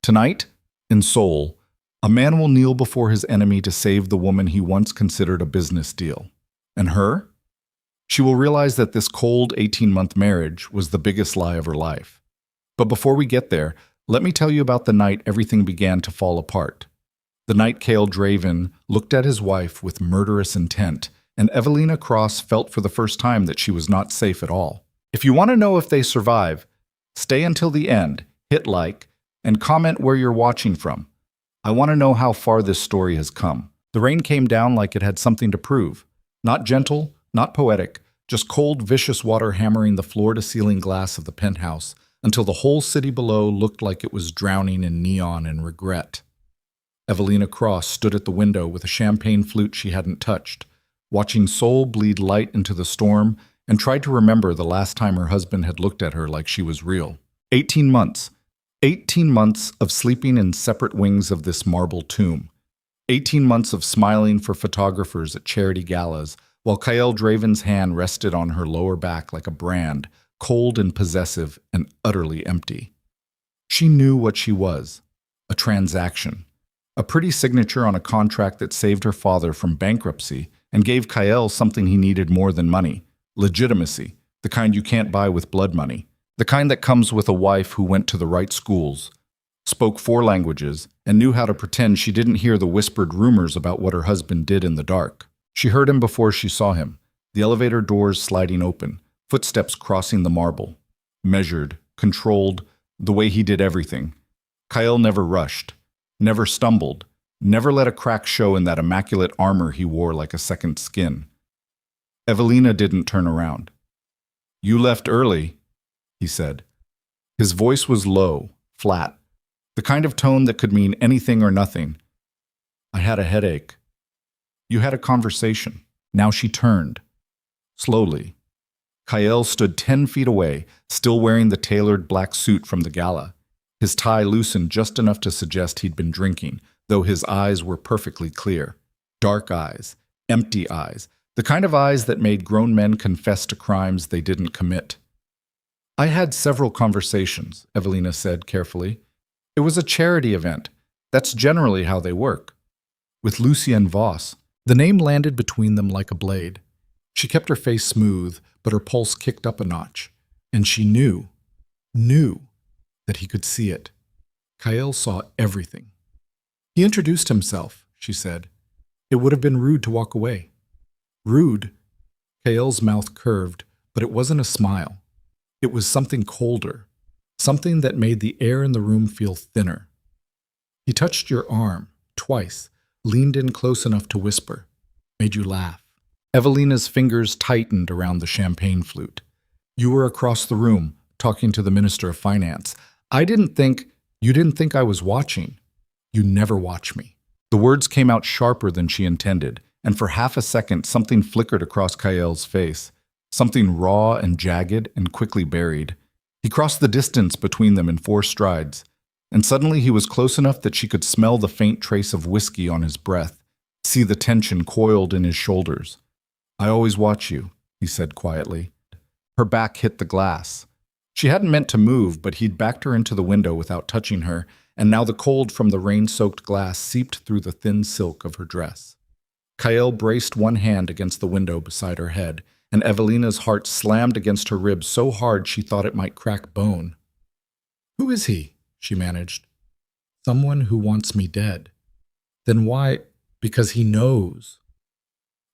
Tonight, in Seoul, a man will kneel before his enemy to save the woman he once considered a business deal. And her? She will realize that this cold 18-month marriage was the biggest lie of her life. But before we get there, let me tell you about the night everything began to fall apart. The night Kael Draven looked at his wife with murderous intent, and Evelina Cross felt for the first time that she was not safe at all. If you want to know if they survive, stay until the end, hit like, and comment where you're watching from. I want to know how far this story has come. The rain came down like it had something to prove. Not gentle, not poetic, just cold, vicious water hammering the floor-to-ceiling glass of the penthouse until the whole city below looked like it was drowning in neon and regret. Evelina Cross stood at the window with a champagne flute she hadn't touched, watching Seoul bleed light into the storm, and tried to remember the last time her husband had looked at her like she was real. 18 months. 18 months of sleeping in separate wings of this marble tomb. 18 months of smiling for photographers at charity galas, while Kael Draven's hand rested on her lower back like a brand, cold and possessive and utterly empty. She knew what she was. A transaction. A pretty signature on a contract that saved her father from bankruptcy and gave Kael something he needed more than money. Legitimacy. The kind you can't buy with blood money. The kind that comes with a wife who went to the right schools, spoke 4 languages, and knew how to pretend she didn't hear the whispered rumors about what her husband did in the dark. She heard him before she saw him, the elevator doors sliding open, footsteps crossing the marble. Measured, controlled, the way he did everything. Kael never rushed, never stumbled, never let a crack show in that immaculate armor he wore like a second skin. Evelina didn't turn around. "You left early," he said. His voice was low, flat, the kind of tone that could mean anything or nothing. "I had a headache." "You had a conversation." Now she turned. Slowly. Kael stood 10 feet away, still wearing the tailored black suit from the gala. His tie loosened just enough to suggest he'd been drinking, though his eyes were perfectly clear. Dark eyes, empty eyes, the kind of eyes that made grown men confess to crimes they didn't commit. "I had several conversations," Evelina said carefully. "It was a charity event. That's generally how they work." "With Lucien Voss." The name landed between them like a blade. She kept her face smooth, but her pulse kicked up a notch. And she knew that he could see it. Kael saw everything. "He introduced himself," she said. "It would have been rude to walk away." "Rude?" Kael's mouth curved, but it wasn't a smile. It was something colder, something that made the air in the room feel thinner. "He touched your arm, twice, leaned in close enough to whisper, made you laugh." Evelina's fingers tightened around the champagne flute. "You were across the room, talking to the Minister of Finance. You didn't think I was watching. You never watch me." The words came out sharper than she intended, and for half a second something flickered across Kael's face. Something raw and jagged and quickly buried. He crossed the distance between them in 4 strides, and suddenly he was close enough that she could smell the faint trace of whiskey on his breath, see the tension coiled in his shoulders. "I always watch you," he said quietly. Her back hit the glass. She hadn't meant to move, but he'd backed her into the window without touching her, and now the cold from the rain-soaked glass seeped through the thin silk of her dress. Kael braced one hand against the window beside her head, and Evelina's heart slammed against her ribs so hard she thought it might crack bone. "Who is he?" she managed. "Someone who wants me dead." "Then why?" "Because he knows."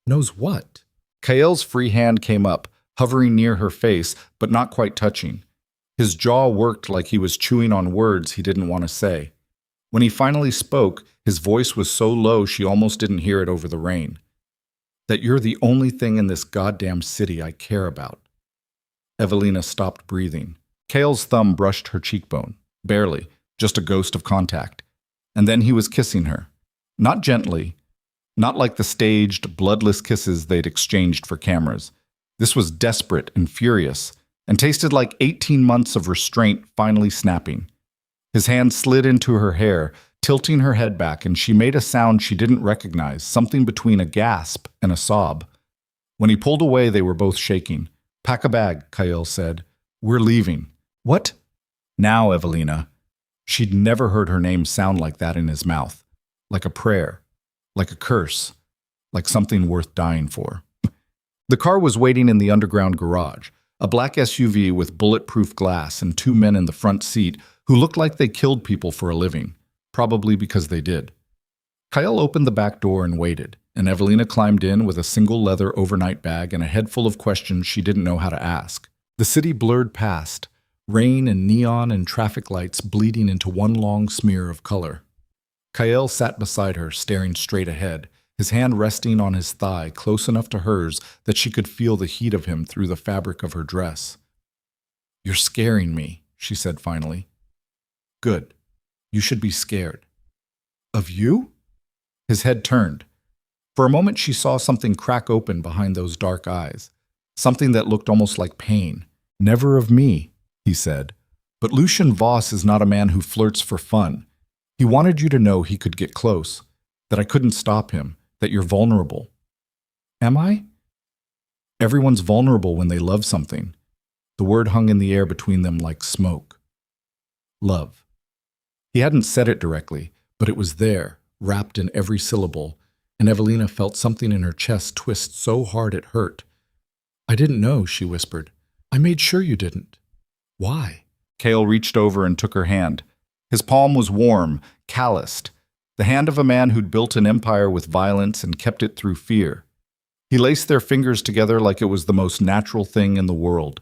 "Knows what?" Kael's free hand came up, hovering near her face, but not quite touching. His jaw worked like he was chewing on words he didn't want to say. When he finally spoke, his voice was so low she almost didn't hear it over the rain. "That you're the only thing in this goddamn city I care about." Evelina stopped breathing. Kael's thumb brushed her cheekbone. Barely, just a ghost of contact. And then he was kissing her. Not gently, not like the staged, bloodless kisses they'd exchanged for cameras. This was desperate and furious, and tasted like 18 months of restraint finally snapping. His hand slid into her hair, tilting her head back, and she made a sound she didn't recognize, something between a gasp and a sob. When he pulled away, they were both shaking. "Pack a bag," Kael said. "We're leaving." "What?" "Now, Evelina." She'd never heard her name sound like that in his mouth, like a prayer, like a curse, like something worth dying for. The car was waiting in the underground garage, a black SUV with bulletproof glass and two men in the front seat who looked like they killed people for a living, probably because they did. Kael opened the back door and waited, and Evelina climbed in with a single leather overnight bag and a head full of questions she didn't know how to ask. The city blurred past, rain and neon and traffic lights bleeding into one long smear of color. Kael sat beside her, staring straight ahead, his hand resting on his thigh close enough to hers that she could feel the heat of him through the fabric of her dress. "You're scaring me," she said finally. "Good. You should be scared." "Of you?" His head turned. For a moment she saw something crack open behind those dark eyes, something that looked almost like pain. "Never of me," he said. "But Lucian Voss is not a man who flirts for fun. He wanted you to know he could get close, that I couldn't stop him, that you're vulnerable." "Am I?" "Everyone's vulnerable when they love something." The word hung in the air between them like smoke. Love. He hadn't said it directly, but it was there, wrapped in every syllable, and Evelina felt something in her chest twist so hard it hurt. "I didn't know," she whispered. "I made sure you didn't." "Why?" Kael reached over and took her hand. His palm was warm, calloused, the hand of a man who'd built an empire with violence and kept it through fear. He laced their fingers together like it was the most natural thing in the world.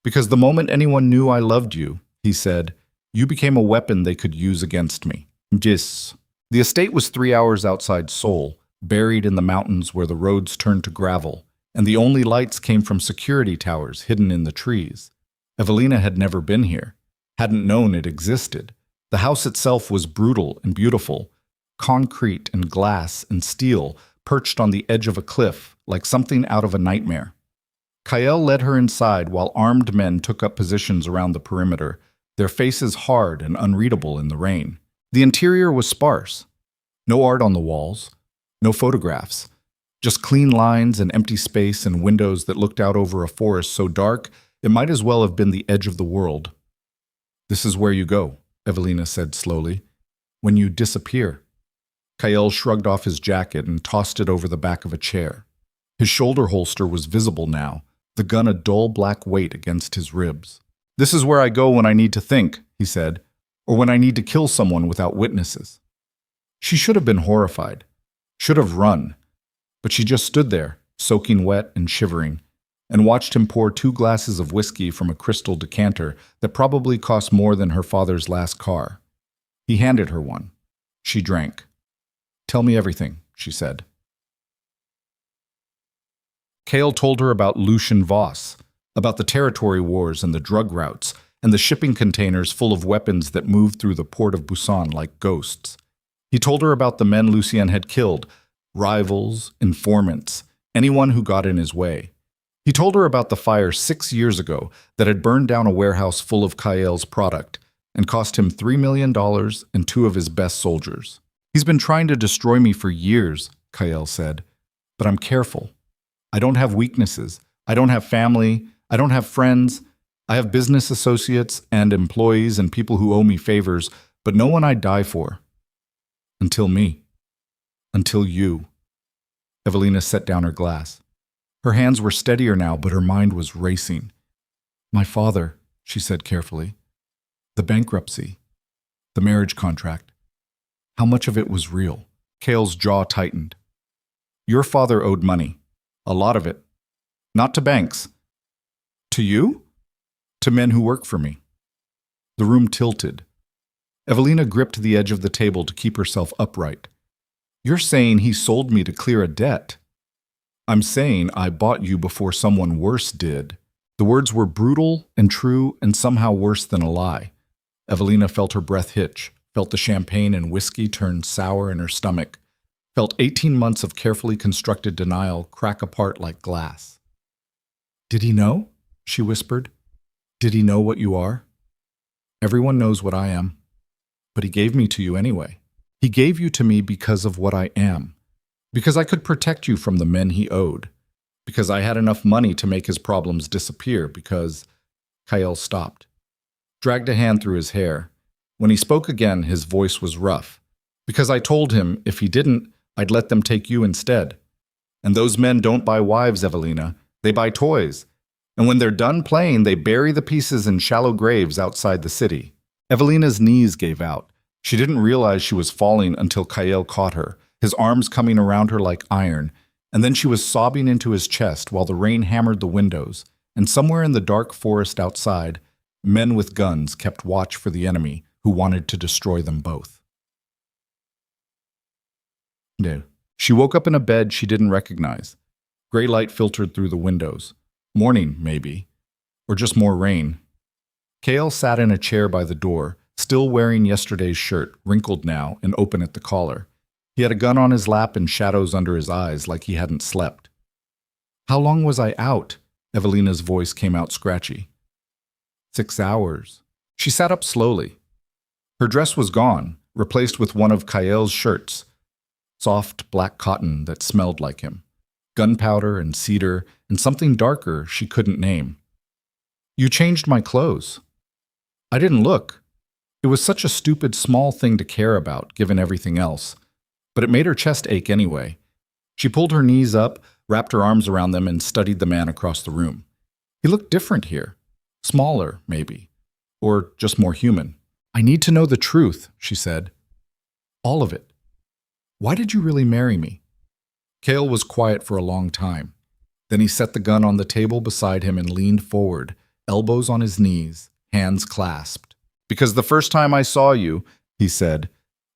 "Because the moment anyone knew I loved you," he said, "you became a weapon they could use against me." Yes. The estate was 3 hours outside Seoul, buried in the mountains where the roads turned to gravel, and the only lights came from security towers hidden in the trees. Evelina had never been here, hadn't known it existed. The house itself was brutal and beautiful, concrete and glass and steel perched on the edge of a cliff like something out of a nightmare. Kael led her inside while armed men took up positions around the perimeter, their faces hard and unreadable in the rain. The interior was sparse. No art on the walls, no photographs, just clean lines and empty space and windows that looked out over a forest so dark it might as well have been the edge of the world. "This is where you go," Evelina said slowly. "When you disappear." Kael shrugged off his jacket and tossed it over the back of a chair. His shoulder holster was visible now, the gun a dull black weight against his ribs. "This is where I go when I need to think," he said, "or when I need to kill someone without witnesses." She should have been horrified, should have run, but she just stood there, soaking wet and shivering, and watched him pour 2 glasses of whiskey from a crystal decanter that probably cost more than her father's last car. He handed her one. She drank. "Tell me everything," she said. Kael told her about Lucian Voss, about the territory wars and the drug routes, and the shipping containers full of weapons that moved through the port of Busan like ghosts. He told her about the men Lucien had killed, rivals, informants, anyone who got in his way. He told her about the fire 6 years ago that had burned down a warehouse full of Kael's product and cost him $3 million and 2 of his best soldiers. "He's been trying to destroy me for years," Kael said, "but I'm careful. I don't have weaknesses. I don't have family. I don't have friends. I have business associates and employees and people who owe me favors, but no one I'd die for. Until me. Until you." Evelina set down her glass. Her hands were steadier now, but her mind was racing. "My father," she said carefully. "The bankruptcy. The marriage contract. How much of it was real?" Kael's jaw tightened. "Your father owed money. A lot of it. Not to banks. To you? To men who work for me." The room tilted. Evelina gripped the edge of the table to keep herself upright. "You're saying he sold me to clear a debt." "I'm saying I bought you before someone worse did." The words were brutal and true and somehow worse than a lie. Evelina felt her breath hitch, felt the champagne and whiskey turn sour in her stomach, felt 18 months of carefully constructed denial crack apart like glass. "Did he know?" she whispered. "Did he know what you are?" "Everyone knows what I am. But he gave me to you anyway. He gave you to me because of what I am. Because I could protect you from the men he owed. Because I had enough money to make his problems disappear. Because..." Kael stopped, dragged a hand through his hair. When he spoke again, his voice was rough. Because I told him if he didn't, I'd let them take you instead. And those men don't buy wives, Evelina. They buy toys. And when they're done playing, they bury the pieces in shallow graves outside the city. Evelina's knees gave out. She didn't realize she was falling until Kael caught her, his arms coming around her like iron, and then she was sobbing into his chest while the rain hammered the windows, and somewhere in the dark forest outside, men with guns kept watch for the enemy who wanted to destroy them both. No. She woke up in a bed she didn't recognize. Gray light filtered through the windows. Morning, maybe. Or just more rain. Kael sat in a chair by the door, still wearing yesterday's shirt, wrinkled now and open at the collar. He had a gun on his lap and shadows under his eyes like he hadn't slept. How long was I out? Evelina's voice came out scratchy. 6 hours. She sat up slowly. Her dress was gone, replaced with one of Kael's shirts. Soft black cotton that smelled like him. Gunpowder and cedar and something darker she couldn't name. You changed my clothes. I didn't look. It was such a stupid small thing to care about, given everything else. But it made her chest ache anyway. She pulled her knees up, wrapped her arms around them, and studied the man across the room. He looked different here. Smaller, maybe. Or just more human. I need to know the truth, she said. All of it. Why did you really marry me? Kael was quiet for a long time. Then he set the gun on the table beside him and leaned forward, elbows on his knees, hands clasped. Because the first time I saw you, he said,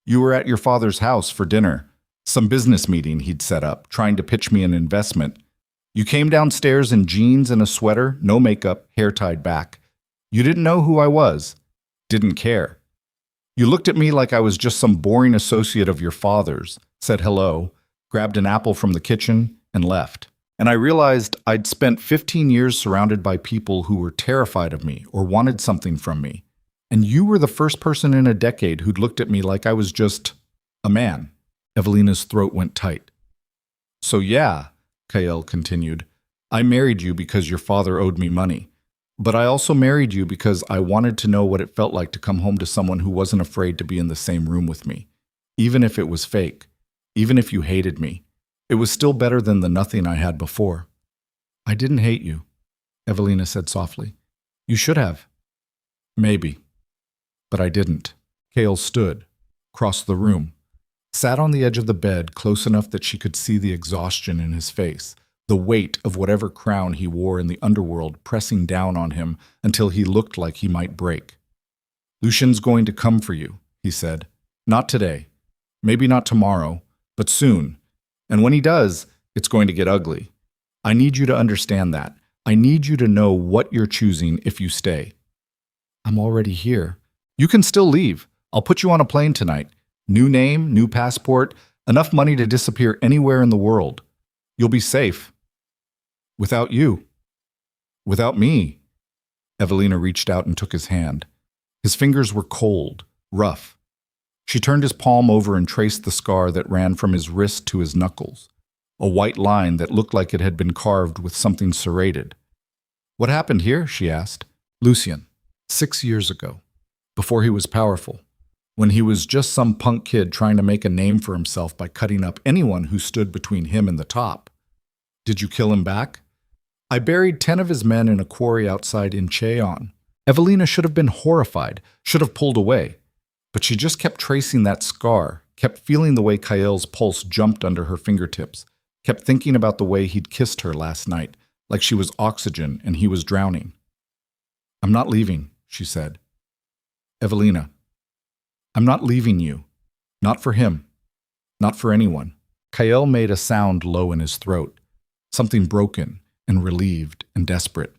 you were at your father's house for dinner. Some business meeting he'd set up, trying to pitch me an investment. You came downstairs in jeans and a sweater, no makeup, hair tied back. You didn't know who I was. Didn't care. You looked at me like I was just some boring associate of your father's, said hello, grabbed an apple from the kitchen, and left. And I realized I'd spent 15 years surrounded by people who were terrified of me or wanted something from me. And you were the first person in a decade who'd looked at me like I was just a man. Evelina's throat went tight. So yeah, Kael continued, I married you because your father owed me money. But I also married you because I wanted to know what it felt like to come home to someone who wasn't afraid to be in the same room with me. Even if it was fake. Even if you hated me. It was still better than the nothing I had before. I didn't hate you, Evelina said softly. You should have. Maybe. But I didn't. Kael stood, crossed the room, sat on the edge of the bed close enough that she could see the exhaustion in his face, the weight of whatever crown he wore in the underworld pressing down on him until he looked like he might break. Lucian's going to come for you, he said. Not today. Maybe not tomorrow, but soon. And when he does, it's going to get ugly. I need you to understand that. I need you to know what you're choosing if you stay. I'm already here. You can still leave. I'll put you on a plane tonight. New name, new passport, enough money to disappear anywhere in the world. You'll be safe. Without you. Without me. Evelina reached out and took his hand. His fingers were cold, rough. She turned his palm over and traced the scar that ran from his wrist to his knuckles, a white line that looked like it had been carved with something serrated. What happened here? She asked. Lucian, 6 years ago, before he was powerful, when he was just some punk kid trying to make a name for himself by cutting up anyone who stood between him and the top. Did you kill him back? I buried 10 of his men in a quarry outside Incheon. Evelina should have been horrified, should have pulled away. But she just kept tracing that scar, kept feeling the way Kael's pulse jumped under her fingertips, kept thinking about the way he'd kissed her last night, like she was oxygen and he was drowning. I'm not leaving, she said. Evelina, I'm not leaving you. Not for him. Not for anyone. Kael made a sound low in his throat, something broken and relieved and desperate.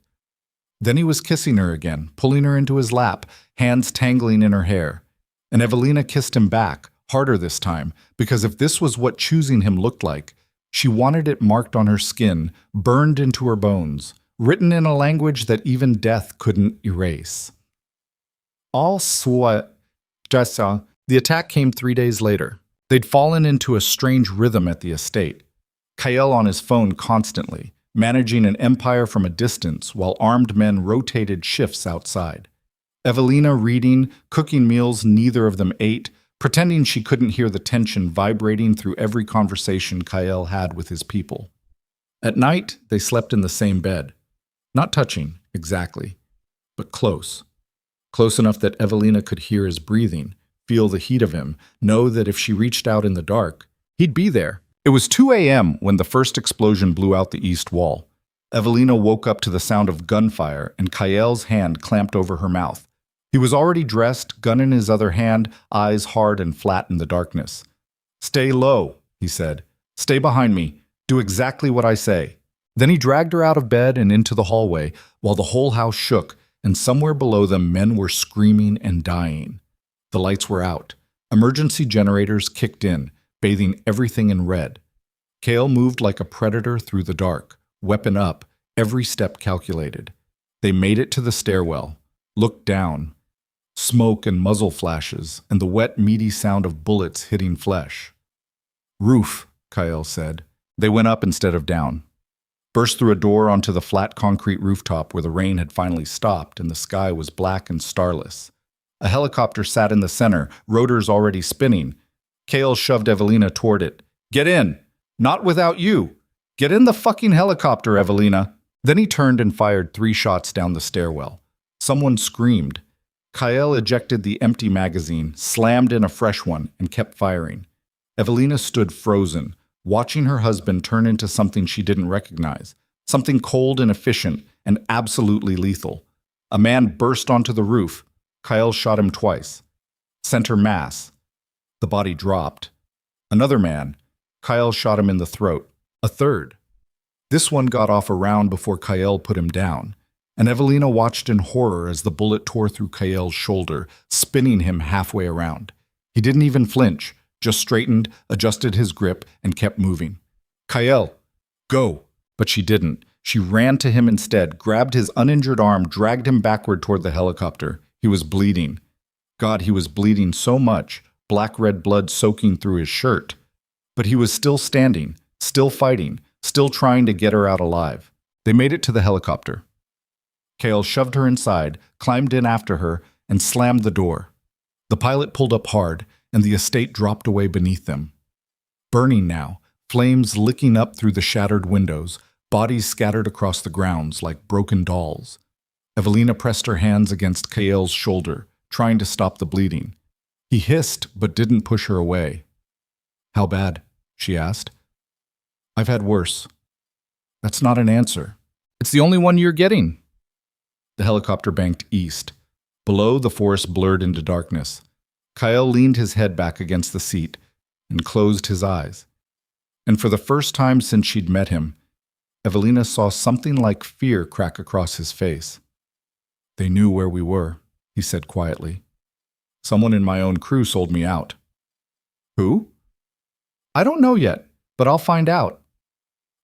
Then he was kissing her again, pulling her into his lap, hands tangling in her hair. And Evelina kissed him back, harder this time, because if this was what choosing him looked like, she wanted it marked on her skin, burned into her bones, written in a language that even death couldn't erase. The attack came 3 days later. They'd fallen into a strange rhythm at the estate. Kael on his phone constantly, managing an empire from a distance while armed men rotated shifts outside. Evelina reading, cooking meals neither of them ate, pretending she couldn't hear the tension vibrating through every conversation Kael had with his people. At night, they slept in the same bed. Not touching, exactly, but close. Close enough that Evelina could hear his breathing, feel the heat of him, know that if she reached out in the dark, he'd be there. It was 2 a.m. when the first explosion blew out the east wall. Evelina woke up to the sound of gunfire, and Kael's hand clamped over her mouth. He was already dressed, gun in his other hand, eyes hard and flat in the darkness. "Stay low," he said. "Stay behind me. Do exactly what I say." Then he dragged her out of bed and into the hallway, while the whole house shook, and somewhere below them men were screaming and dying. The lights were out. Emergency generators kicked in, bathing everything in red. Kael moved like a predator through the dark, weapon up, every step calculated. They made it to the stairwell, looked down. Smoke and muzzle flashes, and the wet, meaty sound of bullets hitting flesh. "Roof," Kael said. They went up instead of down. Burst through a door onto the flat concrete rooftop where the rain had finally stopped and the sky was black and starless. A helicopter sat in the center, rotors already spinning. Kael shoved Evelina toward it. "Get in! Not without you! Get in the fucking helicopter, Evelina!" Then he turned and fired 3 shots down the stairwell. Someone screamed. Kael ejected the empty magazine, slammed in a fresh one, and kept firing. Evelina stood frozen, watching her husband turn into something she didn't recognize, something cold and efficient and absolutely lethal. A man burst onto the roof. Kael shot him twice. Center mass. The body dropped. Another man. Kael shot him in the throat. A third. This one got off a round before Kael put him down, and Evelina watched in horror as the bullet tore through Kael's shoulder, spinning him halfway around. He didn't even flinch, just straightened, adjusted his grip, and kept moving. "Kael, go!" But she didn't. She ran to him instead, grabbed his uninjured arm, dragged him backward toward the helicopter. He was bleeding. God, he was bleeding so much, black-red blood soaking through his shirt. But he was still standing, still fighting, still trying to get her out alive. They made it to the helicopter. Kael shoved her inside, climbed in after her, and slammed the door. The pilot pulled up hard, and the estate dropped away beneath them. Burning now, flames licking up through the shattered windows, bodies scattered across the grounds like broken dolls. Evelina pressed her hands against Kael's shoulder, trying to stop the bleeding. He hissed, but didn't push her away. "How bad?" she asked. "I've had worse." "That's not an answer. It's the only one you're getting." The helicopter banked east. Below, the forest blurred into darkness. Kael leaned his head back against the seat and closed his eyes. And for the first time since she'd met him, Evelina saw something like fear crack across his face. "They knew where we were," he said quietly. "Someone in my own crew sold me out." "Who?" "I don't know yet, but I'll find out."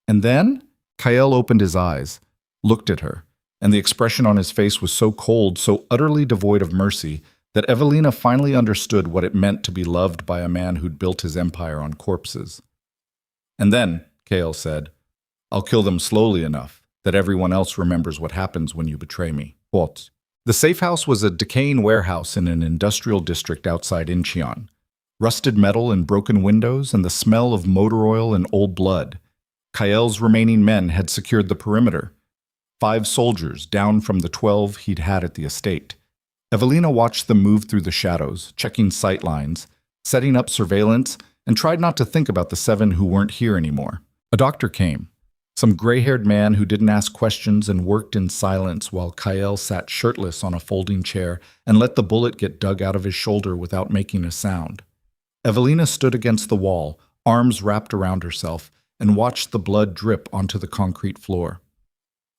And then Kael opened his eyes, looked at her, and the expression on his face was so cold, so utterly devoid of mercy, that Evelina finally understood what it meant to be loved by a man who'd built his empire on corpses. "And then," Kael said, "I'll kill them slowly enough that everyone else remembers what happens when you betray me." What? The safe house was a decaying warehouse in an industrial district outside Incheon. Rusted metal and broken windows and the smell of motor oil and old blood. Kael's remaining men had secured the perimeter. 5 soldiers, down from the 12 he'd had at the estate. Evelina watched them move through the shadows, checking sight lines, setting up surveillance, and tried not to think about the 7 who weren't here anymore. A doctor came. Some gray-haired man who didn't ask questions and worked in silence while Kael sat shirtless on a folding chair and let the bullet get dug out of his shoulder without making a sound. Evelina stood against the wall, arms wrapped around herself, and watched the blood drip onto the concrete floor.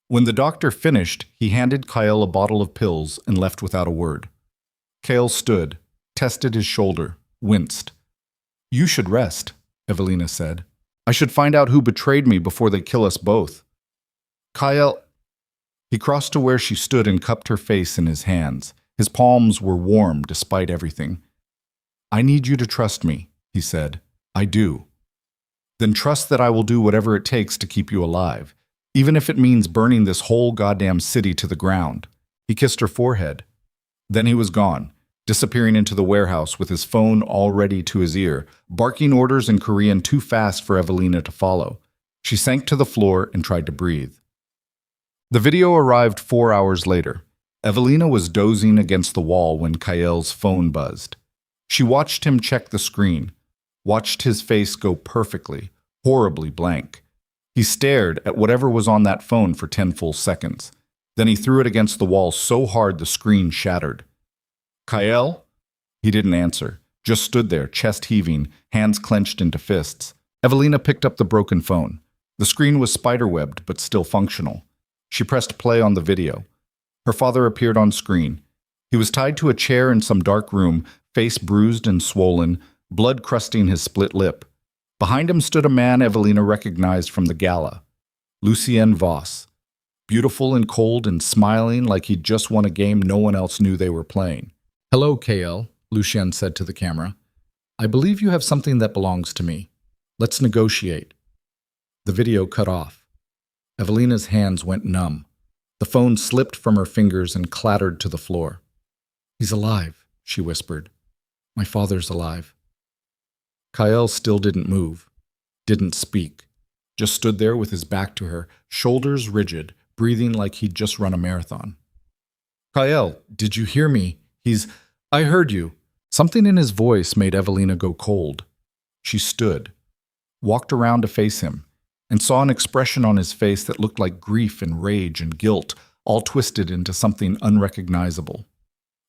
When the doctor finished, he handed Kael a bottle of pills and left without a word. Kael stood, tested his shoulder, winced. "You should rest," Evelina said. "I should find out who betrayed me before they kill us both." Kael... He crossed to where she stood and cupped her face in his hands. His palms were warm despite everything. "I need you to trust me," he said. "I do. Then trust that I will do whatever it takes to keep you alive, even if it means burning this whole goddamn city to the ground." He kissed her forehead. Then he was gone, disappearing into the warehouse with his phone already to his ear, barking orders in Korean too fast for Evelina to follow. She sank to the floor and tried to breathe. The video arrived 4 hours later. Evelina was dozing against the wall when Kael's phone buzzed. She watched him check the screen, watched his face go perfectly, horribly blank. He stared at whatever was on that phone for 10 full seconds. Then he threw it against the wall so hard the screen shattered. "Kael?" He didn't answer, just stood there, chest heaving, hands clenched into fists. Evelina picked up the broken phone. The screen was spiderwebbed, but still functional. She pressed play on the video. Her father appeared on screen. He was tied to a chair in some dark room, face bruised and swollen, blood crusting his split lip. Behind him stood a man Evelina recognized from the gala, Lucien Voss. Beautiful and cold and smiling like he'd just won a game no one else knew they were playing. "Hello, Kael," Lucien said to the camera. "I believe you have something that belongs to me. Let's negotiate." The video cut off. Evelina's hands went numb. The phone slipped from her fingers and clattered to the floor. "He's alive," she whispered. "My father's alive." Kael still didn't move, didn't speak, just stood there with his back to her, shoulders rigid, breathing like he'd just run a marathon. "Kael, did you hear me? I heard you." Something in his voice made Evelina go cold. She stood, walked around to face him, and saw an expression on his face that looked like grief and rage and guilt, all twisted into something unrecognizable.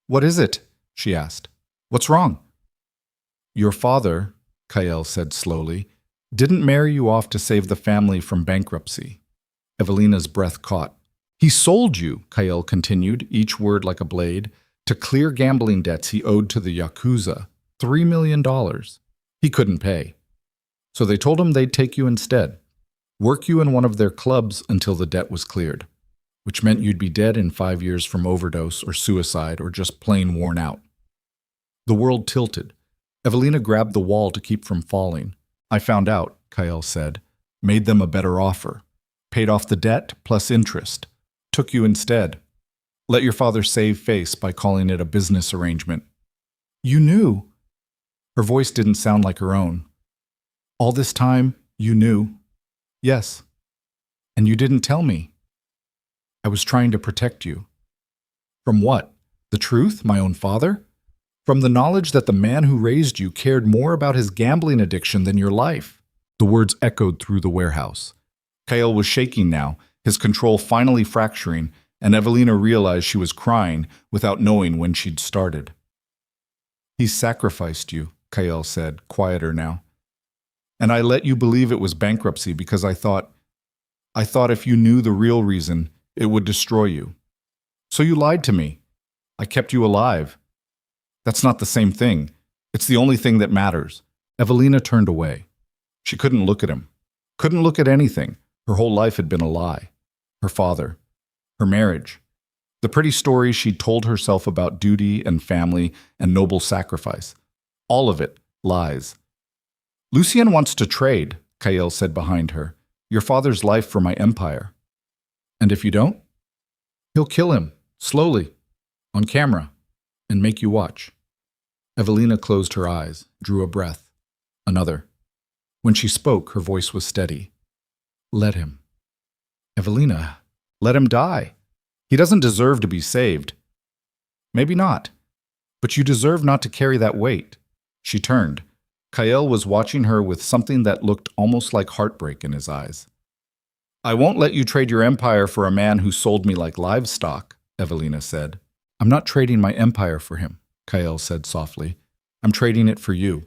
"What is it?" she asked. "What's wrong?" "Your father," Kael said slowly, "didn't marry you off to save the family from bankruptcy." Evelina's breath caught. "He sold you," Kael continued, each word like a blade, "to clear gambling debts he owed to the Yakuza. $3 million. He couldn't pay. So they told him they'd take you instead, work you in one of their clubs until the debt was cleared, which meant you'd be dead in 5 years from overdose or suicide or just plain worn out." The world tilted. Evelina grabbed the wall to keep from falling. "I found out," Kael said. "Made them a better offer. Paid off the debt plus interest. Took you instead. Let your father save face by calling it a business arrangement." "You knew?" Her voice didn't sound like her own. "All this time, you knew?" "Yes. And you didn't tell me." "I was trying to protect you." "From what? The truth? My own father?" "From the knowledge that the man who raised you cared more about his gambling addiction than your life." The words echoed through the warehouse. Kael was shaking now, his control finally fracturing, and Evelina realized she was crying without knowing when she'd started. "He sacrificed you," Kael said, quieter now. "And I let you believe it was bankruptcy because I thought if you knew the real reason, it would destroy you. So you lied to me. I kept you alive. That's not the same thing. It's the only thing that matters." Evelina turned away. She couldn't look at him. Couldn't look at anything. Her whole life had been a lie. Her father. Her marriage. The pretty stories she'd told herself about duty and family and noble sacrifice. All of it lies. "Lucien wants to trade," Kael said behind her. "Your father's life for my empire." "And if you don't?" "He'll kill him, slowly, on camera, and make you watch." Evelina closed her eyes, drew a breath. Another. When she spoke, her voice was steady. "Let him." "Evelina, let him die. He doesn't deserve to be saved." "Maybe not. But you deserve not to carry that weight." She turned. Kael was watching her with something that looked almost like heartbreak in his eyes. "I won't let you trade your empire for a man who sold me like livestock," Evelina said. "I'm not trading my empire for him," Kael said softly. "I'm trading it for you.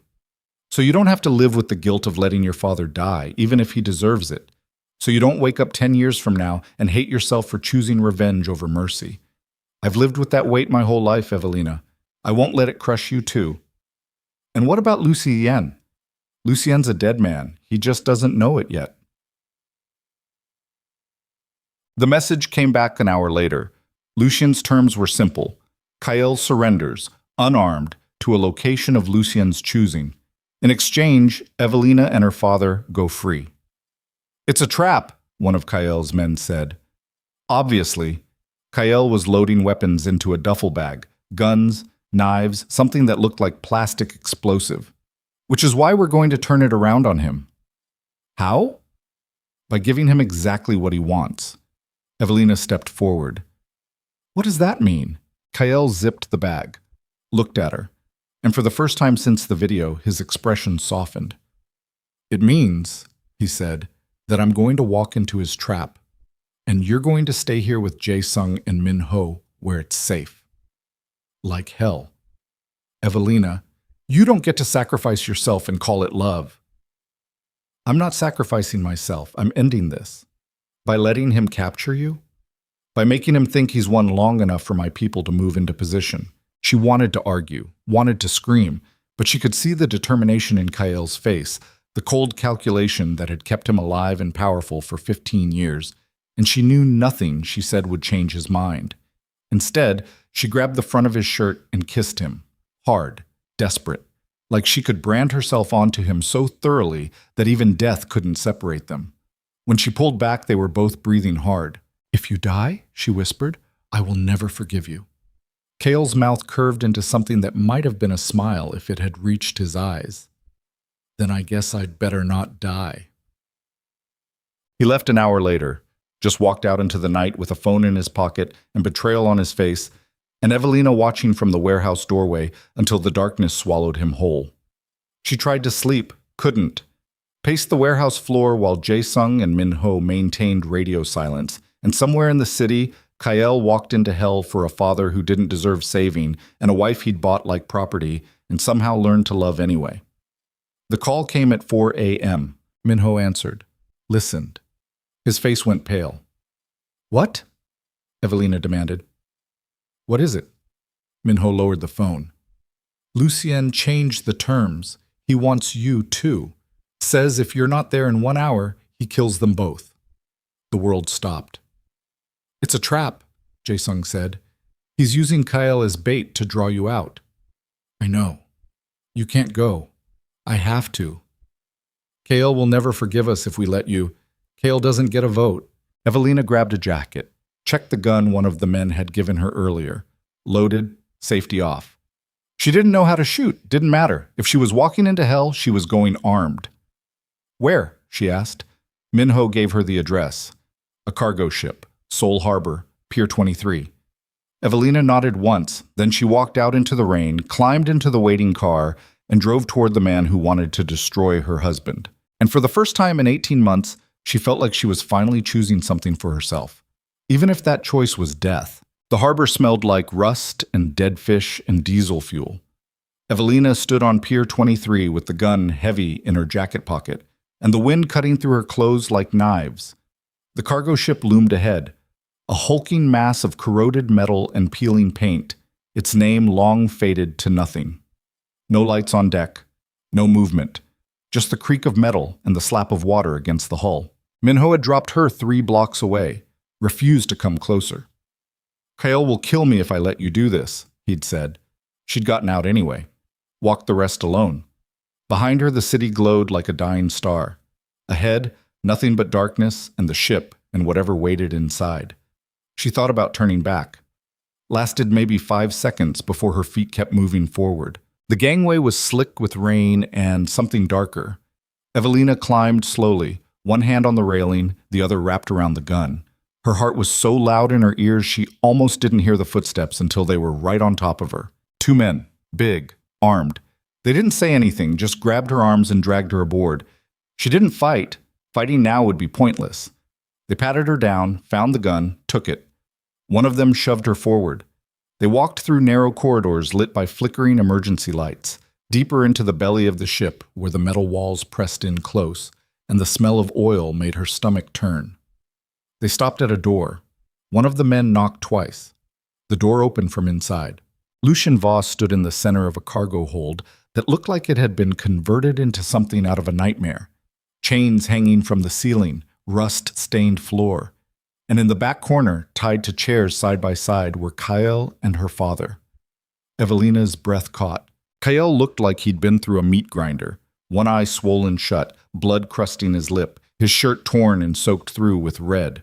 So you don't have to live with the guilt of letting your father die, even if he deserves it. So you don't wake up 10 years from now and hate yourself for choosing revenge over mercy. I've lived with that weight my whole life, Evelina. I won't let it crush you too. And what about Lucien? Lucien's a dead man. He just doesn't know it yet." The message came back an hour later. Lucien's terms were simple. Kael surrenders, unarmed, to a location of Lucien's choosing. In exchange, Evelina and her father go free. "It's a trap," one of Kael's men said. Obviously, Kael was loading weapons into a duffel bag, guns, knives, something that looked like plastic explosive. Which is why we're going to turn it around on him. How? By giving him exactly what he wants. Evelina stepped forward. What does that mean? Kael zipped the bag, looked at her, and for the first time since the video, his expression softened. It means, he said, that I'm going to walk into his trap, and you're going to stay here with Jae-sung and Min-ho where it's safe. Like hell. Evelina, you don't get to sacrifice yourself and call it love. I'm not sacrificing myself. I'm ending this. By letting him capture you? By making him think he's won long enough for my people to move into position. She wanted to argue, wanted to scream, but she could see the determination in Kael's face, the cold calculation that had kept him alive and powerful for 15 years, and she knew nothing she said would change his mind. Instead, she grabbed the front of his shirt and kissed him, hard, desperate, like she could brand herself onto him so thoroughly that even death couldn't separate them. When she pulled back, they were both breathing hard. If you die, she whispered, I will never forgive you. Kael's mouth curved into something that might have been a smile if it had reached his eyes. Then I guess I'd better not die. He left an hour later, just walked out into the night with a phone in his pocket and betrayal on his face, and Evelina watching from the warehouse doorway until the darkness swallowed him whole. She tried to sleep, couldn't. Paced the warehouse floor while Jae-sung and Min-ho maintained radio silence, and somewhere in the city, Kael walked into hell for a father who didn't deserve saving and a wife he'd bought like property and somehow learned to love anyway. The call came at 4 a.m. Min-ho answered, listened. His face went pale. What? Evelina demanded. What is it? Min-ho lowered the phone. Lucien changed the terms. He wants you too. Says if you're not there in 1 hour, he kills them both. The world stopped. It's a trap, Jae-sung said. He's using Kael as bait to draw you out. I know. You can't go. I have to. Kael will never forgive us if we let you. Kael doesn't get a vote. Evelina grabbed a jacket, checked the gun one of the men had given her earlier. Loaded, safety off. She didn't know how to shoot, didn't matter. If she was walking into hell, she was going armed. Where? She asked. Min-ho gave her the address. A cargo ship, Seoul Harbor, Pier 23. Evelina nodded once, then she walked out into the rain, climbed into the waiting car, and drove toward the man who wanted to destroy her husband. And for the first time in 18 months, she felt like she was finally choosing something for herself. Even if that choice was death. The harbor smelled like rust and dead fish and diesel fuel. Evelina stood on Pier 23 with the gun heavy in her jacket pocket, and the wind cutting through her clothes like knives. The cargo ship loomed ahead, a hulking mass of corroded metal and peeling paint, its name long faded to nothing. No lights on deck, no movement, just the creak of metal and the slap of water against the hull. Min-ho had dropped her 3 blocks away, refused to come closer. Kael will kill me if I let you do this, he'd said. She'd gotten out anyway, walked the rest alone. Behind her, the city glowed like a dying star. Ahead, nothing but darkness and the ship and whatever waited inside. She thought about turning back. Lasted maybe 5 seconds before her feet kept moving forward. The gangway was slick with rain and something darker. Evelina climbed slowly, one hand on the railing, the other wrapped around the gun. Her heart was so loud in her ears she almost didn't hear the footsteps until they were right on top of her. 2 men, big, armed. They didn't say anything, just grabbed her arms and dragged her aboard. She didn't fight. Fighting now would be pointless. They patted her down, found the gun, took it. One of them shoved her forward. They walked through narrow corridors lit by flickering emergency lights, deeper into the belly of the ship where the metal walls pressed in close, and the smell of oil made her stomach turn. They stopped at a door. One of the men knocked twice. The door opened from inside. Lucien Voss stood in the center of a cargo hold that looked like it had been converted into something out of a nightmare. Chains hanging from the ceiling, rust-stained floor. And in the back corner, tied to chairs side by side, were Kael and her father. Evelina's breath caught. Kael looked like he'd been through a meat grinder, one eye swollen shut, blood crusting his lip, his shirt torn and soaked through with red.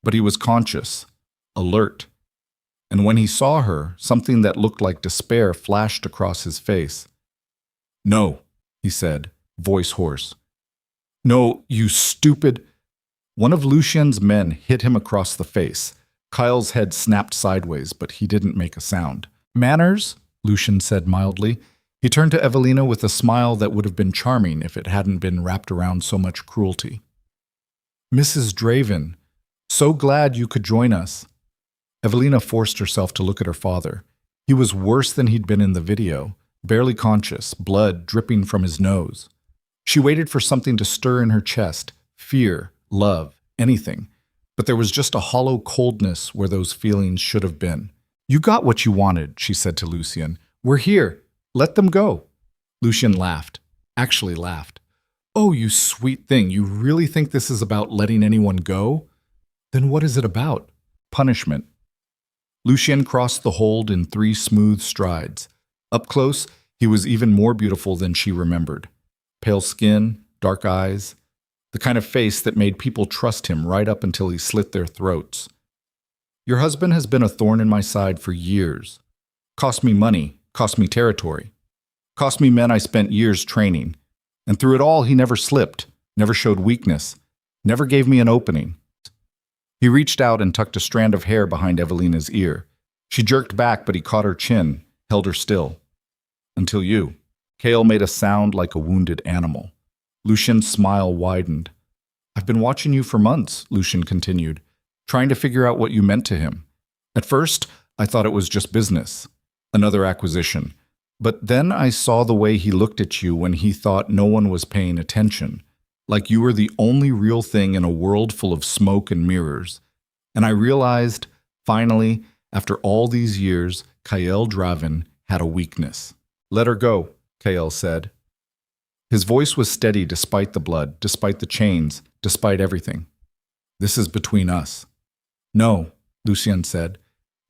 But he was conscious, alert. And when he saw her, something that looked like despair flashed across his face. "No," he said, voice hoarse. "No, you stupid—" One of Lucien's men hit him across the face. Kael's head snapped sideways, but he didn't make a sound. "Manners?" Lucien said mildly. He turned to Evelina with a smile that would have been charming if it hadn't been wrapped around so much cruelty. "Mrs. Draven, so glad you could join us." Evelina forced herself to look at her father. He was worse than he'd been in the video, barely conscious, blood dripping from his nose. She waited for something to stir in her chest, fear, love, anything. But there was just a hollow coldness where those feelings should have been. "You got what you wanted," she said to Lucien. "We're here. Let them go." Lucien laughed, actually laughed. "Oh, you sweet thing, you really think this is about letting anyone go? Then what is it about? Punishment." Lucien crossed the hold in 3 smooth strides. Up close, he was even more beautiful than she remembered. Pale skin, dark eyes, the kind of face that made people trust him right up until he slit their throats. "Your husband has been a thorn in my side for years. Cost me money, cost me territory. Cost me men I spent years training. And through it all, he never slipped, never showed weakness, never gave me an opening." He reached out and tucked a strand of hair behind Evelina's ear. She jerked back, but he caught her chin, held her still. "Until you." Kael made a sound like a wounded animal. Lucien's smile widened. "I've been watching you for months," Lucien continued, "trying to figure out what you meant to him. At first, I thought it was just business, another acquisition. But then I saw the way he looked at you when he thought no one was paying attention, like you were the only real thing in a world full of smoke and mirrors. And I realized, finally, after all these years, Kael Draven had a weakness." "Let her go," Kael said. His voice was steady despite the blood, despite the chains, despite everything. "This is between us." "No," Lucien said.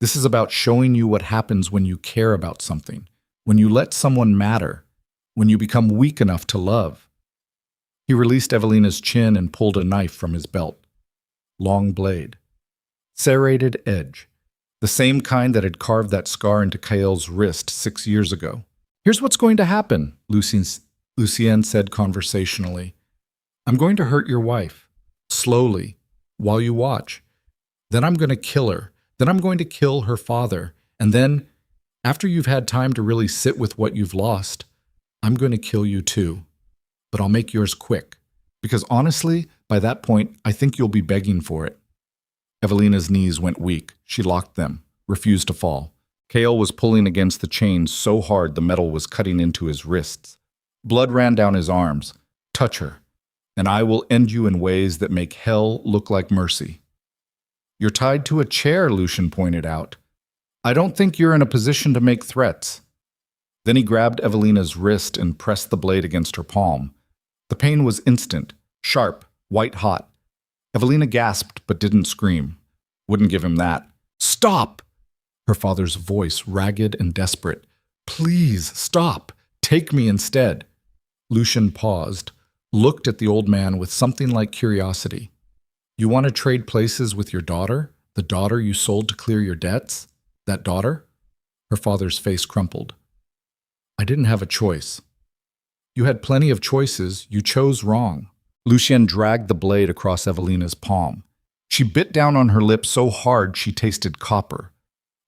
"This is about showing you what happens when you care about something, when you let someone matter, when you become weak enough to love." He released Evelina's chin and pulled a knife from his belt. Long blade. Serrated edge. The same kind that had carved that scar into Kael's wrist 6 years ago. "Here's what's going to happen," Lucien said conversationally. "I'm going to hurt your wife. Slowly. While you watch. Then I'm going to kill her. Then I'm going to kill her father. And then, after you've had time to really sit with what you've lost, I'm going to kill you too. But I'll make yours quick. Because honestly, by that point, I think you'll be begging for it." Evelina's knees went weak. She locked them, refused to fall. Kael was pulling against the chains so hard the metal was cutting into his wrists. Blood ran down his arms. "Touch her, and I will end you in ways that make hell look like mercy." "You're tied to a chair," Lucien pointed out. "I don't think you're in a position to make threats." Then he grabbed Evelina's wrist and pressed the blade against her palm. The pain was instant, sharp, white-hot. Evelina gasped but didn't scream. Wouldn't give him that. "Stop!" Her father's voice, ragged and desperate. "Please, stop. Take me instead." Lucien paused, looked at the old man with something like curiosity. "You want to trade places with your daughter? The daughter you sold to clear your debts? That daughter?" Her father's face crumpled. "I didn't have a choice." "You had plenty of choices. You chose wrong." Lucien dragged the blade across Evelina's palm. She bit down on her lip so hard she tasted copper.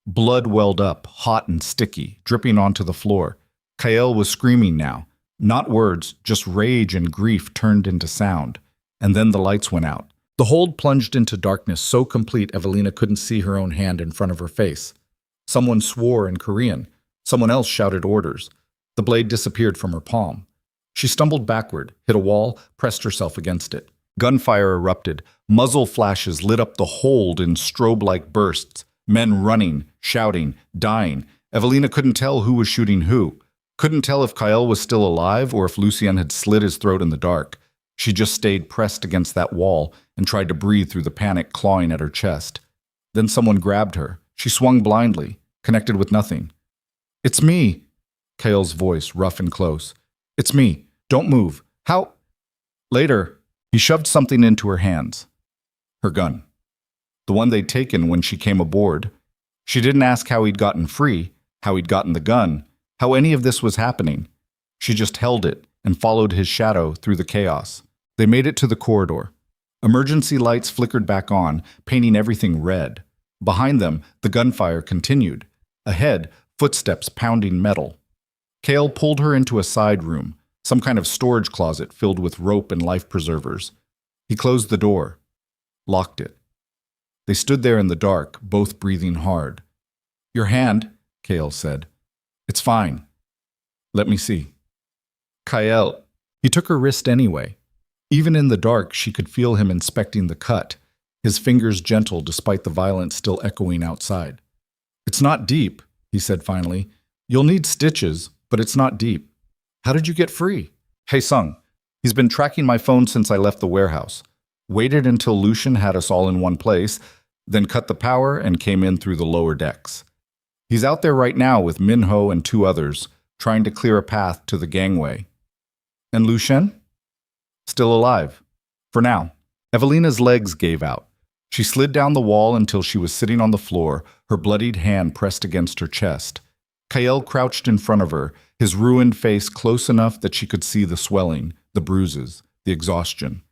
Blood welled up, hot and sticky, dripping onto the floor. Kael was screaming now. Not words, just rage and grief turned into sound. And then the lights went out. The hold plunged into darkness so complete Evelina couldn't see her own hand in front of her face. Someone swore in Korean. Someone else shouted orders. The blade disappeared from her palm. She stumbled backward, hit a wall, pressed herself against it. Gunfire erupted. Muzzle flashes lit up the hold in strobe-like bursts. Men running, shouting, dying. Evelina couldn't tell who was shooting who. Couldn't tell if Kael was still alive or if Lucien had slit his throat in the dark. She just stayed pressed against that wall and tried to breathe through the panic clawing at her chest. Then someone grabbed her. She swung blindly, connected with nothing. "It's me," Kael's voice, rough and close. "It's me. Don't move. How?" Later, he shoved something into her hands. Her gun. The one they'd taken when she came aboard. She didn't ask how he'd gotten free, how he'd gotten the gun, how any of this was happening. She just held it and followed his shadow through the chaos. They made it to the corridor. Emergency lights flickered back on, painting everything red. Behind them, the gunfire continued. Ahead, footsteps pounding metal. Kael pulled her into a side room, some kind of storage closet filled with rope and life preservers. He closed the door, locked it. They stood there in the dark, both breathing hard. "Your hand," Kael said. "It's fine. Let me see." Kael. He took her wrist anyway. Even in the dark, she could feel him inspecting the cut, his fingers gentle despite the violence still echoing outside. "It's not deep," he said finally. "You'll need stitches, but it's not deep. How did you get free?" "Hey Sung. He's been tracking my phone since I left the warehouse. Waited until Lucian had us all in one place, then cut the power and came in through the lower decks. He's out there right now with Minho and 2 others, trying to clear a path to the gangway." "And Lucian?" "Still alive. For now." Evelina's legs gave out. She slid down the wall until she was sitting on the floor, her bloodied hand pressed against her chest. Kael crouched in front of her, his ruined face close enough that she could see the swelling, the bruises, the exhaustion.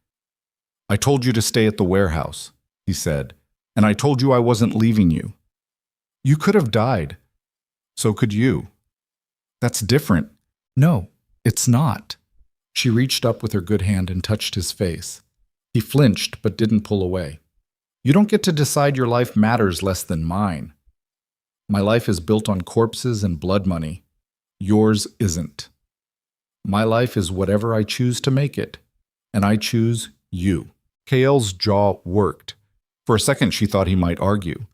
"I told you to stay at the warehouse," he said, "and I told you I wasn't leaving you. You could have died. So could you. That's different." "No, it's not." She reached up with her good hand and touched his face. He flinched but didn't pull away. "You don't get to decide your life matters less than mine. My life is built on corpses and blood money. Yours isn't. My life is whatever I choose to make it, and I choose you." Kael's jaw worked. For a second she thought he might argue.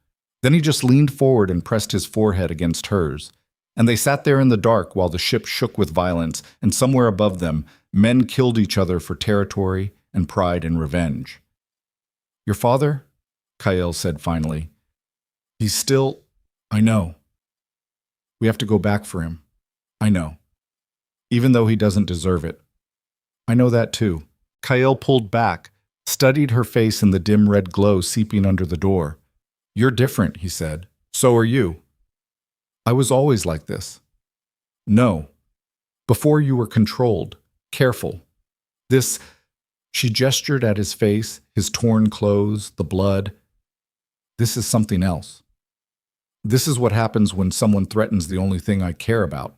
Then he just leaned forward and pressed his forehead against hers. And they sat there in the dark while the ship shook with violence, and somewhere above them, men killed each other for territory and pride and revenge. "Your father?" Kael said finally. "He's still—" "I know. We have to go back for him. I know. Even though he doesn't deserve it. I know that too." Kael pulled back, studied her face in the dim red glow seeping under the door. "You're different," he said. "So are you." "I was always like this." "No. Before you were controlled, careful. This—" She gestured at his face, his torn clothes, the blood. "This is something else. This is what happens when someone threatens the only thing I care about."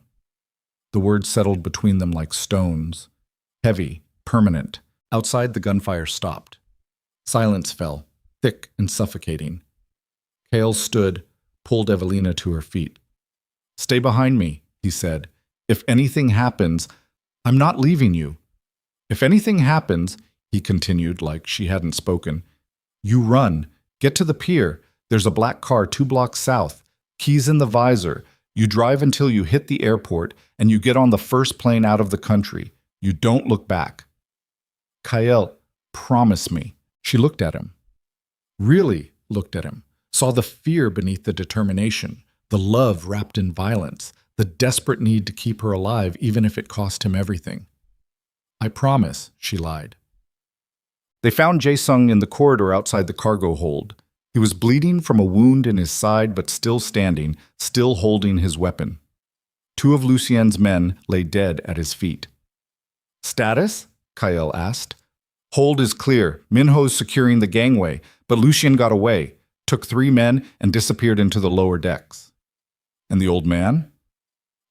The words settled between them like stones, heavy, permanent. Outside, the gunfire stopped. Silence fell, thick and suffocating. Kael stood, pulled Evelina to her feet. "Stay behind me," he said. "If anything happens, I'm not leaving you. If anything happens," he continued like she hadn't spoken, "you run. Get to the pier. There's a black car 2 blocks south. Keys in the visor. You drive until you hit the airport, and you get on the first plane out of the country. You don't look back." "Kael, promise me." She looked at him. Really looked at him. Saw the fear beneath the determination, the love wrapped in violence, the desperate need to keep her alive even if it cost him everything. "I promise," she lied. They found Jae-sung in the corridor outside the cargo hold. He was bleeding from a wound in his side but still standing, still holding his weapon. 2 of Lucien's men lay dead at his feet. "Status?" Kael asked. "Hold is clear. Minho's securing the gangway, but Lucien got away, took 3 men, and disappeared into the lower decks." "And the old man?"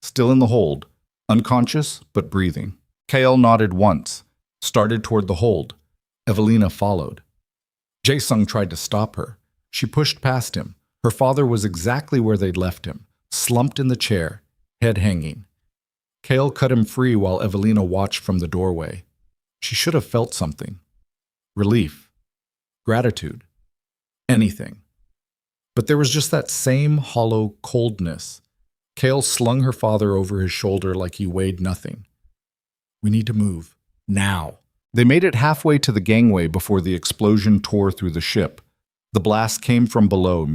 "Still in the hold, unconscious but breathing." Kael nodded once, started toward the hold. Evelina followed. Jae-sung tried to stop her. She pushed past him. Her father was exactly where they'd left him, slumped in the chair, head hanging. Kael cut him free while Evelina watched from the doorway. She should have felt something. Relief. Gratitude. Anything. But there was just that same hollow coldness. Kael slung her father over his shoulder like he weighed nothing. "We need to move. Now." They made it halfway to the gangway before the explosion tore through the ship. The blast came from below,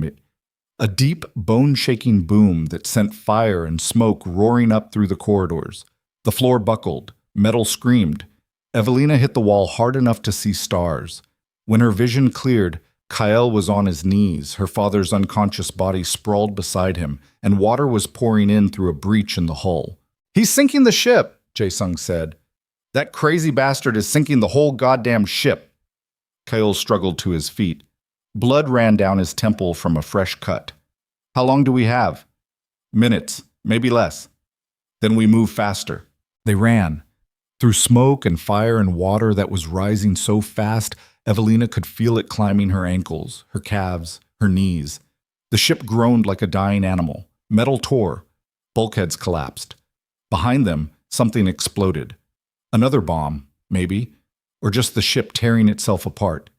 a deep, bone-shaking boom that sent fire and smoke roaring up through the corridors. The floor buckled. Metal screamed. Evelina hit the wall hard enough to see stars. When her vision cleared, Kael was on his knees, her father's unconscious body sprawled beside him, and water was pouring in through a breach in the hull. "He's sinking the ship," Jae-sung said. "That crazy bastard is sinking the whole goddamn ship." Kael struggled to his feet. Blood ran down his temple from a fresh cut. "How long do we have?" "Minutes, maybe less." "Then we move faster." They ran. Through smoke and fire and water that was rising so fast, Evelina could feel it climbing her ankles, her calves, her knees. The ship groaned like a dying animal. Metal tore. Bulkheads collapsed. Behind them, something exploded. Another bomb, maybe, or just the ship tearing itself apart.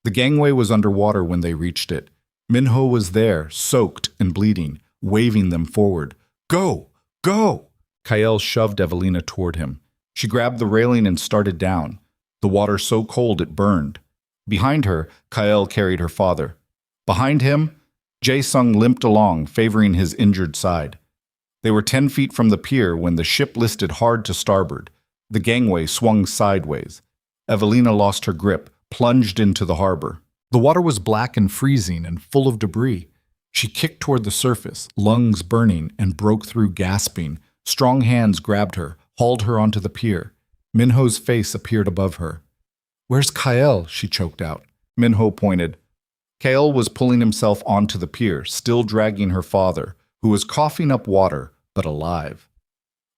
The gangway was underwater when they reached it. Minho was there, soaked and bleeding, waving them forward. "Go! Go!" Kael shoved Evelina toward him. She grabbed the railing and started down, the water so cold it burned. Behind her, Kael carried her father. Behind him, Jae-sung limped along, favoring his injured side. They were 10 feet from the pier when the ship listed hard to starboard. The gangway swung sideways. Evelina lost her grip, plunged into the harbor. The water was black and freezing and full of debris. She kicked toward the surface, lungs burning, and broke through gasping. Strong hands grabbed her, hauled her onto the pier. Minho's face appeared above her. "Where's Kael?" she choked out. Minho pointed. Kael was pulling himself onto the pier, still dragging her father, who was coughing up water, but alive.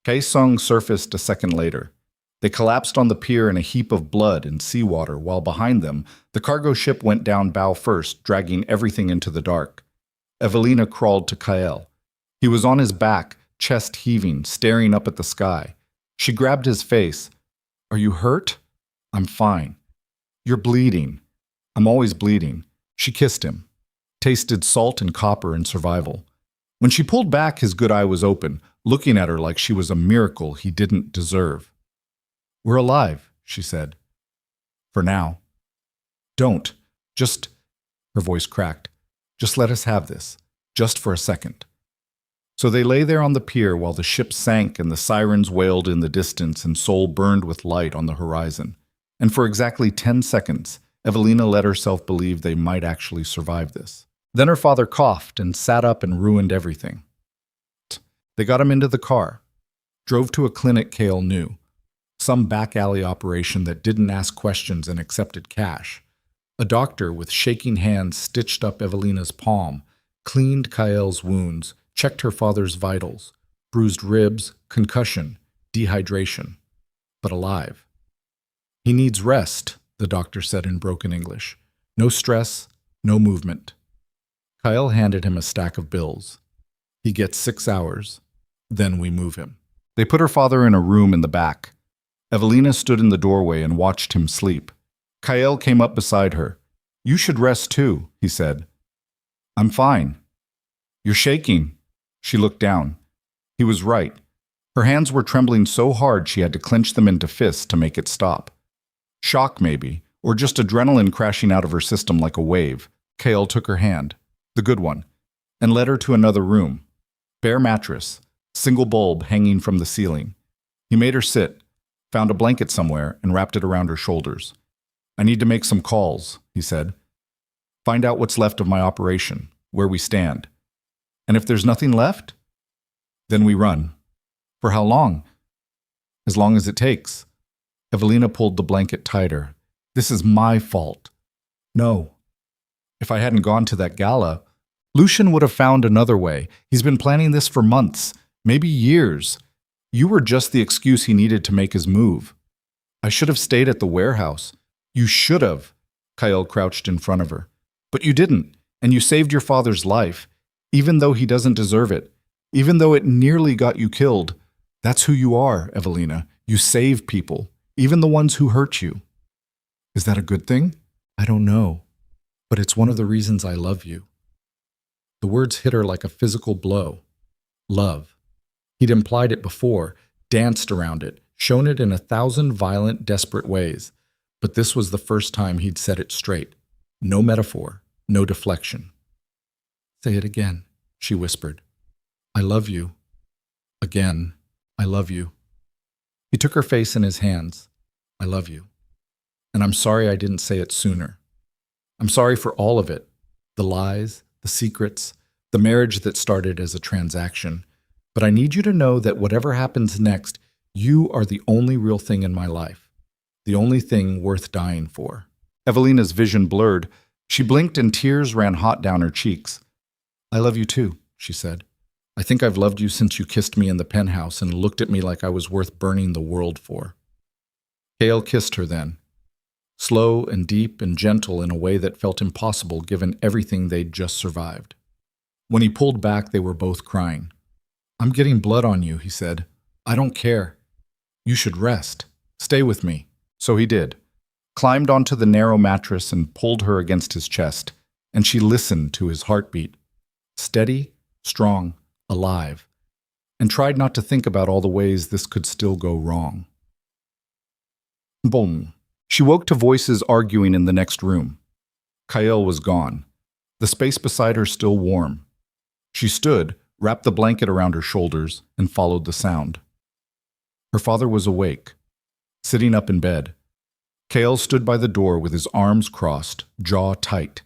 Kae-sung surfaced a second later. They collapsed on the pier in a heap of blood and seawater, while behind them, the cargo ship went down bow first, dragging everything into the dark. Evelina crawled to Kael. He was on his back, chest heaving, staring up at the sky. She grabbed his face. "Are you hurt?" "I'm fine." "You're bleeding." "I'm always bleeding." She kissed him. Tasted salt and copper in survival. When she pulled back, his good eye was open, looking at her like she was a miracle he didn't deserve. "We're alive," she said. "For now." "Don't. Just—" her voice cracked. "Just let us have this. Just for a second." So they lay there on the pier while the ship sank and the sirens wailed in the distance and Seoul burned with light on the horizon. And for exactly 10 seconds, Evelina let herself believe they might actually survive this. Then her father coughed and sat up and ruined everything. They got him into the car, drove to a clinic Kael knew, some back alley operation that didn't ask questions and accepted cash. A doctor with shaking hands stitched up Evelina's palm, cleaned Kael's wounds, checked her father's vitals, bruised ribs, concussion, dehydration, but alive. "He needs rest," the doctor said in broken English. "No stress, no movement." Kael handed him a stack of bills. "He gets 6 hours, then we move him." They put her father in a room in the back. Evelina stood in the doorway and watched him sleep. Kael came up beside her. "You should rest too," he said. "I'm fine." "You're shaking." She looked down. He was right. Her hands were trembling so hard she had to clench them into fists to make it stop. Shock maybe, or just adrenaline crashing out of her system like a wave. Kael took her hand, the good one, and led her to another room. Bare mattress, single bulb hanging from the ceiling. He made her sit, found a blanket somewhere, and wrapped it around her shoulders. "I need to make some calls," he said. "Find out what's left of my operation, where we stand. And if there's nothing left, then we run." "For how long?" "As long as it takes." Evelina pulled the blanket tighter. "This is my fault." "No. If I hadn't gone to that gala, Lucian would have found another way. He's been planning this for months, maybe years. You were just the excuse he needed to make his move. I should have stayed at the warehouse." "You should have." Kael crouched in front of her. "But you didn't, and you saved your father's life, even though he doesn't deserve it, even though it nearly got you killed. That's who you are, Evelina. You save people, even the ones who hurt you." "Is that a good thing?" "I don't know, but it's one of the reasons I love you." The words hit her like a physical blow. Love. He'd implied it before, danced around it, shown it in 1,000 violent, desperate ways. But this was the first time he'd said it straight. No metaphor, no deflection. "Say it again," she whispered. "I love you. Again, I love you." He took her face in his hands. "I love you. And I'm sorry I didn't say it sooner." I'm sorry for all of it. The lies, the secrets, the marriage that started as a transaction. But I need you to know that whatever happens next, you are the only real thing in my life. The only thing worth dying for. Evelina's vision blurred. She blinked and tears ran hot down her cheeks. I love you too, she said. I think I've loved you since you kissed me in the penthouse and looked at me like I was worth burning the world for. Kael kissed her then, slow and deep and gentle in a way that felt impossible given everything they'd just survived. When he pulled back, they were both crying. I'm getting blood on you, he said. I don't care. You should rest. Stay with me. So he did, climbed onto the narrow mattress and pulled her against his chest, and she listened to his heartbeat. Steady, strong, alive, and tried not to think about all the ways this could still go wrong. Boom. She woke to voices arguing in the next room. Kael was gone, the space beside her still warm. She stood, wrapped the blanket around her shoulders, and followed the sound. Her father was awake, sitting up in bed. Kael stood by the door with his arms crossed, jaw tight.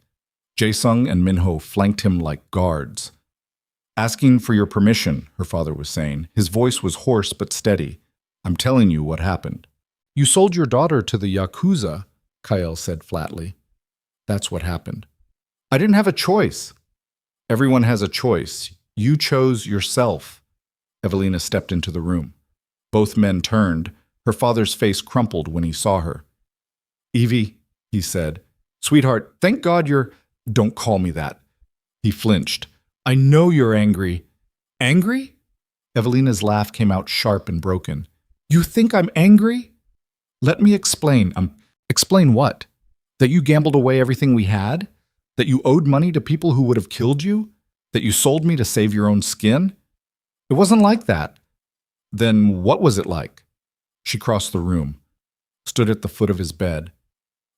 Jae-sung and Minho flanked him like guards. Asking for your permission, her father was saying. His voice was hoarse but steady. I'm telling you what happened. You sold your daughter to the Yakuza, Kael said flatly. That's what happened. I didn't have a choice. Everyone has a choice. You chose yourself. Evelina stepped into the room. Both men turned. Her father's face crumpled when he saw her. Evie, he said. Sweetheart, thank God you're... Don't call me that. He flinched. I know you're angry. Angry? Evelina's laugh came out sharp and broken. You think I'm angry? Let me explain. Explain what? That you gambled away everything we had? That you owed money to people who would have killed you? That you sold me to save your own skin? It wasn't like that. Then what was it like? She crossed the room, stood at the foot of his bed,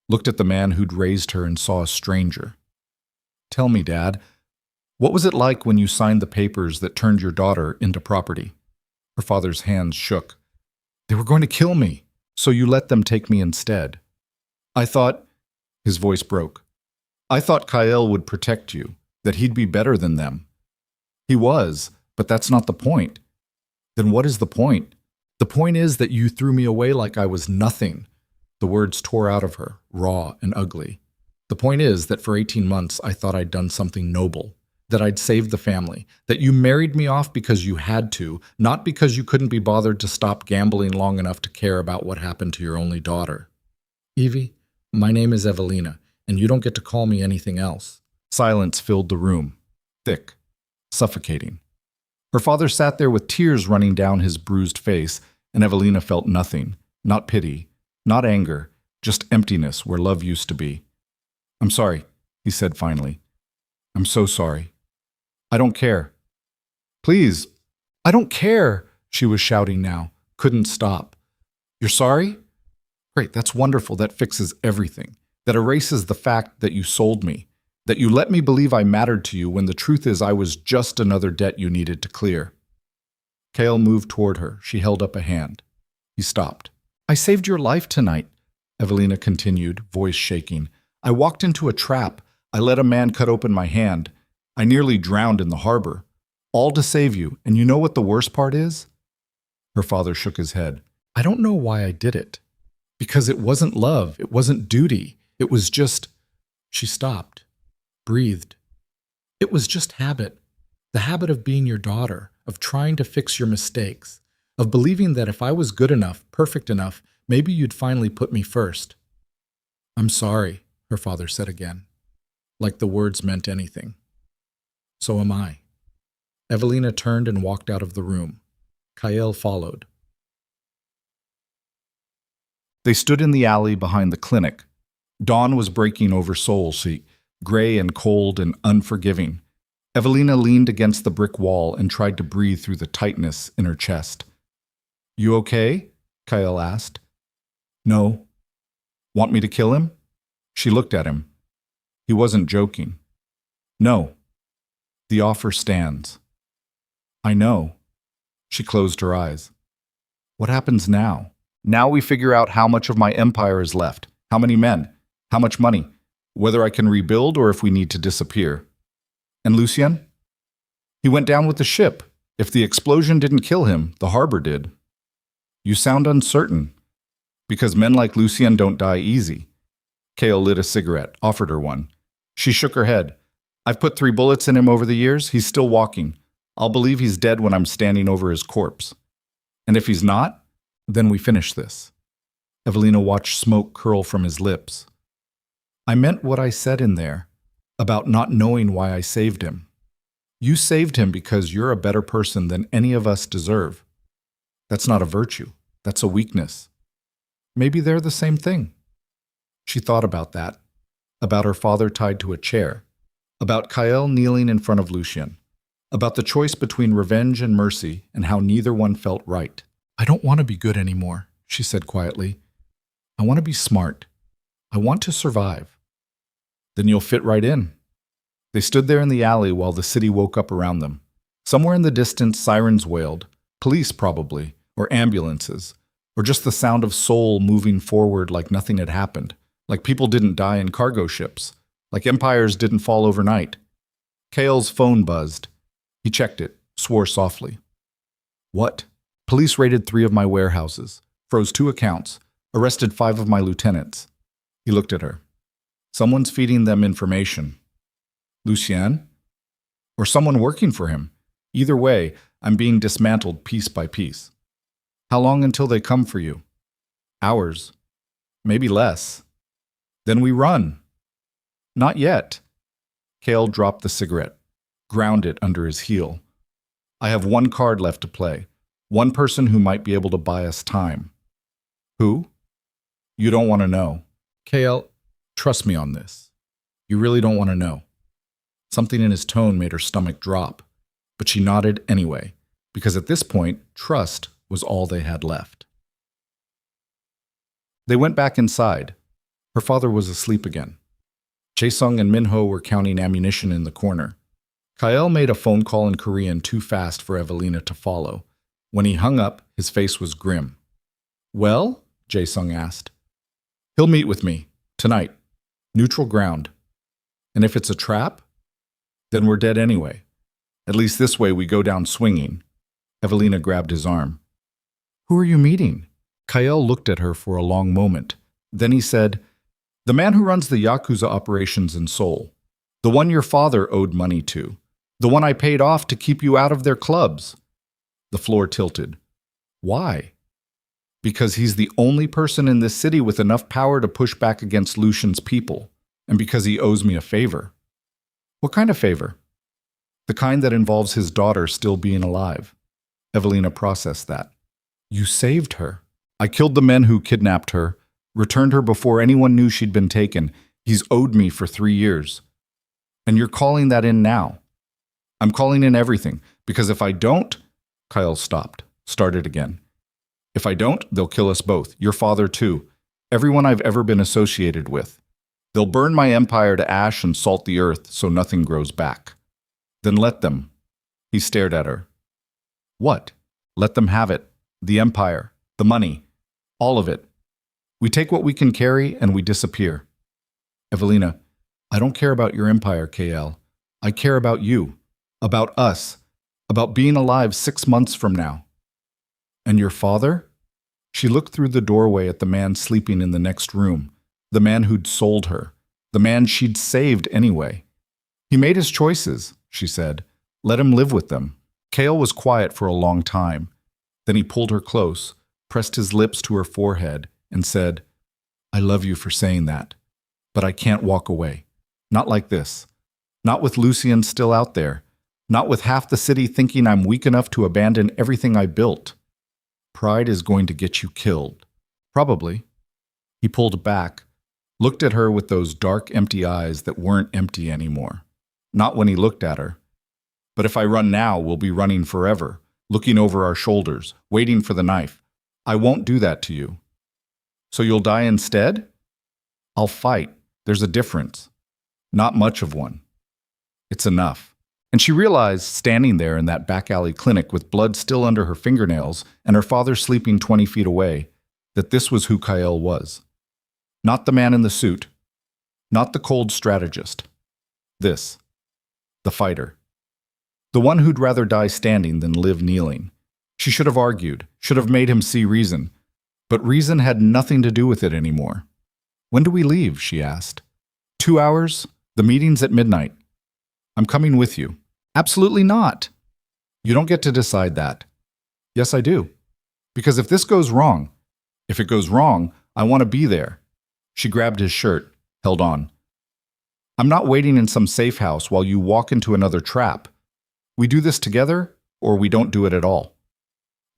looked at the man who'd raised her and saw a stranger. Tell me, Dad, what was it like when you signed the papers that turned your daughter into property? Her father's hands shook. They were going to kill me, so you let them take me instead. I thought, his voice broke. I thought Kael would protect you, that he'd be better than them. He was, but that's not the point. Then what is the point? The point is that you threw me away like I was nothing. The words tore out of her, raw and ugly. The point is that for 18 months I thought I'd done something noble, that I'd saved the family, that you married me off because you had to, not because you couldn't be bothered to stop gambling long enough to care about what happened to your only daughter. Evie, my name is Evelina, and you don't get to call me anything else. Silence filled the room, thick, suffocating. Her father sat there with tears running down his bruised face, and Evelina felt nothing, not pity, not anger, just emptiness where love used to be. I'm sorry, he said finally. I'm so sorry. I don't care. Please, I don't care, she was shouting now, couldn't stop. You're sorry? Great, that's wonderful. That fixes everything. That erases the fact that you sold me, that you let me believe I mattered to you when the truth is I was just another debt you needed to clear. Kael moved toward her. She held up a hand. He stopped. I saved your life tonight, Evelina continued, voice shaking. I walked into a trap. I let a man cut open my hand. I nearly drowned in the harbor. All to save you. And you know what the worst part is? Her father shook his head. I don't know why I did it. Because it wasn't love. It wasn't duty. It was just... She stopped, breathed. It was just habit. The habit of being your daughter, of trying to fix your mistakes, of believing that if I was good enough, perfect enough, maybe you'd finally put me first. I'm sorry, her father said again, like the words meant anything. So am I. Evelina turned and walked out of the room. Kael followed. They stood in the alley behind the clinic. Dawn was breaking over Seoul, gray and cold and unforgiving. Evelina leaned against the brick wall and tried to breathe through the tightness in her chest. You okay? Kael asked. No. Want me to kill him? She looked at him. He wasn't joking. No. The offer stands. I know. She closed her eyes. What happens now? Now we figure out how much of my empire is left, how many men, how much money. whether I can rebuild or if we need to disappear. And Lucien? He went down with the ship. If the explosion didn't kill him, the harbor did. You sound uncertain. Because men like Lucien don't die easy. Kael lit a cigarette, offered her one. She shook her head. I've put 3 bullets in him over the years. He's still walking. I'll believe he's dead when I'm standing over his corpse. And if he's not, then we finish this. Evelina watched smoke curl from his lips. I meant what I said in there, about not knowing why I saved him. You saved him because you're a better person than any of us deserve. That's not a virtue. That's a weakness. Maybe they're the same thing. She thought about that, about her father tied to a chair, about Kael kneeling in front of Lucien, about the choice between revenge and mercy and how neither one felt right. I don't want to be good anymore, she said quietly. I want to be smart. I want to survive. Then you'll fit right in. They stood there in the alley while the city woke up around them. Somewhere in the distance, sirens wailed. Police, probably, or ambulances, or just the sound of Seoul moving forward like nothing had happened, like people didn't die in cargo ships, like empires didn't fall overnight. Kael's phone buzzed. He checked it, swore softly. What? Police raided 3 of my warehouses, froze 2 accounts, arrested 5 of my lieutenants. He looked at her. Someone's feeding them information. Lucien? Or someone working for him. Either way, I'm being dismantled piece by piece. How long until they come for you? Hours. Maybe less. Then we run. Not yet. Kael dropped the cigarette, ground it under his heel. I have 1 card left to play. 1 person who might be able to buy us time. Who? You don't want to know. Kael, trust me on this. You really don't want to know. Something in his tone made her stomach drop, but she nodded anyway, because at this point, trust was all they had left. They went back inside. Her father was asleep again. Jae-sung and Min-ho were counting ammunition in the corner. Kael made a phone call in Korean too fast for Evelina to follow. When he hung up, his face was grim. Well? Jae-sung asked. He'll meet with me, tonight. Neutral ground. And if it's a trap? Then we're dead anyway. At least this way we go down swinging. Evelina grabbed his arm. Who are you meeting? Kael looked at her for a long moment. Then he said, the man who runs the Yakuza operations in Seoul. The one your father owed money to. The one I paid off to keep you out of their clubs. The floor tilted. Why? Because he's the only person in this city with enough power to push back against Lucian's people, and because he owes me a favor. What kind of favor? The kind that involves his daughter still being alive. Evelina processed that. You saved her. I killed the men who kidnapped her, returned her before anyone knew she'd been taken. He's owed me for 3 years. And you're calling that in now. I'm calling in everything, because if I don't... Kael stopped, started again. If I don't, they'll kill us both, your father too, everyone I've ever been associated with. They'll burn my empire to ash and salt the earth so nothing grows back. Then let them. He stared at her. What? Let them have it. The empire, the money, all of it. We take what we can carry and we disappear. Evelina, I don't care about your empire, Kael. I care about you, about us, about being alive 6 months from now. And your father? She looked through the doorway at the man sleeping in the next room, the man who'd sold her, the man she'd saved anyway. He made his choices, she said. Let him live with them. Kael was quiet for a long time. Then he pulled her close, pressed his lips to her forehead, and said, I love you for saying that, but I can't walk away. Not like this. Not with Lucien still out there. Not with half the city thinking I'm weak enough to abandon everything I built. Pride is going to get you killed. Probably. He pulled back, looked at her with those dark, empty eyes that weren't empty anymore. Not when he looked at her. But if I run now, we'll be running forever, looking over our shoulders, waiting for the knife. I won't do that to you. So you'll die instead? I'll fight. There's a difference. Not much of one. It's enough. And she realized, standing there in that back alley clinic with blood still under her fingernails and her father sleeping 20 feet away, that this was who Kael was. Not the man in the suit. Not the cold strategist. This. The fighter. The one who'd rather die standing than live kneeling. She should have argued, should have made him see reason. But reason had nothing to do with it anymore. When do we leave? She asked. 2 hours? The meeting's at midnight. I'm coming with you. Absolutely not. You don't get to decide that. Yes, I do. Because if this goes wrong, I want to be there. She grabbed his shirt, held on. I'm not waiting in some safe house while you walk into another trap. We do this together, or we don't do it at all.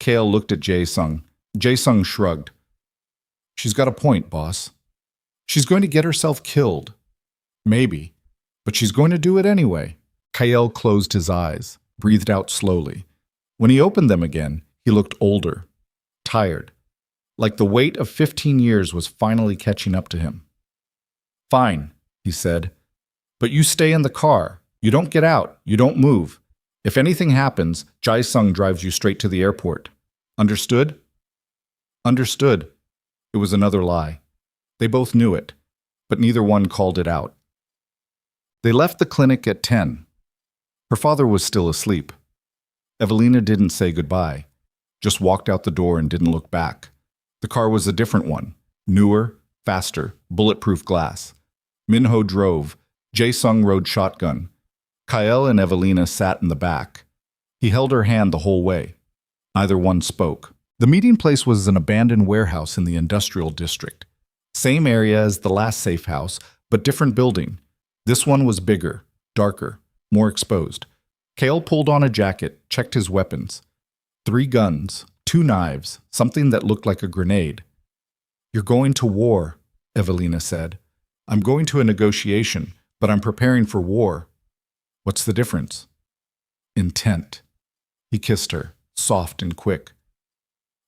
Kael looked at Jae-sung. Jae-sung shrugged. She's got a point, boss. She's going to get herself killed. Maybe. But she's going to do it anyway. Kael closed his eyes, breathed out slowly. When he opened them again, he looked older, tired, like the weight of 15 years was finally catching up to him. Fine, he said. But you stay in the car. You don't get out. You don't move. If anything happens, Jae-sung drives you straight to the airport. Understood? Understood. It was another lie. They both knew it, but neither one called it out. They left the clinic at 10. Her father was still asleep. Evelina didn't say goodbye, just walked out the door and didn't look back. The car was a different one, newer, faster, bulletproof glass. Minho drove. Jae-sung rode shotgun. Kael and Evelina sat in the back. He held her hand the whole way. Neither one spoke. The meeting place was an abandoned warehouse in the industrial district. Same area as the last safe house, but different building. This one was bigger, darker, more exposed. Kael pulled on a jacket, checked his weapons. 3 guns, 2 knives, something that looked like a grenade. You're going to war, Evelina said. I'm going to a negotiation, but I'm preparing for war. What's the difference? Intent. He kissed her, soft and quick.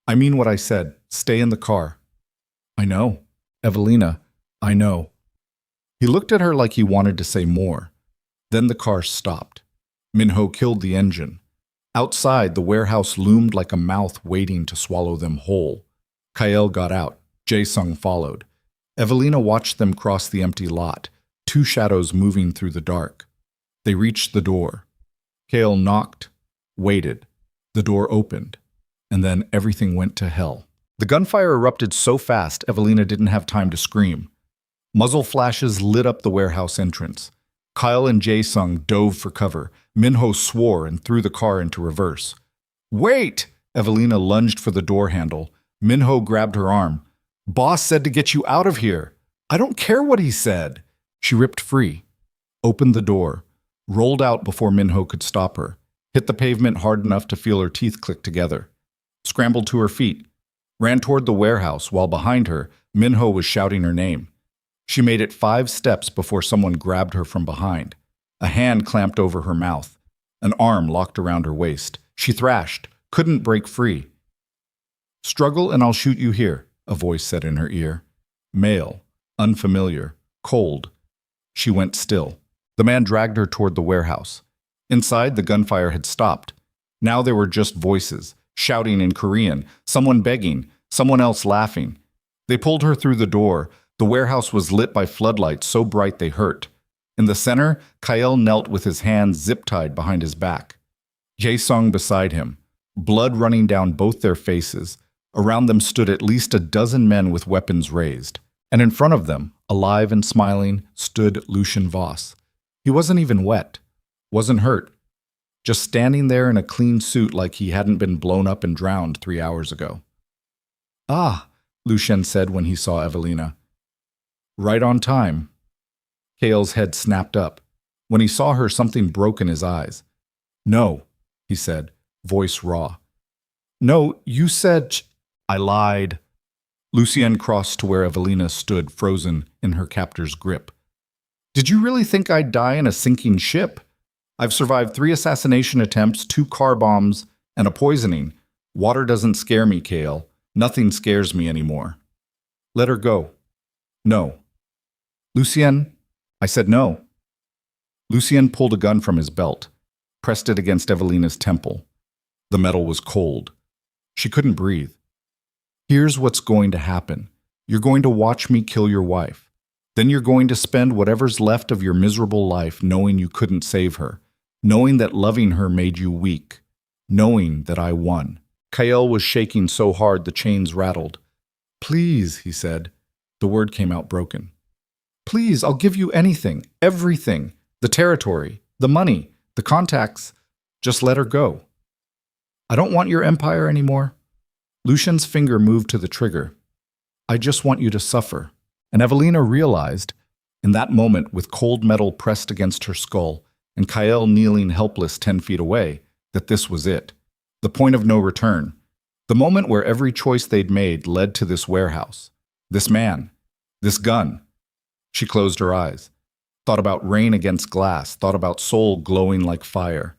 I mean what I said. Stay in the car. I know. Evelina, I know. He looked at her like he wanted to say more. Then the car stopped. Minho killed the engine. Outside, the warehouse loomed like a mouth waiting to swallow them whole. Kael got out. Jae-sung followed. Evelina watched them cross the empty lot, 2 shadows moving through the dark. They reached the door. Kael knocked, waited. The door opened, and then everything went to hell. The gunfire erupted so fast, Evelina didn't have time to scream. Muzzle flashes lit up the warehouse entrance. Kael and Jae-sung dove for cover. Minho swore and threw the car into reverse. Wait! Evelina lunged for the door handle. Minho grabbed her arm. Boss said to get you out of here. I don't care what he said. She ripped free, opened the door, rolled out before Minho could stop her, hit the pavement hard enough to feel her teeth click together, scrambled to her feet, ran toward the warehouse while behind her, Minho was shouting her name. She made it 5 steps before someone grabbed her from behind. A hand clamped over her mouth. An arm locked around her waist. She thrashed, couldn't break free. Struggle and I'll shoot you here, a voice said in her ear. Male, unfamiliar, cold. She went still. The man dragged her toward the warehouse. Inside, the gunfire had stopped. Now there were just voices, shouting in Korean, someone begging, someone else laughing. They pulled her through the door. The warehouse was lit by floodlights so bright they hurt. In the center, Kael knelt with his hands zip-tied behind his back. Jae-sung beside him, blood running down both their faces. Around them stood at least a dozen men with weapons raised. And in front of them, alive and smiling, stood Lucien Voss. He wasn't even wet, wasn't hurt, just standing there in a clean suit like he hadn't been blown up and drowned 3 hours ago. Ah, Lucien said when he saw Evelina. Right on time. Kael's head snapped up. When he saw her, something broke in his eyes. No, he said, voice raw. No, you said... I lied. Lucien crossed to where Evelina stood, frozen in her captor's grip. Did you really think I'd die in a sinking ship? I've survived 3 assassination attempts, 2 car bombs, and a poisoning. Water doesn't scare me, Kael. Nothing scares me anymore. Let her go. No. Lucien, I said no. Lucien pulled a gun from his belt, pressed it against Evelina's temple. The metal was cold. She couldn't breathe. Here's what's going to happen. You're going to watch me kill your wife. Then you're going to spend whatever's left of your miserable life knowing you couldn't save her, knowing that loving her made you weak, knowing that I won. Kael was shaking so hard the chains rattled. Please, he said. The word came out broken. Please, I'll give you anything, everything, the territory, the money, the contacts. Just let her go. I don't want your empire anymore. Lucian's finger moved to the trigger. I just want you to suffer. And Evelina realized, in that moment with cold metal pressed against her skull and Kael kneeling helpless 10 feet away, that this was it. The point of no return. The moment where every choice they'd made led to this warehouse. This man. This gun. She closed her eyes. Thought about rain against glass. Thought about Seoul glowing like fire.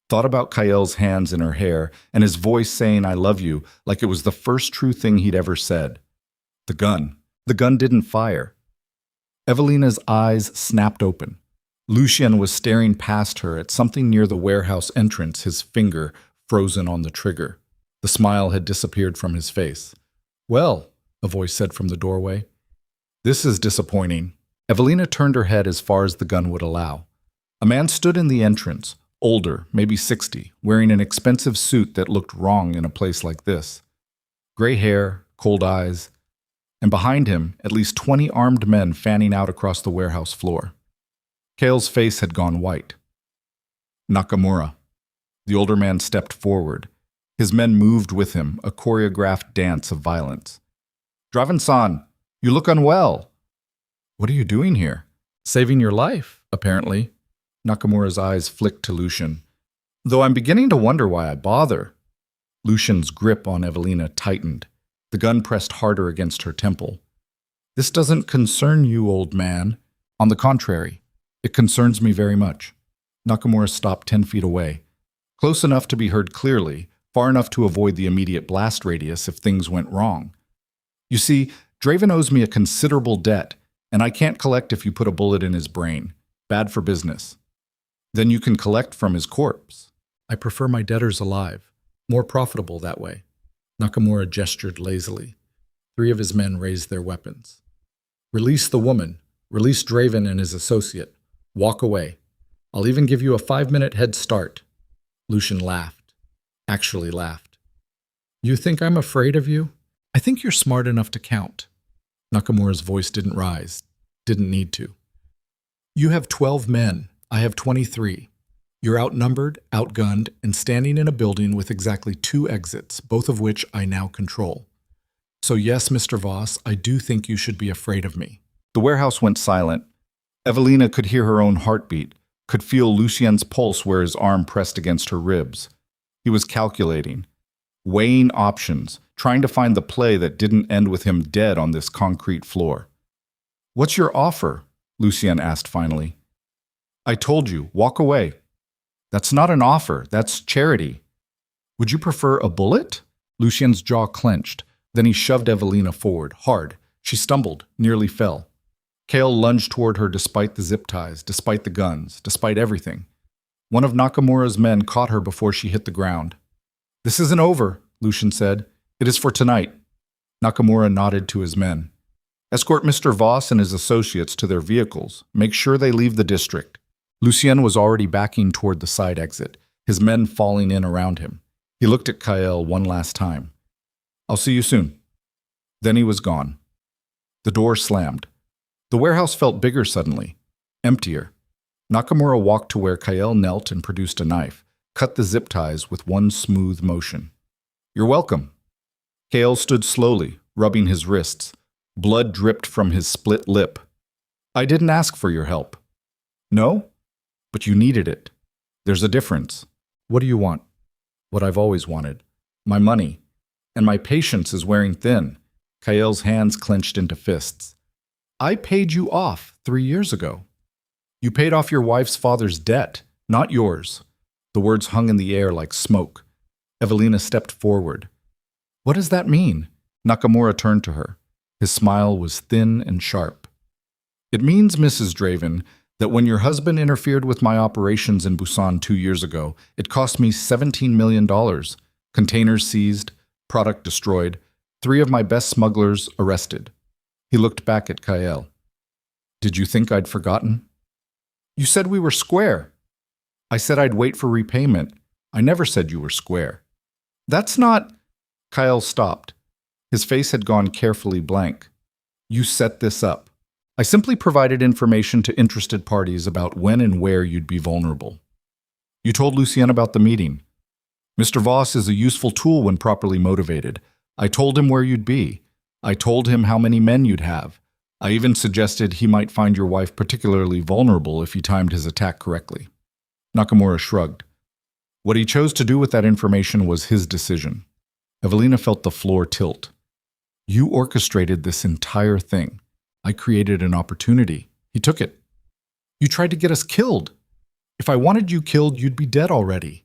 Thought about Kael's hands in her hair and his voice saying I love you like it was the first true thing he'd ever said. The gun. The gun didn't fire. Evelina's eyes snapped open. Lucian was staring past her at something near the warehouse entrance, his finger frozen on the trigger. The smile had disappeared from his face. Well, a voice said from the doorway. This is disappointing. Evelina turned her head as far as the gun would allow. A man stood in the entrance, older, maybe 60, wearing an expensive suit that looked wrong in a place like this. Gray hair, cold eyes, and behind him, at least 20 armed men fanning out across the warehouse floor. Kael's face had gone white. Nakamura. The older man stepped forward. His men moved with him, a choreographed dance of violence. Draven-san, you look unwell. What are you doing here? Saving your life, apparently. Nakamura's eyes flicked to Lucian. Though I'm beginning to wonder why I bother. Lucian's grip on Evelina tightened. The gun pressed harder against her temple. This doesn't concern you, old man. On the contrary, it concerns me very much. Nakamura stopped 10 feet away, close enough to be heard clearly, far enough to avoid the immediate blast radius if things went wrong. You see, Draven owes me a considerable debt, and I can't collect if you put a bullet in his brain. Bad for business. Then you can collect from his corpse. I prefer my debtors alive. More profitable that way. Nakamura gestured lazily. 3 of his men raised their weapons. Release the woman. Release Draven and his associate. Walk away. I'll even give you a 5-minute head start. Lucian laughed. Actually laughed. You think I'm afraid of you? I think you're smart enough to count. Nakamura's voice didn't rise. Didn't need to. You have 12 men. I have 23. You're outnumbered, outgunned, and standing in a building with exactly 2 exits, both of which I now control. So yes, Mr. Voss, I do think you should be afraid of me. The warehouse went silent. Evelina could hear her own heartbeat, could feel Lucien's pulse where his arm pressed against her ribs. He was calculating, weighing options, trying to find the play that didn't end with him dead on this concrete floor. What's your offer? Lucien asked finally. I told you, walk away. That's not an offer, that's charity. Would you prefer a bullet? Lucien's jaw clenched. Then he shoved Evelina forward, hard. She stumbled, nearly fell. Kael lunged toward her despite the zip ties, despite the guns, despite everything. One of Nakamura's men caught her before she hit the ground. This isn't over, Lucian said. It is for tonight. Nakamura nodded to his men. Escort Mr. Voss and his associates to their vehicles. Make sure they leave the district. Lucien was already backing toward the side exit, his men falling in around him. He looked at Kael one last time. I'll see you soon. Then he was gone. The door slammed. The warehouse felt bigger suddenly, emptier. Nakamura walked to where Kael knelt and produced a knife, cut the zip ties with one smooth motion. You're welcome. Kael stood slowly, rubbing his wrists. Blood dripped from his split lip. I didn't ask for your help. No? But you needed it. There's a difference. What do you want? What I've always wanted. My money. And my patience is wearing thin. Kael's hands clenched into fists. I paid you off 3 years ago. You paid off your wife's father's debt, not yours. The words hung in the air like smoke. Evelina stepped forward. What does that mean? Nakamura turned to her. His smile was thin and sharp. It means, Mrs. Draven, that when your husband interfered with my operations in Busan 2 years ago, it cost me $17 million. Containers seized, product destroyed, 3 of my best smugglers arrested. He looked back at Kael. Did you think I'd forgotten? You said we were square. I said I'd wait for repayment. I never said you were square. That's not... Kael stopped. His face had gone carefully blank. You set this up. I simply provided information to interested parties about when and where you'd be vulnerable. You told Lucien about the meeting. Mr. Voss is a useful tool when properly motivated. I told him where you'd be. I told him how many men you'd have. I even suggested he might find your wife particularly vulnerable if he timed his attack correctly. Nakamura shrugged. What he chose to do with that information was his decision. Evelina felt the floor tilt. You orchestrated this entire thing. I created an opportunity. He took it. You tried to get us killed. If I wanted you killed, you'd be dead already.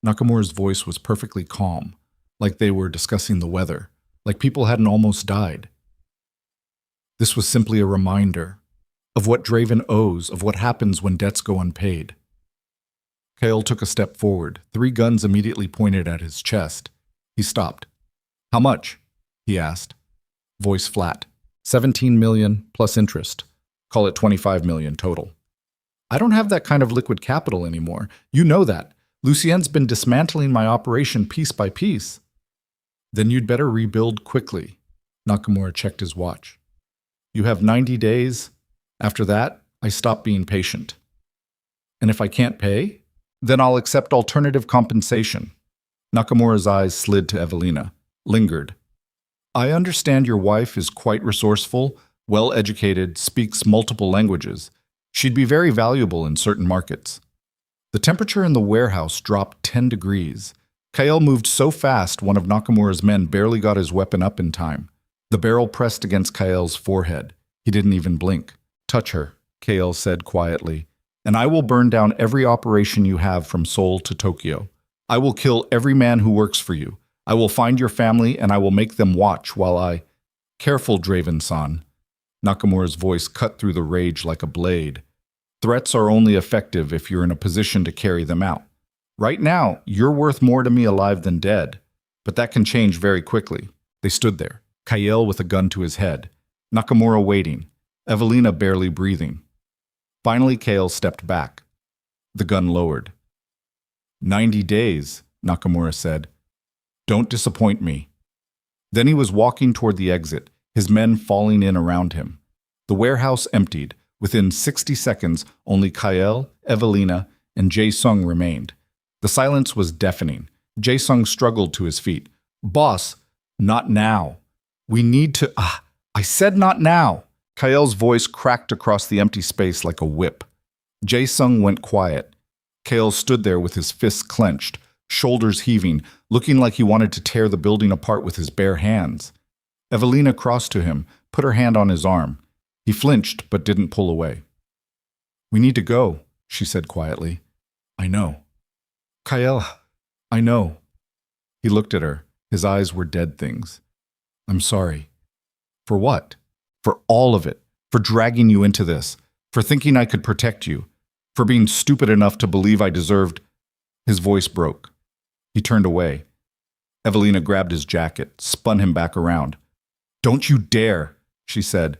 Nakamura's voice was perfectly calm, like they were discussing the weather, like people hadn't almost died. This was simply a reminder of what Draven owes, of what happens when debts go unpaid. Kael took a step forward, 3 guns immediately pointed at his chest. He stopped. How much? He asked. Voice flat. 17 million plus interest. Call it 25 million total. I don't have that kind of liquid capital anymore. You know that. Lucien's been dismantling my operation piece by piece. Then you'd better rebuild quickly. Nakamura checked his watch. You have 90 days. After that, I stop being patient. And if I can't pay, then I'll accept alternative compensation. Nakamura's eyes slid to Evelina, lingered. I understand your wife is quite resourceful, well-educated, speaks multiple languages. She'd be very valuable in certain markets. The temperature in the warehouse dropped 10 degrees. Kael moved so fast one of Nakamura's men barely got his weapon up in time. The barrel pressed against Kael's forehead. He didn't even blink. Touch her, Kael said quietly, and I will burn down every operation you have from Seoul to Tokyo. I will kill every man who works for you. I will find your family and I will make them watch while I... Careful, Draven-san. Nakamura's voice cut through the rage like a blade. Threats are only effective if you're in a position to carry them out. Right now, you're worth more to me alive than dead, but that can change very quickly. They stood there, Kael with a gun to his head, Nakamura waiting, Evelina barely breathing. Finally, Kael stepped back. The gun lowered. 90 days, Nakamura said. Don't disappoint me. Then he was walking toward the exit, his men falling in around him. The warehouse emptied. Within 60 seconds, only Kael, Evelina, and Jae-sung remained. The silence was deafening. Jae-sung struggled to his feet. Boss, not now. We need to... I said not now. Kael's voice cracked across the empty space like a whip. Jae-sung went quiet. Kael stood there with his fists clenched, shoulders heaving, looking like he wanted to tear the building apart with his bare hands. Evelina crossed to him, put her hand on his arm. He flinched but didn't pull away. We need to go, she said quietly. I know. Kael, I know. He looked at her. His eyes were dead things. I'm sorry. For what? For all of it. For dragging you into this. For thinking I could protect you. For being stupid enough to believe I deserved... His voice broke. He turned away. Evelina grabbed his jacket, spun him back around. Don't you dare, she said.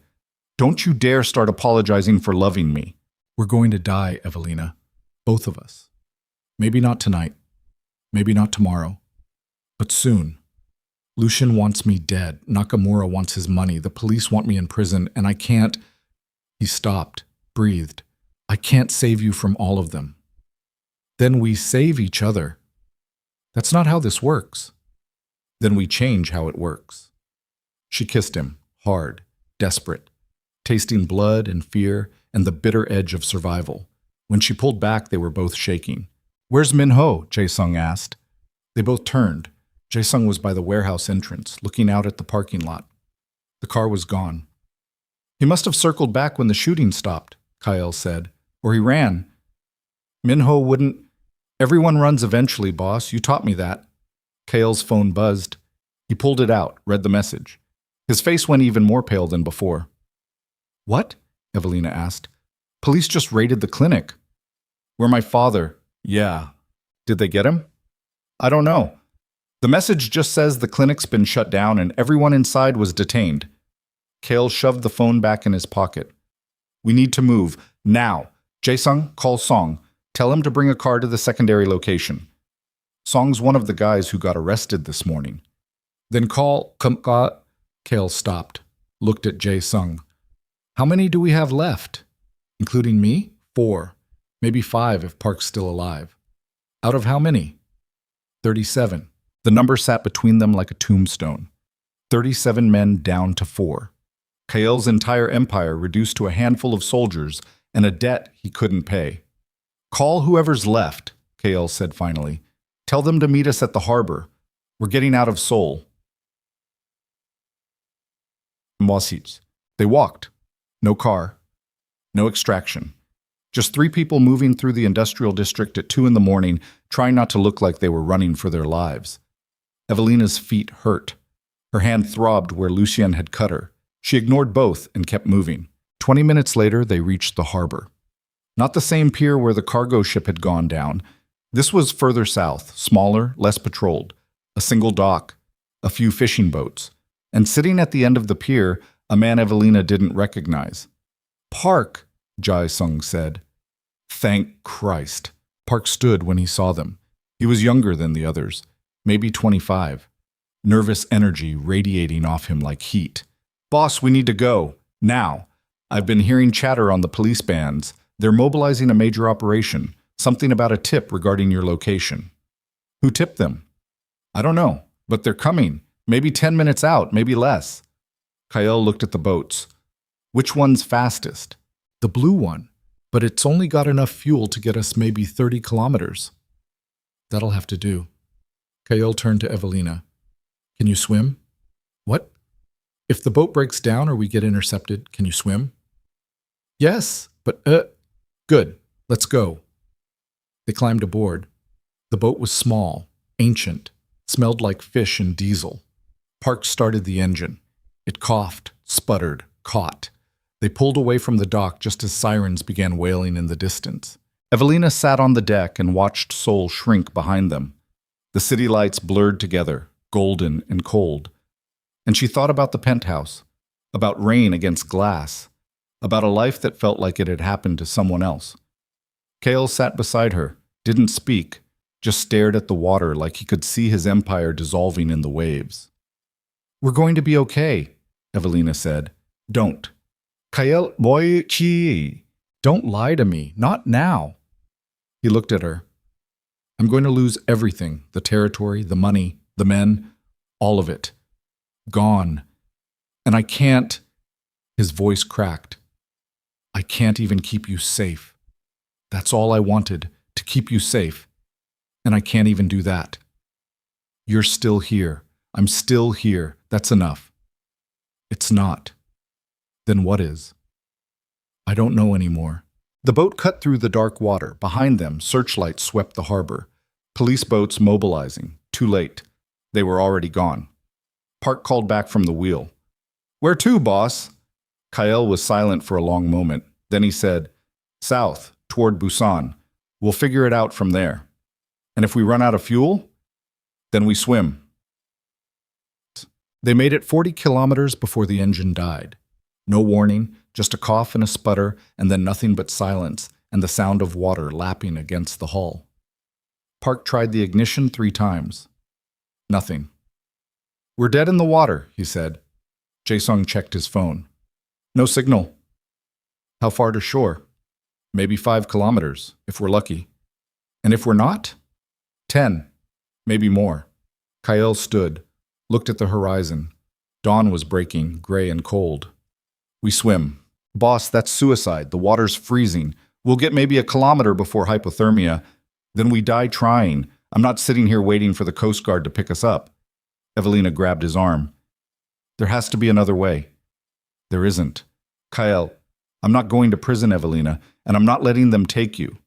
Don't you dare start apologizing for loving me. We're going to die, Evelina. Both of us. Maybe not tonight. Maybe not tomorrow. But soon. Lucien wants me dead. Nakamura wants his money. The police want me in prison, and I can't... He stopped, breathed. I can't save you from all of them. Then we save each other. That's not how this works. Then we change how it works. She kissed him, hard, desperate, tasting blood and fear and the bitter edge of survival. When she pulled back, they were both shaking. Where's Min-ho? Jae-sung asked. They both turned. Jae-sung was by the warehouse entrance, looking out at the parking lot. The car was gone. He must have circled back when the shooting stopped, Kael said. Or he ran. Min-ho wouldn't... Everyone runs eventually, boss. You taught me that. Kael's phone buzzed. He pulled it out, read the message. His face went even more pale than before. What? Evelina asked. Police just raided the clinic. Where my father... Yeah. Did they get him? I don't know. The message just says the clinic's been shut down and everyone inside was detained. Kael shoved the phone back in his pocket. We need to move. Now. Jae-sung, call Song. Tell him to bring a car to the secondary location. Song's one of the guys who got arrested this morning. Then call Kael stopped, looked at Jae-sung. How many do we have left? Including me? 4. Maybe 5 if Park's still alive. Out of how many? 37. The number sat between them like a tombstone. 37 men down to 4. Kael's entire empire reduced to a handful of soldiers and a debt he couldn't pay. Call whoever's left, Kael said finally. Tell them to meet us at the harbor. We're getting out of Seoul. They walked. No car. No extraction. Just 3 people moving through the industrial district at 2 in the morning, trying not to look like they were running for their lives. Evelina's feet hurt. Her hand throbbed where Lucien had cut her. She ignored both and kept moving. 20 minutes later, they reached the harbor. Not the same pier where the cargo ship had gone down. This was further south, smaller, less patrolled. A single dock, a few fishing boats. And sitting at the end of the pier, a man Evelina didn't recognize. Park, Jae-sung said. Thank Christ. Park stood when he saw them. He was younger than the others, maybe 25. Nervous energy radiating off him like heat. Boss, we need to go. Now. I've been hearing chatter on the police bands. They're mobilizing a major operation. Something about a tip regarding your location. Who tipped them? I don't know, but they're coming. Maybe 10 minutes out, maybe less. Kael looked at the boats. Which one's fastest? The blue one, but it's only got enough fuel to get us maybe 30 kilometers. That'll have to do. Kael turned to Evelina. Can you swim? What? If the boat breaks down or we get intercepted, can you swim? Yes, but good. Let's go. They climbed aboard. The boat was small, ancient, smelled like fish and diesel. Park started the engine. It coughed, sputtered, caught. They pulled away from the dock just as sirens began wailing in the distance. Evelina sat on the deck and watched Seoul shrink behind them. The city lights blurred together, golden and cold. And she thought about the penthouse, about rain against glass, about a life that felt like it had happened to someone else. Kael sat beside her, didn't speak, just stared at the water like he could see his empire dissolving in the waves. We're going to be okay, Evelina said. Don't. Kael, boy, chi. Don't lie to me, not now. He looked at her. I'm going to lose everything, the territory, the money, the men, all of it. Gone. And I can't, his voice cracked. I can't even keep you safe. That's all I wanted, to keep you safe. And I can't even do that. You're still here. I'm still here. That's enough. It's not. Then what is? I don't know anymore. The boat cut through the dark water. Behind them, searchlights swept the harbor. Police boats mobilizing. Too late. They were already gone. Park called back from the wheel. Where to, boss? Kael was silent for a long moment. Then he said, South, toward Busan. We'll figure it out from there. And if we run out of fuel, then we swim. They made it 40 kilometers before the engine died. No warning, just a cough and a sputter, and then nothing but silence and the sound of water lapping against the hull. Park tried the ignition 3 times. Nothing. We're dead in the water, he said. Jae-sung checked his phone. No signal. How far to shore? Maybe 5 kilometers, if we're lucky. And if we're not? 10. Maybe more. Kael stood, looked at the horizon. Dawn was breaking, gray and cold. We swim. Boss, that's suicide. The water's freezing. We'll get maybe a kilometer before hypothermia. Then we die trying. I'm not sitting here waiting for the Coast Guard to pick us up. Evelina grabbed his arm. There has to be another way. There isn't. Kael, I'm not going to prison, Evelina, and I'm not letting them take you.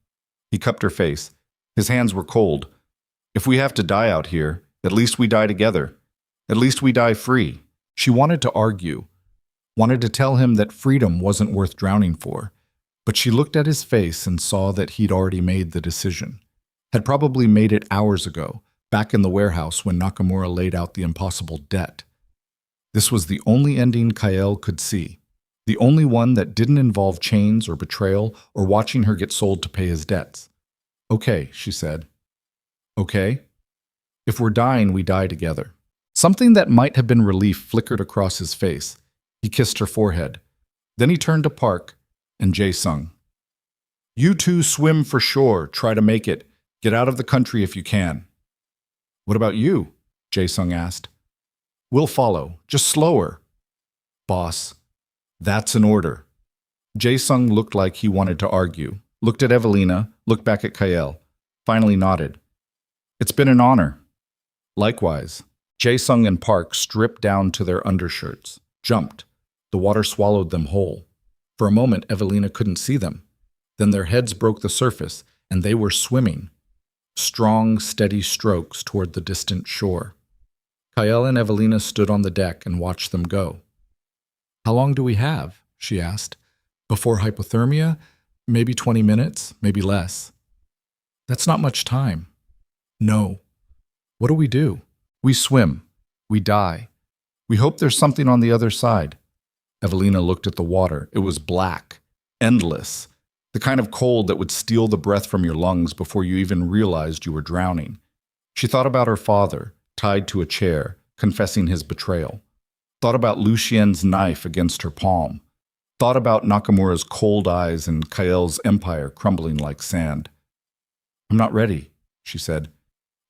He cupped her face. His hands were cold. If we have to die out here, at least we die together. At least we die free. She wanted to argue, wanted to tell him that freedom wasn't worth drowning for, but she looked at his face and saw that he'd already made the decision. Had probably made it hours ago, back in the warehouse when Nakamura laid out the impossible debt. This was the only ending Kael could see, The only one that didn't involve chains or betrayal or watching her get sold to pay his debts. Okay, she said. Okay? If we're dying, we die together. Something that might have been relief flickered across his face. He kissed her forehead. Then he turned to Park and Jae-sung. You two swim for shore, try to make it. Get out of the country if you can. What about you? Jae-sung asked. We'll follow, just slower. Boss, that's an order. Jae-sung looked like he wanted to argue, looked at Evelina, looked back at Kael, finally nodded. It's been an honor. Likewise. Jae-sung and Park stripped down to their undershirts, jumped. The water swallowed them whole. For a moment, Evelina couldn't see them. Then their heads broke the surface, and they were swimming. Strong, steady strokes toward the distant shore. Kael and Evelina stood on the deck and watched them go. How long do we have? She asked. Before hypothermia? Maybe 20 minutes, maybe less. That's not much time. No. What do we do? We swim. We die. We hope there's something on the other side. Evelina looked at the water. It was black, endless, the kind of cold that would steal the breath from your lungs before you even realized you were drowning. She thought about her father, tied to a chair, confessing his betrayal. Thought about Lucien's knife against her palm. Thought about Nakamura's cold eyes and Kael's empire crumbling like sand. I'm not ready, she said.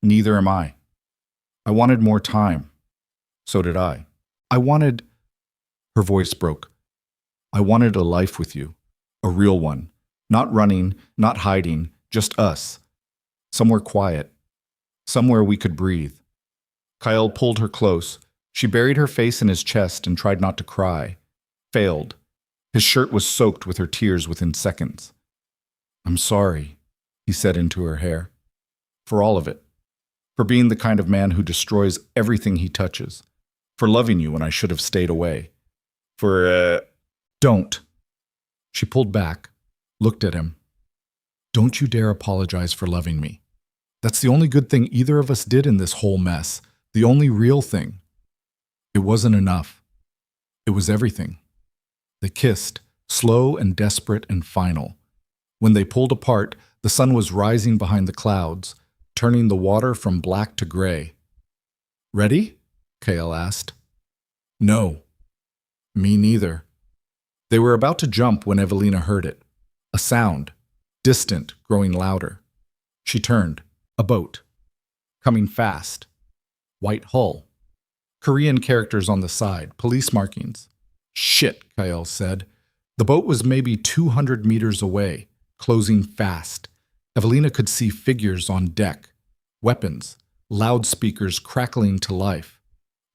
Neither am I. I wanted more time. So did I. Her voice broke. I wanted a life with you, a real one. Not running, not hiding, just us. Somewhere quiet. Somewhere we could breathe. Kael pulled her close. She buried her face in his chest and tried not to cry. Failed. His shirt was soaked with her tears within seconds. I'm sorry, he said into her hair. For all of it. For being the kind of man who destroys everything he touches. For loving you when I should have stayed away. Don't. She pulled back, looked at him. Don't you dare apologize for loving me. That's the only good thing either of us did in this whole mess. The only real thing. It wasn't enough. It was everything. They kissed, slow and desperate and final. When they pulled apart, the sun was rising behind the clouds, turning the water from black to gray. Ready? Kael asked. No. Me neither. They were about to jump when Evelina heard it. A sound, distant, growing louder. She turned. A boat. Coming fast. White hull. Korean characters on the side, police markings. Shit, Kael said. The boat was maybe 200 meters away, closing fast. Evelina could see figures on deck. Weapons. Loudspeakers crackling to life.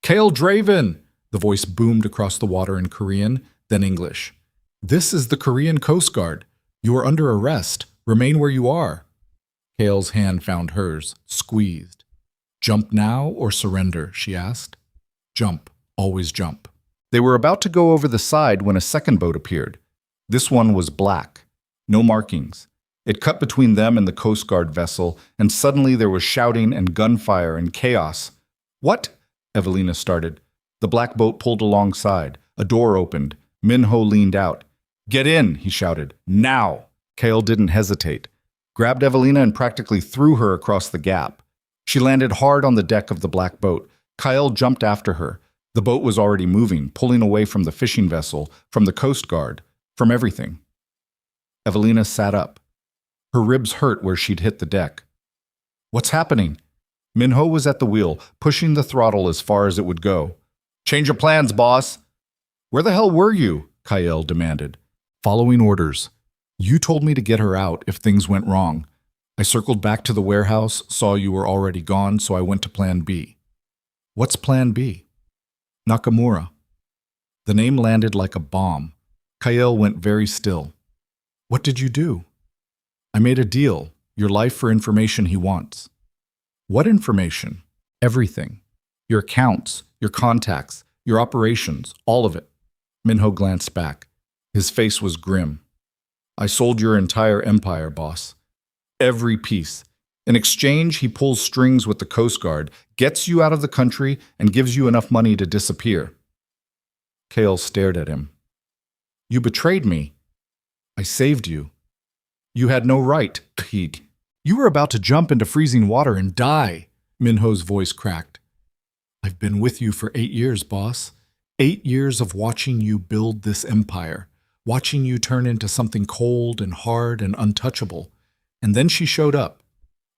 Kael Draven! The voice boomed across the water in Korean, then English. This is the Korean Coast Guard. You are under arrest. Remain where you are. Kael's hand found hers, squeezed. Jump now or surrender, she asked. Jump. Always jump. They were about to go over the side when a second boat appeared. This one was black. No markings. It cut between them and the Coast Guard vessel, and suddenly there was shouting and gunfire and chaos. What? Evelina started. The black boat pulled alongside. A door opened. Minho leaned out. Get in, he shouted. Now! Kael didn't hesitate. Grabbed Evelina and practically threw her across the gap. She landed hard on the deck of the black boat. Kael jumped after her. The boat was already moving, pulling away from the fishing vessel, from the Coast Guard, from everything. Evelina sat up. Her ribs hurt where she'd hit the deck. What's happening? Minho was at the wheel, pushing the throttle as far as it would go. Change of plans, boss. Where the hell were you? Kael demanded. Following orders. You told me to get her out if things went wrong. I circled back to the warehouse, saw you were already gone, so I went to plan B. What's plan B? Nakamura. The name landed like a bomb. Kael went very still. What did you do? I made a deal. Your life for information he wants. What information? Everything. Your accounts, your contacts, your operations, all of it. Minho glanced back. His face was grim. I sold your entire empire, boss. Every piece. In exchange, he pulls strings with the Coast Guard, gets you out of the country, and gives you enough money to disappear. Kael stared at him. You betrayed me. I saved you. You had no right. You were about to jump into freezing water and die. Minho's voice cracked. I've been with you for 8 years, boss. 8 years of watching you build this empire, watching you turn into something cold and hard and untouchable. And then she showed up.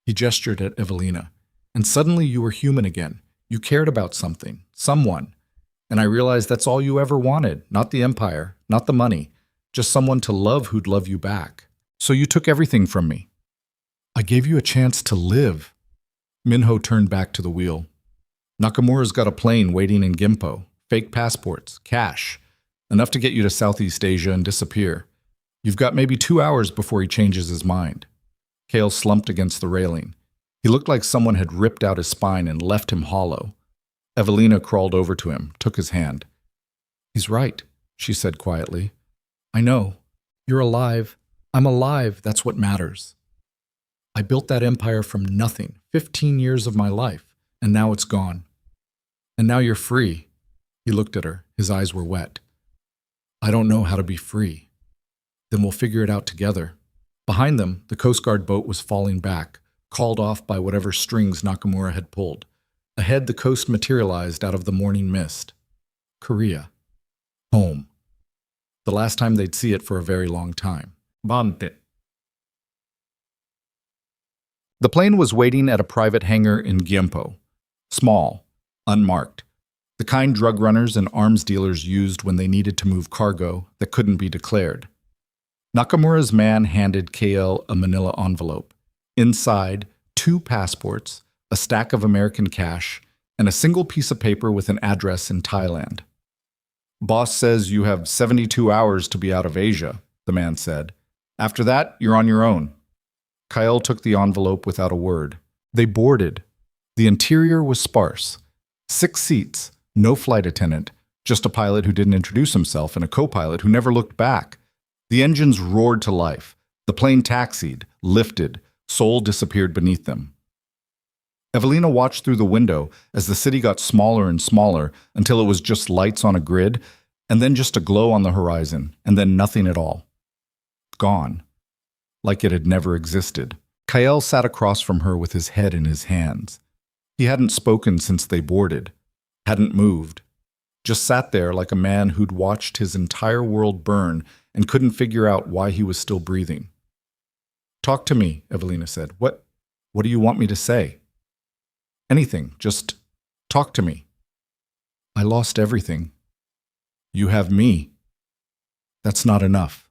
He gestured at Evelina. And suddenly you were human again. You cared about something, someone. And I realized that's all you ever wanted, not the empire, not the money, just someone to love who'd love you back. So you took everything from me. I gave you a chance to live. Minho turned back to the wheel. Nakamura's got a plane waiting in Gimpo, fake passports, cash, enough to get you to Southeast Asia and disappear. You've got maybe 2 hours before he changes his mind. Kael slumped against the railing. He looked like someone had ripped out his spine and left him hollow. Evelina crawled over to him, took his hand. He's right, she said quietly. I know. You're alive. I'm alive. That's what matters. I built that empire from nothing, 15 years of my life, and now it's gone. And now you're free. He looked at her. His eyes were wet. I don't know how to be free. Then we'll figure it out together. Behind them, the Coast Guard boat was falling back, called off by whatever strings Nakamura had pulled. Ahead, the coast materialized out of the morning mist. Korea. Home. The last time they'd see it for a very long time. Bante. The plane was waiting at a private hangar in Gimpo. Small, unmarked. The kind drug runners and arms dealers used when they needed to move cargo that couldn't be declared. Nakamura's man handed Kael a manila envelope. Inside, 2 passports, a stack of American cash, and a single piece of paper with an address in Thailand. Boss says you have 72 hours to be out of Asia, the man said. After that, you're on your own. Kael took the envelope without a word. They boarded. The interior was sparse. 6 seats, no flight attendant, just a pilot who didn't introduce himself and a co-pilot who never looked back. The engines roared to life. The plane taxied, lifted. Seoul disappeared beneath them. Evelina watched through the window as the city got smaller and smaller until it was just lights on a grid, and then just a glow on the horizon, and then nothing at all. Gone. Like it had never existed. Kael sat across from her with his head in his hands. He hadn't spoken since they boarded, hadn't moved, just sat there like a man who'd watched his entire world burn and couldn't figure out why he was still breathing. Talk to me, Evelina said. What do you want me to say? Anything, just talk to me. I lost everything. You have me. That's not enough.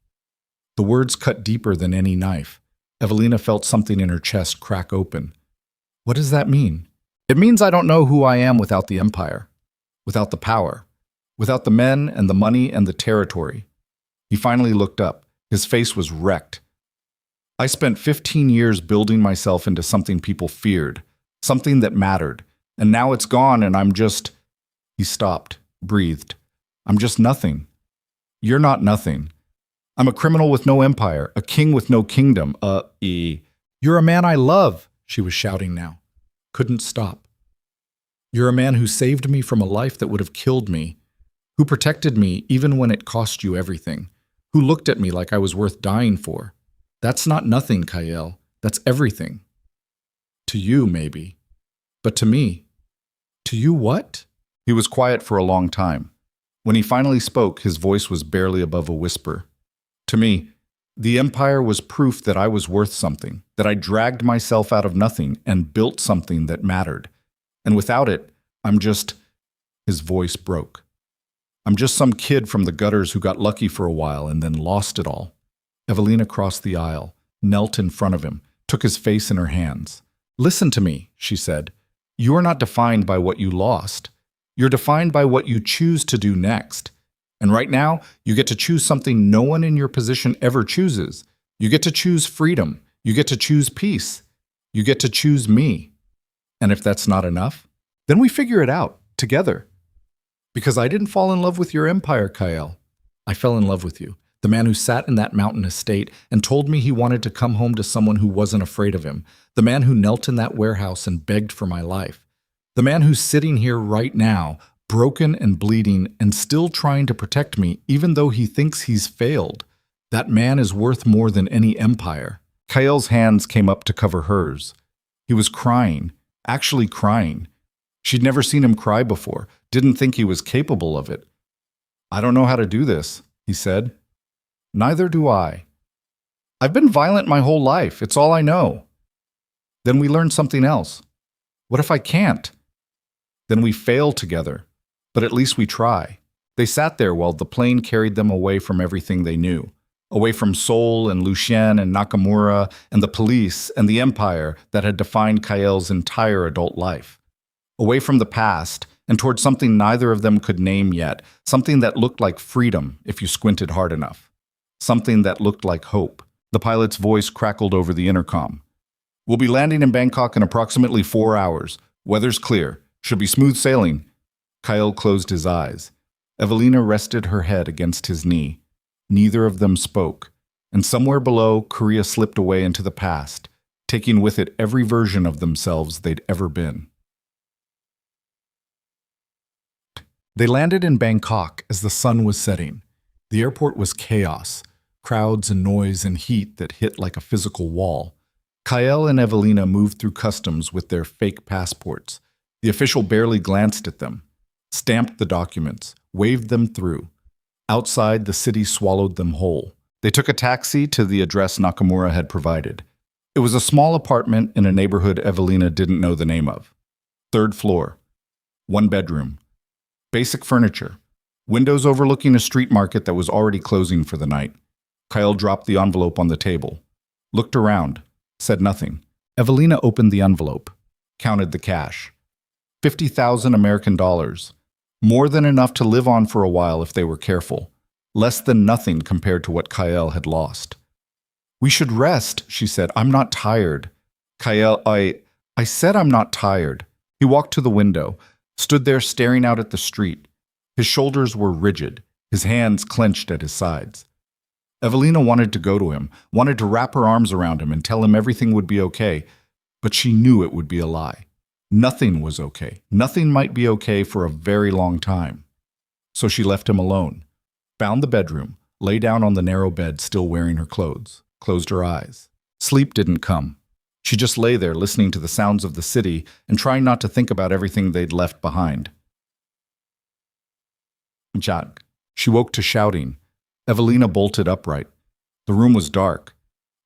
The words cut deeper than any knife. Evelina felt something in her chest crack open. What does that mean? It means I don't know who I am without the empire, without the power, without the men and the money and the territory. He finally looked up. His face was wrecked. I spent 15 years building myself into something people feared, something that mattered, and now it's gone and I'm just... He stopped, breathed. I'm just nothing. You're not nothing. I'm a criminal with no empire, a king with no kingdom, You're a man I love, she was shouting now. Couldn't stop. You're a man who saved me from a life that would have killed me, who protected me even when it cost you everything, who looked at me like I was worth dying for. That's not nothing, Kael. That's everything. To you, maybe. But to me. To you what? He was quiet for a long time. When he finally spoke, his voice was barely above a whisper. To me, the empire was proof that I was worth something, that I dragged myself out of nothing and built something that mattered. And without it, I'm just... His voice broke. I'm just some kid from the gutters who got lucky for a while and then lost it all. Evelina crossed the aisle, knelt in front of him, took his face in her hands. Listen to me, she said. You are not defined by what you lost. You're defined by what you choose to do next. And right now, you get to choose something no one in your position ever chooses. You get to choose freedom. You get to choose peace. You get to choose me. And if that's not enough, then we figure it out, together. Because I didn't fall in love with your empire, Kael. I fell in love with you, the man who sat in that mountain estate and told me he wanted to come home to someone who wasn't afraid of him, the man who knelt in that warehouse and begged for my life, the man who's sitting here right now, broken and bleeding and still trying to protect me even though he thinks he's failed. That man is worth more than any empire. Kael's hands came up to cover hers. He was crying, actually crying. She'd never seen him cry before, didn't think he was capable of it. "I don't know how to do this," he said. "Neither do I. I've been violent my whole life. It's all I know." "Then we learn something else." "What if I can't?" "Then we fail together. But at least we try." They sat there while the plane carried them away from everything they knew. Away from Seoul and Lucien and Nakamura and the police and the empire that had defined Kael's entire adult life. Away from the past and toward something neither of them could name yet, something that looked like freedom if you squinted hard enough. Something that looked like hope. The pilot's voice crackled over the intercom. "We'll be landing in Bangkok in approximately 4 hours. Weather's clear. Should be smooth sailing." Kael closed his eyes. Evelina rested her head against his knee. Neither of them spoke, and somewhere below, Korea slipped away into the past, taking with it every version of themselves they'd ever been. They landed in Bangkok as the sun was setting. The airport was chaos, crowds and noise and heat that hit like a physical wall. Kael and Evelina moved through customs with their fake passports. The official barely glanced at them, stamped the documents, waved them through. Outside, the city swallowed them whole. They took a taxi to the address Nakamura had provided. It was a small apartment in a neighborhood Evelina didn't know the name of. 3rd floor. 1 bedroom. Basic furniture. Windows overlooking a street market that was already closing for the night. Kael dropped the envelope on the table. Looked around. Said nothing. Evelina opened the envelope. Counted the cash. 50,000 American dollars. More than enough to live on for a while if they were careful. Less than nothing compared to what Kael had lost. "We should rest," she said. "I'm not tired." "Kael, I said I'm not tired." He walked to the window, stood there staring out at the street. His shoulders were rigid, his hands clenched at his sides. Evelina wanted to go to him, wanted to wrap her arms around him and tell him everything would be okay, but she knew it would be a lie. Nothing was okay. Nothing might be okay for a very long time. So she left him alone, found the bedroom, lay down on the narrow bed still wearing her clothes, closed her eyes. Sleep didn't come. She just lay there listening to the sounds of the city and trying not to think about everything they'd left behind. Jack. She woke to shouting. Evelina bolted upright. The room was dark.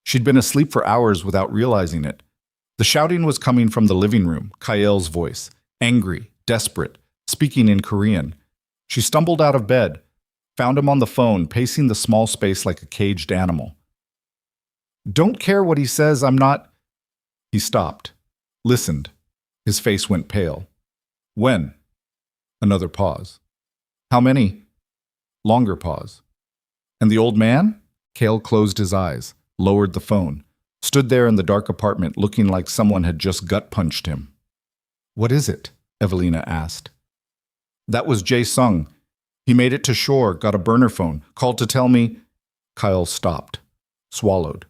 She'd been asleep for hours without realizing it. The shouting was coming from the living room, Kael's voice, angry, desperate, speaking in Korean. She stumbled out of bed, found him on the phone, pacing the small space like a caged animal. "Don't care what he says, I'm not—" He stopped, listened. His face went pale. "When?" Another pause. "How many?" Longer pause. "And the old man?" Kael closed his eyes, lowered the phone. Stood there in the dark apartment looking like someone had just gut-punched him. "What is it?" Evelina asked. "That was Jae Sung. He made it to shore, got a burner phone, called to tell me—" Kael stopped, swallowed.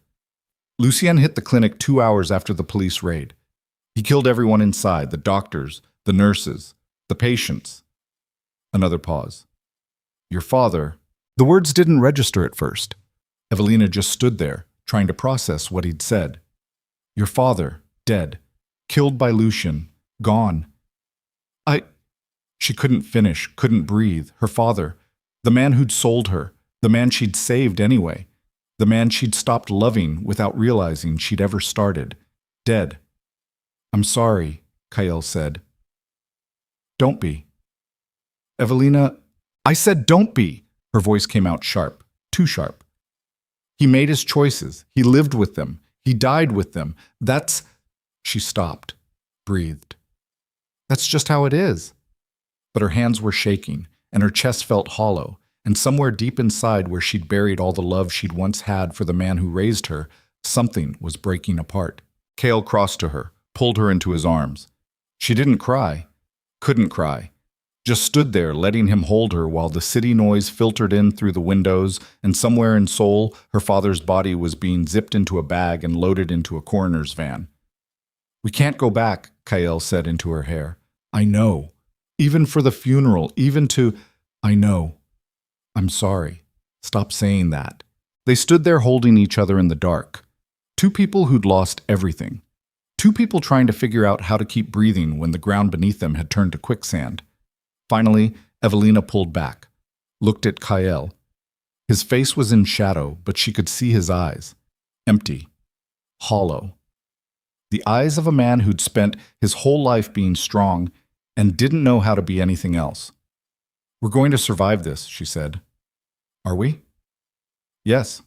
"Lucien hit the clinic 2 hours after the police raid. He killed everyone inside, the doctors, the nurses, the patients." Another pause. "Your father—" The words didn't register at first. Evelina just stood there, trying to process what he'd said. "Your father, dead, killed by Lucien, gone." She couldn't finish, couldn't breathe. Her father, the man who'd sold her, the man she'd saved anyway, the man she'd stopped loving without realizing she'd ever started, dead. "I'm sorry," Kael said. "Don't be." "Evelina, I said don't be." Her voice came out sharp, too sharp. "He made his choices. He lived with them. He died with them. That's—" She stopped, breathed. "That's just how it is." But her hands were shaking, and her chest felt hollow, and somewhere deep inside where she'd buried all the love she'd once had for the man who raised her, something was breaking apart. Kael crossed to her, pulled her into his arms. She didn't cry, couldn't cry, just stood there letting him hold her while the city noise filtered in through the windows, and somewhere in Seoul, her father's body was being zipped into a bag and loaded into a coroner's van. "We can't go back," Kael said into her hair. "I know." Even for the funeral, even to... I know. I'm sorry. Stop saying that. They stood there holding each other in the dark. Two people who'd lost everything. Two people trying to figure out how to keep breathing when the ground beneath them had turned to quicksand. Finally, Evelina pulled back, looked at Kael. His face was in shadow, but she could see his eyes. Empty. Hollow. The eyes of a man who'd spent his whole life being strong and didn't know how to be anything else. We're going to survive this, she said. Are we? Yes.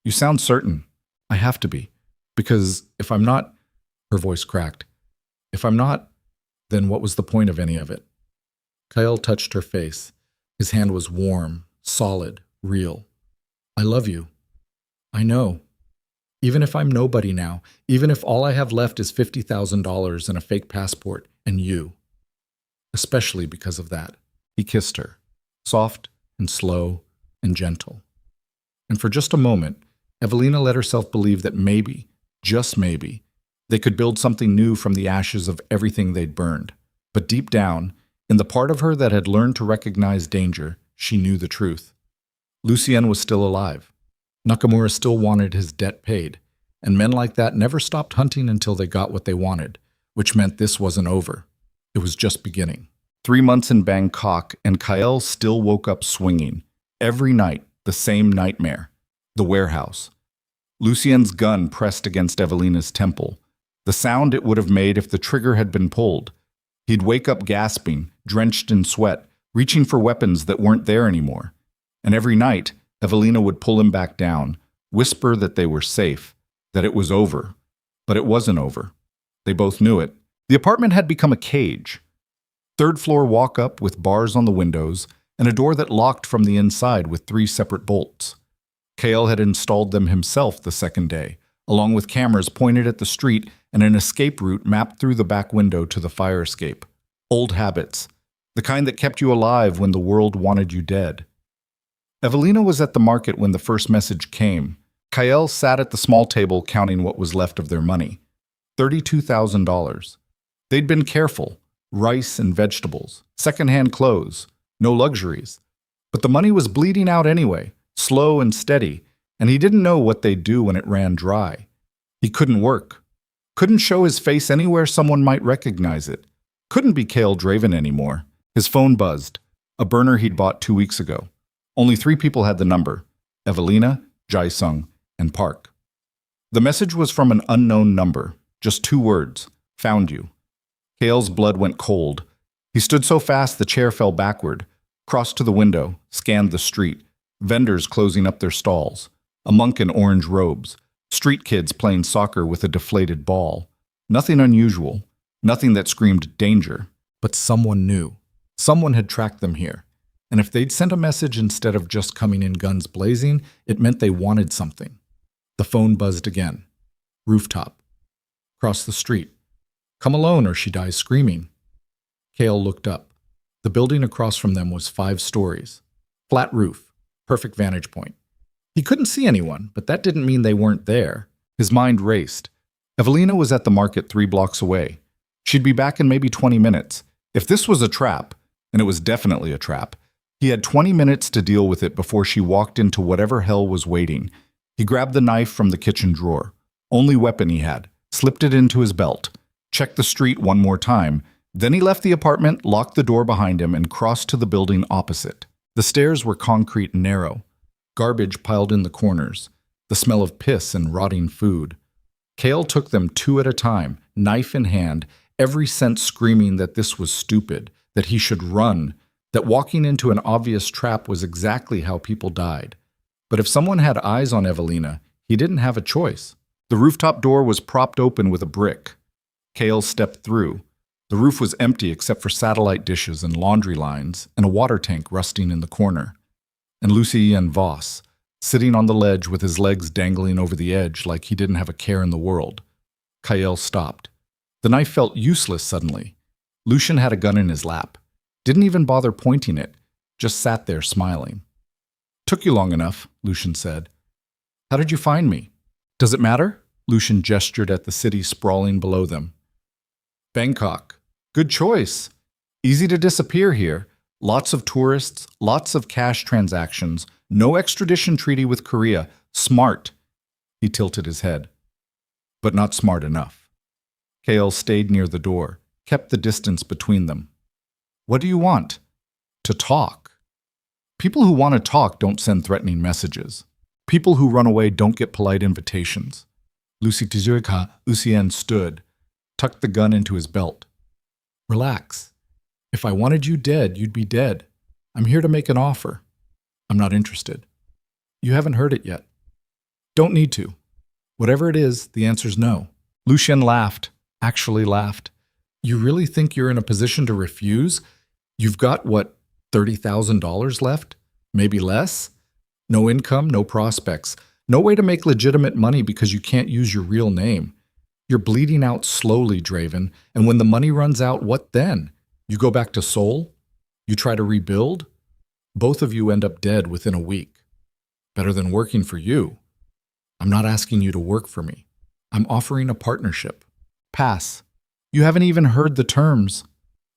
You sound certain. I have to be. Because if I'm not... Her voice cracked. If I'm not, then what was the point of any of it? Kael touched her face. His hand was warm, solid, real. I love you. I know. Even if I'm nobody now, even if all I have left is $50,000 and a fake passport, and you. Especially because of that. He kissed her, soft and slow and gentle. And for just a moment, Evelina let herself believe that maybe, just maybe, they could build something new from the ashes of everything they'd burned. But deep down, in the part of her that had learned to recognize danger, she knew the truth. Lucien was still alive. Nakamura still wanted his debt paid, and men like that never stopped hunting until they got what they wanted, which meant this wasn't over. It was just beginning. 3 months in Bangkok, and Kael still woke up swinging. Every night, the same nightmare. The warehouse. Lucien's gun pressed against Evelina's temple. The sound it would have made if the trigger had been pulled. He'd wake up gasping, drenched in sweat, reaching for weapons that weren't there anymore. And every night, Evelina would pull him back down, whisper that they were safe, that it was over. But it wasn't over. They both knew it. The apartment had become a cage. 3rd floor walk-up with bars on the windows, and a door that locked from the inside with 3 separate bolts. Kael had installed them himself the second day, along with cameras pointed at the street and an escape route mapped through the back window to the fire escape. Old habits, the kind that kept you alive when the world wanted you dead. Evelina was at the market when the first message came. Kael sat at the small table counting what was left of their money. $32,000. They'd been careful. Rice and vegetables, secondhand clothes, no luxuries. But the money was bleeding out anyway, slow and steady, and he didn't know what they'd do when it ran dry. He couldn't work. Couldn't show his face anywhere someone might recognize it. Couldn't be Kael Draven anymore. His phone buzzed. A burner he'd bought 2 weeks ago. Only 3 people had the number. Evelina, Jae-sung, and Park. The message was from an unknown number. Just 2 words. Found you. Kael's blood went cold. He stood so fast the chair fell backward, crossed to the window, scanned the street. Vendors closing up their stalls. A monk in orange robes. Street kids playing soccer with a deflated ball. Nothing unusual. Nothing that screamed danger. But someone knew. Someone had tracked them here. And if they'd sent a message instead of just coming in guns blazing, it meant they wanted something. The phone buzzed again. Rooftop. Across the street. Come alone or she dies screaming. Kael looked up. The building across from them was 5 stories. Flat roof. Perfect vantage point. He couldn't see anyone, but that didn't mean they weren't there. His mind raced. Evelina was at the market 3 blocks away. She'd be back in maybe 20 minutes. If this was a trap, and it was definitely a trap, he had 20 minutes to deal with it before she walked into whatever hell was waiting. He grabbed the knife from the kitchen drawer. Only weapon he had. Slipped it into his belt. Checked the street one more time. Then he left the apartment, locked the door behind him, and crossed to the building opposite. The stairs were concrete and narrow. Garbage piled in the corners. The smell of piss and rotting food. Kael took them 2 at a time, knife in hand, every sense screaming that this was stupid, that he should run, that walking into an obvious trap was exactly how people died. But if someone had eyes on Evelina, he didn't have a choice. The rooftop door was propped open with a brick. Kael stepped through. The roof was empty except for satellite dishes and laundry lines and a water tank rusting in the corner. And Lucien Voss, sitting on the ledge with his legs dangling over the edge like he didn't have a care in the world. Kael stopped. The knife felt useless suddenly. Lucien had a gun in his lap. Didn't even bother pointing it, just sat there smiling. Took you long enough, Lucien said. How did you find me? Does it matter? Lucien gestured at the city sprawling below them. Bangkok. Good choice. Easy to disappear here. Lots of tourists, lots of cash transactions, no extradition treaty with Korea. Smart. He tilted his head. But not smart enough. Kael stayed near the door, kept the distance between them. What do you want? To talk. People who want to talk don't send threatening messages. People who run away don't get polite invitations. Lucien stood, tucked the gun into his belt. Relax. If I wanted you dead, you'd be dead. I'm here to make an offer. I'm not interested. You haven't heard it yet. Don't need to. Whatever it is, the answer's no. Lucien laughed, actually laughed. You really think you're in a position to refuse? You've got, what, $30,000 left? Maybe less? No income, no prospects. No way to make legitimate money because you can't use your real name. You're bleeding out slowly, Draven, and when the money runs out, what then? You go back to Seoul? You try to rebuild? Both of you end up dead within a week. Better than working for you. I'm not asking you to work for me. I'm offering a partnership. Pass. You haven't even heard the terms.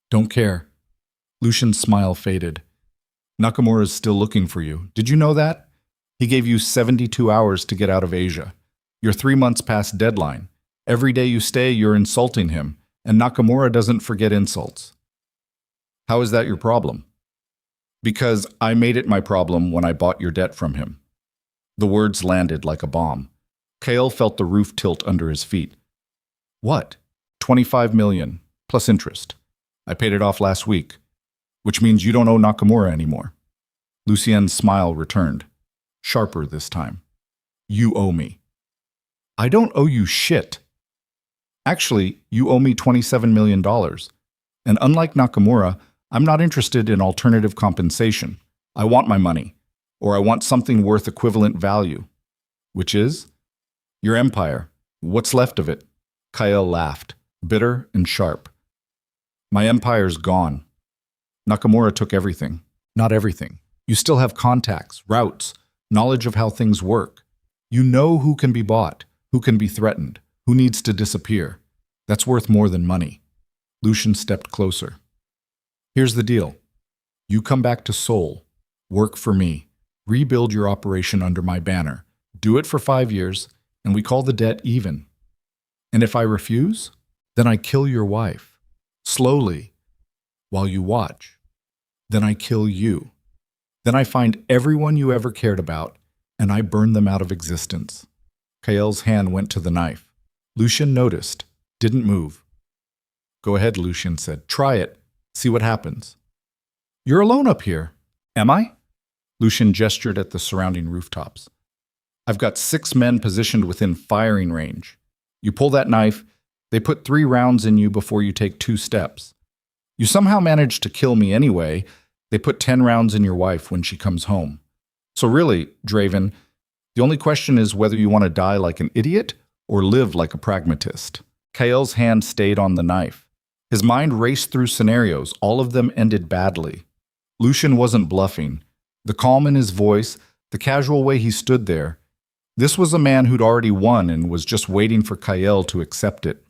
Don't care. Lucian's smile faded. Nakamura's still looking for you. Did you know that? He gave you 72 hours to get out of Asia. You're 3 months past deadline. Every day you stay, you're insulting him, and Nakamura doesn't forget insults. How is that your problem? Because I made it my problem when I bought your debt from him. The words landed like a bomb. Kael felt the roof tilt under his feet. What? 25 million, plus interest. I paid it off last week, which means you don't owe Nakamura anymore. Lucien's smile returned, sharper this time. You owe me. I don't owe you shit. Actually, you owe me $27 million. And unlike Nakamura, I'm not interested in alternative compensation. I want my money, or I want something worth equivalent value. Which is? Your empire. What's left of it? Kael laughed, bitter and sharp. My empire's gone. Nakamura took everything. Not everything. You still have contacts, routes, knowledge of how things work. You know who can be bought, who can be threatened, who needs to disappear. That's worth more than money. Lucien stepped closer. Here's the deal. You come back to Seoul, work for me, rebuild your operation under my banner, do it for 5 years, and we call the debt even. And if I refuse, then I kill your wife, slowly, while you watch. Then I kill you. Then I find everyone you ever cared about, and I burn them out of existence. Kael's hand went to the knife. Lucien noticed, didn't move. Go ahead, Lucien said. Try it. See what happens. You're alone up here. Am I? Lucien gestured at the surrounding rooftops. I've got 6 men positioned within firing range. You pull that knife, they put 3 rounds in you before you take 2 steps. You somehow manage to kill me anyway. They put 10 rounds in your wife when she comes home. So really, Draven, the only question is whether you want to die like an idiot or live like a pragmatist. Kael's hand stayed on the knife. His mind raced through scenarios. All of them ended badly. Lucien wasn't bluffing. The calm in his voice, the casual way he stood there. This was a man who'd already won and was just waiting for Kael to accept it.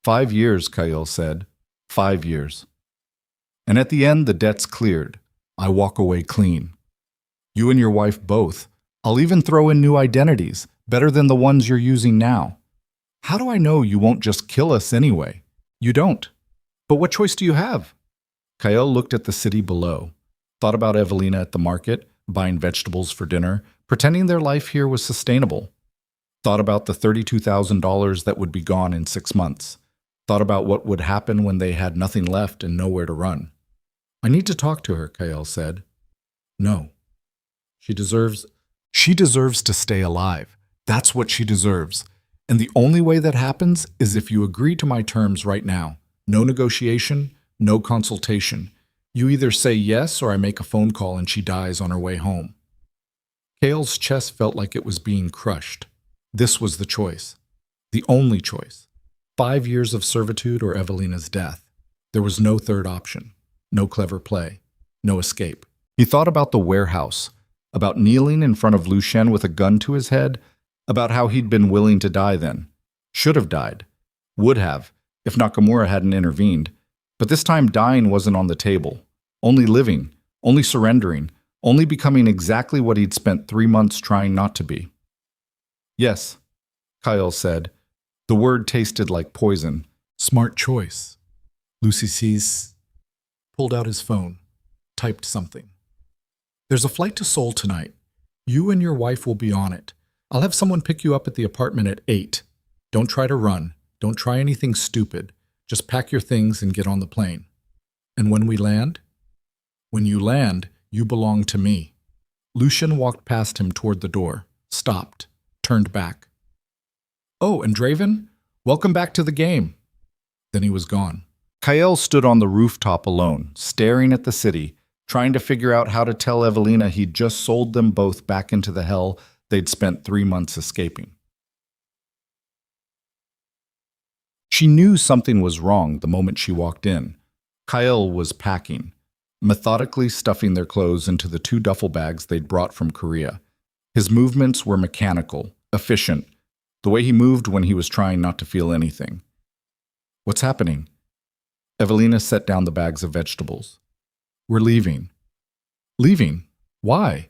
5 years, Kael said. 5 years. And at the end, the debt's cleared. I walk away clean. You and your wife both. I'll even throw in new identities, better than the ones you're using now. How do I know you won't just kill us anyway? You don't. But what choice do you have? Kael looked at the city below, thought about Evelina at the market, buying vegetables for dinner, pretending their life here was sustainable. Thought about the $32,000 that would be gone in 6 months. Thought about what would happen when they had nothing left and nowhere to run. I need to talk to her, Kael said. No. She deserves to stay alive. That's what she deserves. And the only way that happens is if you agree to my terms right now. No negotiation, no consultation. You either say yes or I make a phone call and she dies on her way home. Kael's chest felt like it was being crushed. This was the choice. The only choice. 5 years of servitude or Evelina's death. There was no third option. No clever play. No escape. He thought about the warehouse, about kneeling in front of Lucien with a gun to his head, about how he'd been willing to die then. Should have died. Would have, if Nakamura hadn't intervened. But this time dying wasn't on the table. Only living, only surrendering, only becoming exactly what he'd spent 3 months trying not to be. Yes, Kael said. The word tasted like poison. Smart choice. Lucy sees, pulled out his phone, typed something. There's a flight to Seoul tonight. You and your wife will be on it. I'll have someone pick you up at the apartment at 8. Don't try to run. Don't try anything stupid. Just pack your things and get on the plane. And when we land? When you land, you belong to me. Lucian walked past him toward the door, stopped, turned back. Oh, and Draven? Welcome back to the game. Then he was gone. Kael stood on the rooftop alone, staring at the city, trying to figure out how to tell Evelina he'd just sold them both back into the hell they'd spent 3 months escaping. She knew something was wrong the moment she walked in. Kael was packing, methodically stuffing their clothes into the 2 duffel bags they'd brought from Korea. His movements were mechanical, efficient, the way he moved when he was trying not to feel anything. What's happening? Evelina set down the bags of vegetables. We're leaving. Leaving? Why?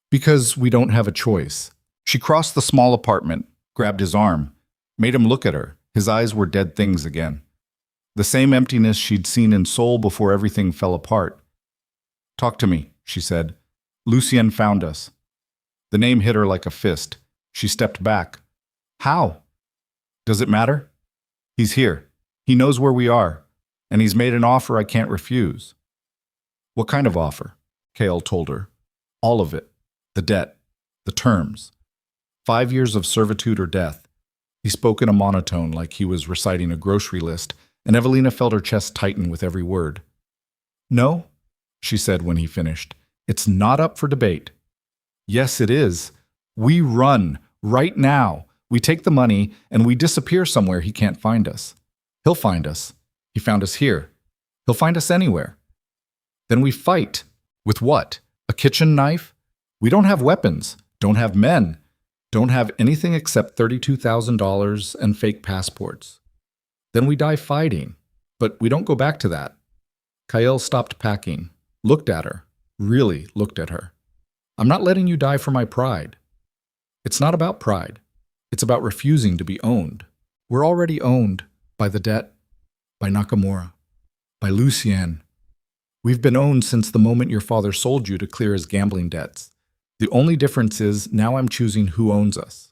Because we don't have a choice. She crossed the small apartment, grabbed his arm, made him look at her. His eyes were dead things again. The same emptiness she'd seen in Seoul before everything fell apart. Talk to me, she said. Lucien found us. The name hit her like a fist. She stepped back. How? Does it matter? He's here. He knows where we are. And he's made an offer I can't refuse. What kind of offer? Kael told her. All of it. The debt. The terms. 5 years of servitude or death. He spoke in a monotone like he was reciting a grocery list, and Evelina felt her chest tighten with every word. No, she said when he finished. It's not up for debate. Yes, it is. We run right now. We take the money and we disappear somewhere he can't find us. He'll find us. He found us here. He'll find us anywhere. Then we fight. With what? A kitchen knife? We don't have weapons, don't have men, don't have anything except $32,000 and fake passports. Then we die fighting, but we don't go back to that. Kael stopped packing, looked at her, really looked at her. I'm not letting you die for my pride. It's not about pride. It's about refusing to be owned. We're already owned by the debt, by Nakamura, by Lucien. We've been owned since the moment your father sold you to clear his gambling debts. The only difference is now I'm choosing who owns us.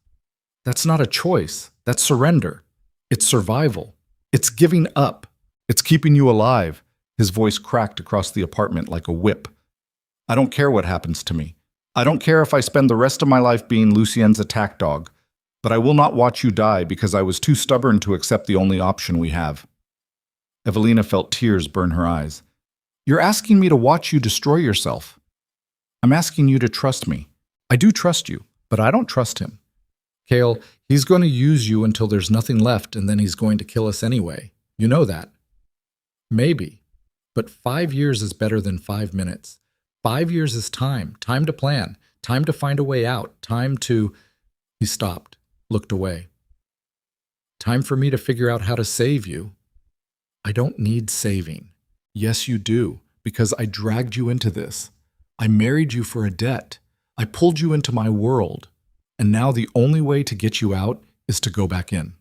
That's not a choice. That's surrender. It's survival. It's giving up. It's keeping you alive. His voice cracked across the apartment like a whip. I don't care what happens to me. I don't care if I spend the rest of my life being Lucien's attack dog, but I will not watch you die because I was too stubborn to accept the only option we have. Evelina felt tears burn her eyes. You're asking me to watch you destroy yourself. I'm asking you to trust me. I do trust you, but I don't trust him. Kael, he's going to use you until there's nothing left, and then he's going to kill us anyway. You know that. Maybe. But 5 years is better than 5 minutes. 5 years is time. Time to plan. Time to find a way out. Time to... He stopped, looked away. Time for me to figure out how to save you. I don't need saving. Yes, you do, because I dragged you into this. I married you for a debt. I pulled you into my world. And now the only way to get you out is to go back in.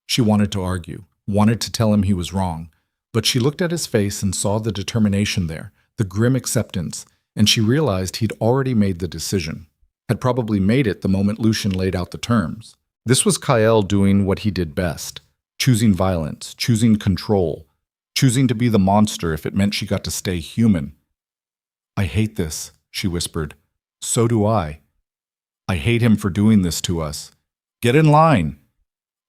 She wanted to argue, wanted to tell him he was wrong. But she looked at his face and saw the determination there, the grim acceptance, and she realized he'd already made the decision. Had probably made it the moment Lucien laid out the terms. This was Kael doing what he did best, choosing violence, choosing control, choosing to be the monster if it meant she got to stay human. I hate this, she whispered. So do I. I hate him for doing this to us. Get in line.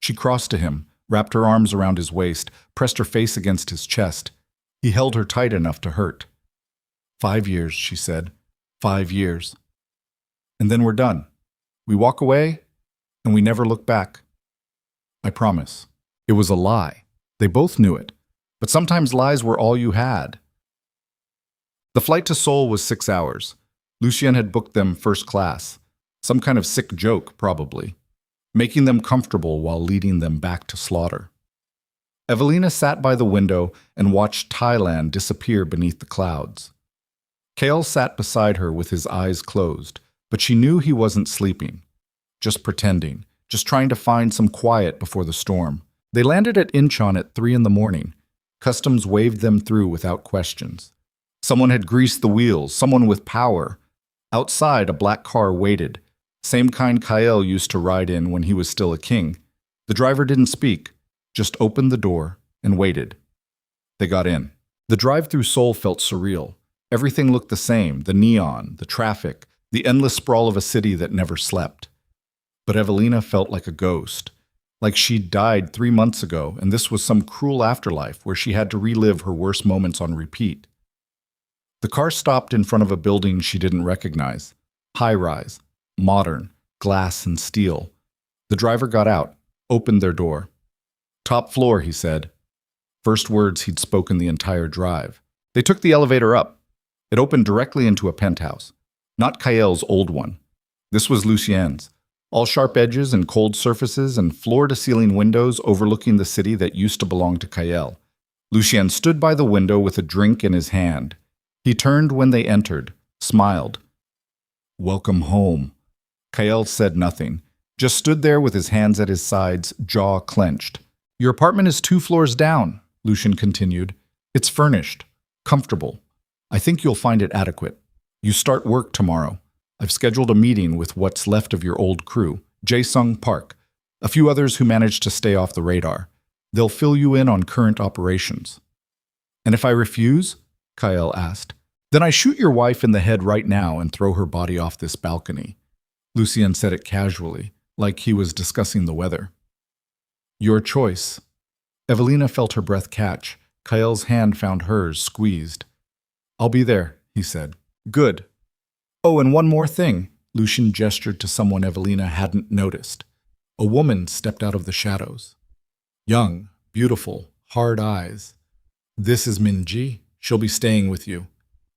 She crossed to him, wrapped her arms around his waist, pressed her face against his chest. He held her tight enough to hurt. 5 years, she said. 5 years. And then we're done. We walk away, and we never look back. I promise. It was a lie. They both knew it. But sometimes lies were all you had. The flight to Seoul was 6 hours. Lucien had booked them first class. Some kind of sick joke, probably. Making them comfortable while leading them back to slaughter. Evelina sat by the window and watched Thailand disappear beneath the clouds. Kael sat beside her with his eyes closed, but she knew he wasn't sleeping. Just pretending, just trying to find some quiet before the storm. They landed at Incheon at 3 in the morning. Customs waved them through without questions. Someone had greased the wheels, someone with power. Outside, a black car waited, same kind Kael used to ride in when he was still a king. The driver didn't speak, just opened the door and waited. They got in. The drive through Seoul felt surreal. Everything looked the same, the neon, the traffic, the endless sprawl of a city that never slept. But Evelina felt like a ghost, like she'd died 3 months ago, and this was some cruel afterlife where she had to relive her worst moments on repeat. The car stopped in front of a building she didn't recognize. High-rise, modern, glass and steel. The driver got out, opened their door. "Top floor," he said. First words he'd spoken the entire drive. They took the elevator up. It opened directly into a penthouse. Not Kael's old one. This was Lucien's. All sharp edges and cold surfaces and floor-to-ceiling windows overlooking the city that used to belong to Kael. Lucien stood by the window with a drink in his hand. He turned when they entered, smiled. "Welcome home." Kael said nothing, just stood there with his hands at his sides, jaw clenched. "Your apartment is 2 floors down," Lucien continued. "It's furnished, comfortable. I think you'll find it adequate. You start work tomorrow. I've scheduled a meeting with what's left of your old crew, Jae-sung Park, a few others who managed to stay off the radar. They'll fill you in on current operations." "And if I refuse?" Kael asked. "Then I shoot your wife in the head right now and throw her body off this balcony." Lucien said it casually, like he was discussing the weather. "Your choice." Evelina felt her breath catch. Kael's hand found hers, squeezed. "I'll be there," he said. "Good. Oh, and one more thing." Lucien gestured to someone Evelina hadn't noticed. A woman stepped out of the shadows. Young, beautiful, hard eyes. "This is Minji. She'll be staying with you.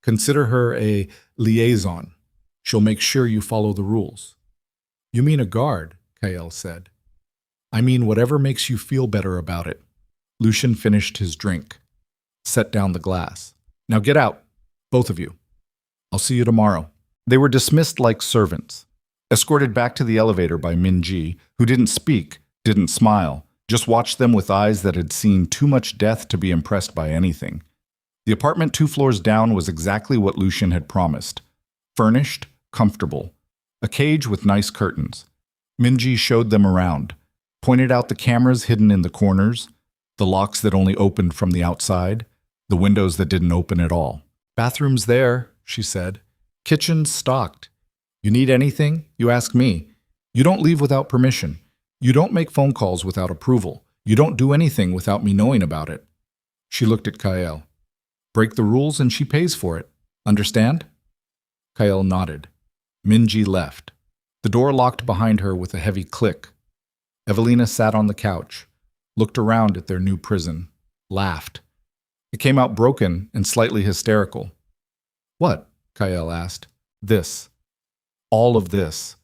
Consider her a liaison. She'll make sure you follow the rules." "You mean a guard," Kael said. "I mean whatever makes you feel better about it." Lucien finished his drink, set down the glass. "Now get out, both of you. I'll see you tomorrow." They were dismissed like servants, escorted back to the elevator by Minji, who didn't speak, didn't smile, just watched them with eyes that had seen too much death to be impressed by anything. The apartment 2 floors down was exactly what Lucien had promised. Furnished, comfortable. A cage with nice curtains. Minji showed them around, pointed out the cameras hidden in the corners, the locks that only opened from the outside, the windows that didn't open at all. "Bathrooms there," she said. "Kitchen's stocked. You need anything, you ask me. You don't leave without permission. You don't make phone calls without approval. You don't do anything without me knowing about it." She looked at Kael. "Break the rules and she pays for it. Understand?" Kael nodded. Minji left. The door locked behind her with a heavy click. Evelina sat on the couch, looked around at their new prison, laughed. It came out broken and slightly hysterical. "What?" Kael asked. "This. All of this.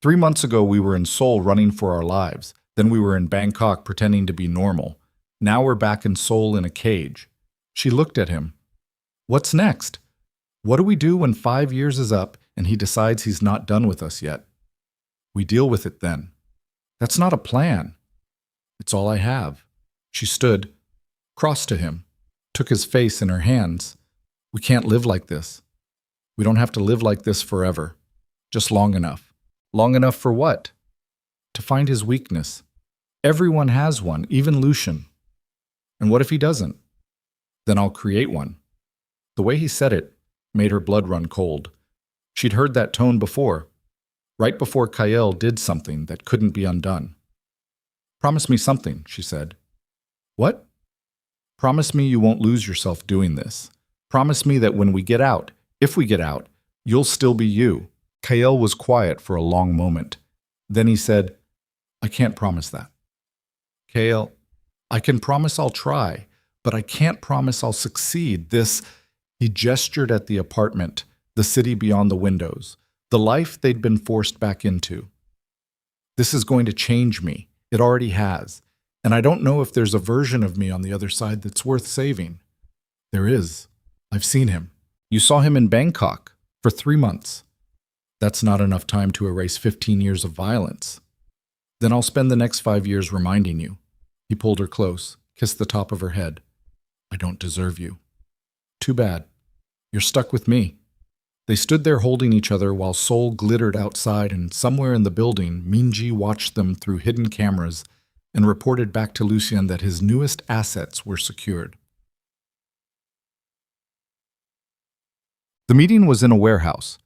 3 months ago we were in Seoul running for our lives. Then we were in Bangkok pretending to be normal. Now we're back in Seoul in a cage." She looked at him. "What's next? What do we do when 5 years is up and he decides he's not done with us yet?" "We deal with it then." "That's not a plan." "It's all I have." She stood, crossed to him, took his face in her hands. "We can't live like this. We don't have to live like this forever. Just long enough." "Long enough for what?" "To find his weakness. Everyone has one, even Lucien." "And what if he doesn't?" "Then I'll create one." The way he said it made her blood run cold. She'd heard that tone before, right before Kael did something that couldn't be undone. "Promise me something," she said. "What?" "Promise me you won't lose yourself doing this. Promise me that when we get out, if we get out, you'll still be you." Kael was quiet for a long moment. Then he said, "I can't promise that." "Kael, I can promise I'll try, but I can't promise I'll succeed. This," he gestured at the apartment, the city beyond the windows, the life they'd been forced back into. "This is going to change me. It already has. And I don't know if there's a version of me on the other side that's worth saving. There is. I've seen him. You saw him in Bangkok For 3 months. That's not enough time to erase 15 years of violence. Then I'll spend the next 5 years reminding you. He pulled her close, kissed the top of her head. I don't deserve you. Too bad. You're stuck with me. They stood there holding each other while Seoul glittered outside, and somewhere in the building, Minji watched them through hidden cameras and reported back to Lucien that his newest assets were secured. The meeting was in a warehouse.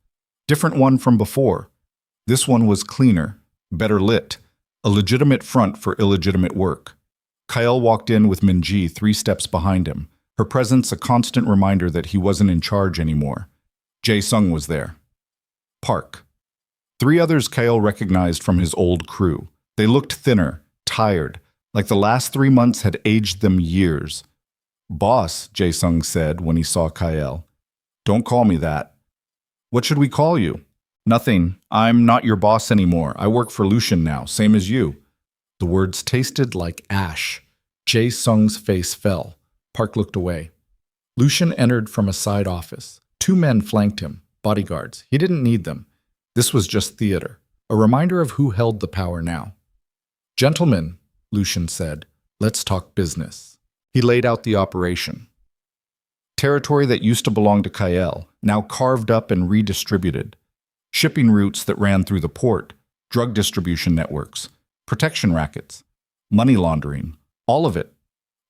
Different one from before. This one was cleaner, better lit, a legitimate front for illegitimate work. Kael walked in with Minji 3 steps behind him, her presence a constant reminder that he wasn't in charge anymore. Jae-sung was there. Park. 3 others Kael recognized from his old crew. They looked thinner, tired, like the last 3 months had aged them years. Boss, Jae-sung said when he saw Kael. Don't call me that. What should we call you? Nothing. I'm not your boss anymore. I work for Lucien now, same as you. The words tasted like ash. Jae-sung's face fell. Park looked away. Lucien entered from a side office. 2 men flanked him, bodyguards. He didn't need them. This was just theater, a reminder of who held the power now. Gentlemen, Lucien said, let's talk business. He laid out the operation. Territory that used to belong to Kael, now carved up and redistributed. Shipping routes that ran through the port, drug distribution networks, protection rackets, money laundering, all of it.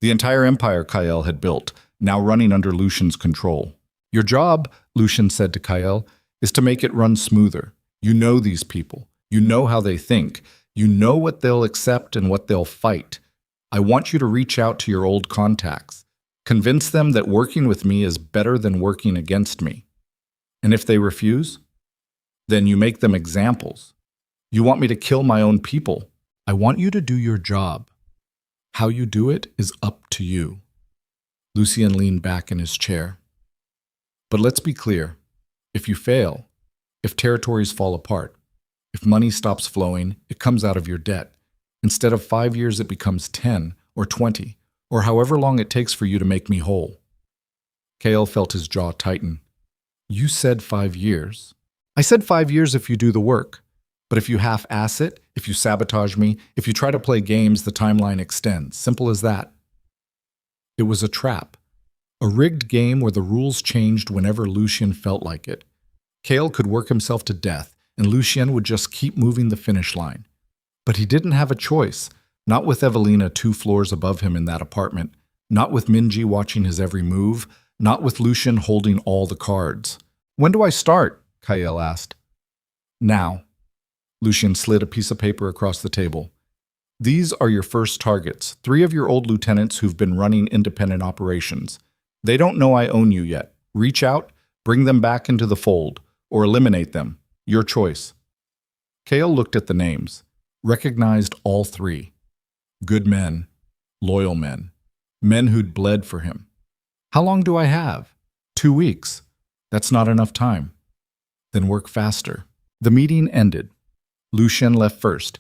The entire empire Kael had built, now running under Lucien's control. Your job, Lucien said to Kael, is to make it run smoother. You know these people. You know how they think. You know what they'll accept and what they'll fight. I want you to reach out to your old contacts. Convince them that working with me is better than working against me. And if they refuse, then you make them examples. You want me to kill my own people. I want you to do your job. How you do it is up to you. Lucien leaned back in his chair. But let's be clear. If you fail, if territories fall apart, if money stops flowing, it comes out of your debt. Instead of 5 years, it becomes 10 or 20, or however long it takes for you to make me whole. Kael felt his jaw tighten. You said 5 years. I said 5 years if you do the work. But if you half-ass it, if you sabotage me, if you try to play games, the timeline extends. Simple as that. It was a trap. A rigged game where the rules changed whenever Lucien felt like it. Kael could work himself to death, and Lucien would just keep moving the finish line. But he didn't have a choice. Not with Evelina 2 floors above him in that apartment. Not with Minji watching his every move. Not with Lucien holding all the cards. When do I start? Kael asked. Now. Lucien slid a piece of paper across the table. These are your first targets, 3 of your old lieutenants who've been running independent operations. They don't know I own you yet. Reach out, bring them back into the fold, or eliminate them. Your choice. Kael looked at the names, recognized all 3. Good men, loyal men, men who'd bled for him. How long do I have? 2 weeks. That's not enough time. Then work faster. The meeting ended. Lucien left first.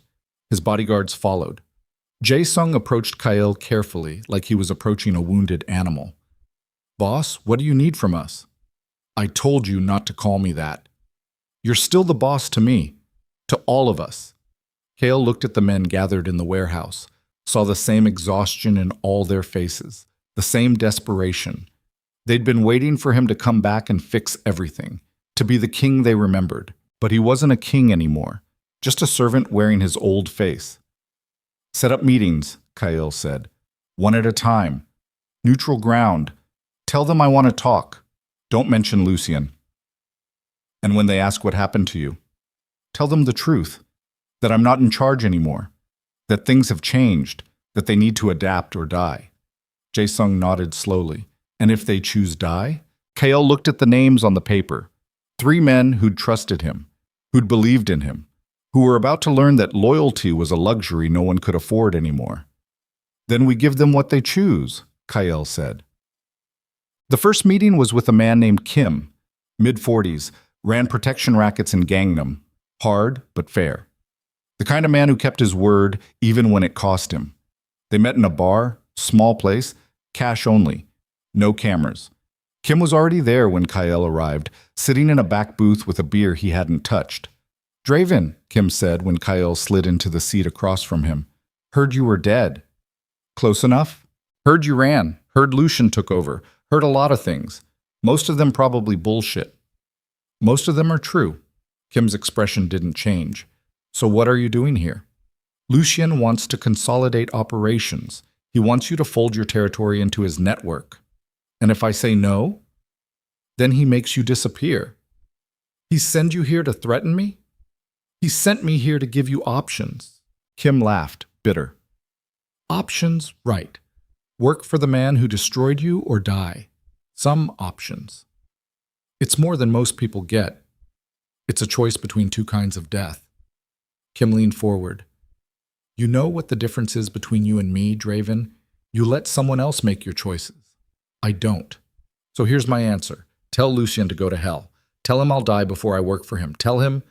His bodyguards followed. Jae-sung approached Kael carefully, like he was approaching a wounded animal. Boss, what do you need from us? I told you not to call me that. You're still the boss to me, to all of us. Kael looked at the men gathered in the warehouse, saw the same exhaustion in all their faces, the same desperation. They'd been waiting for him to come back and fix everything, to be the king they remembered. But he wasn't a king anymore, just a servant wearing his old face. Set up meetings, Kael said. 1 at a time. Neutral ground. Tell them I want to talk. Don't mention Lucien. And when they ask what happened to you, tell them the truth, that I'm not in charge anymore, that things have changed, that they need to adapt or die. Jae-sung nodded slowly. And if they choose die? Kael looked at the names on the paper. 3 men who'd trusted him, who'd believed in him, who were about to learn that loyalty was a luxury no one could afford anymore. Then we give them what they choose, Kael said. The first meeting was with a man named Kim, mid-40s, ran protection rackets in Gangnam, hard but fair. The kind of man who kept his word even when it cost him. They met in a bar, small place, cash only, no cameras. Kim was already there when Kael arrived, sitting in a back booth with a beer he hadn't touched. "Draven," Kim said when Kael slid into the seat across from him. "Heard you were dead." "Close enough? Heard you ran. Heard Lucian took over. Heard a lot of things. Most of them probably bullshit." "Most of them are true." Kim's expression didn't change. "So what are you doing here?" "Lucian wants to consolidate operations. He wants you to fold your territory into his network. And if I say no, then he makes you disappear. He send you here to threaten me? He sent me here to give you options." Kim laughed, bitter. "Options, right. Work for the man who destroyed you or die. Some options. It's more than most people get. It's a choice between two kinds of death." Kim leaned forward. "You know what the difference is between you and me, Draven? You let someone else make your choices. I don't. So here's my answer. Tell Lucian to go to hell. Tell him I'll die before I work for him. Tell him—"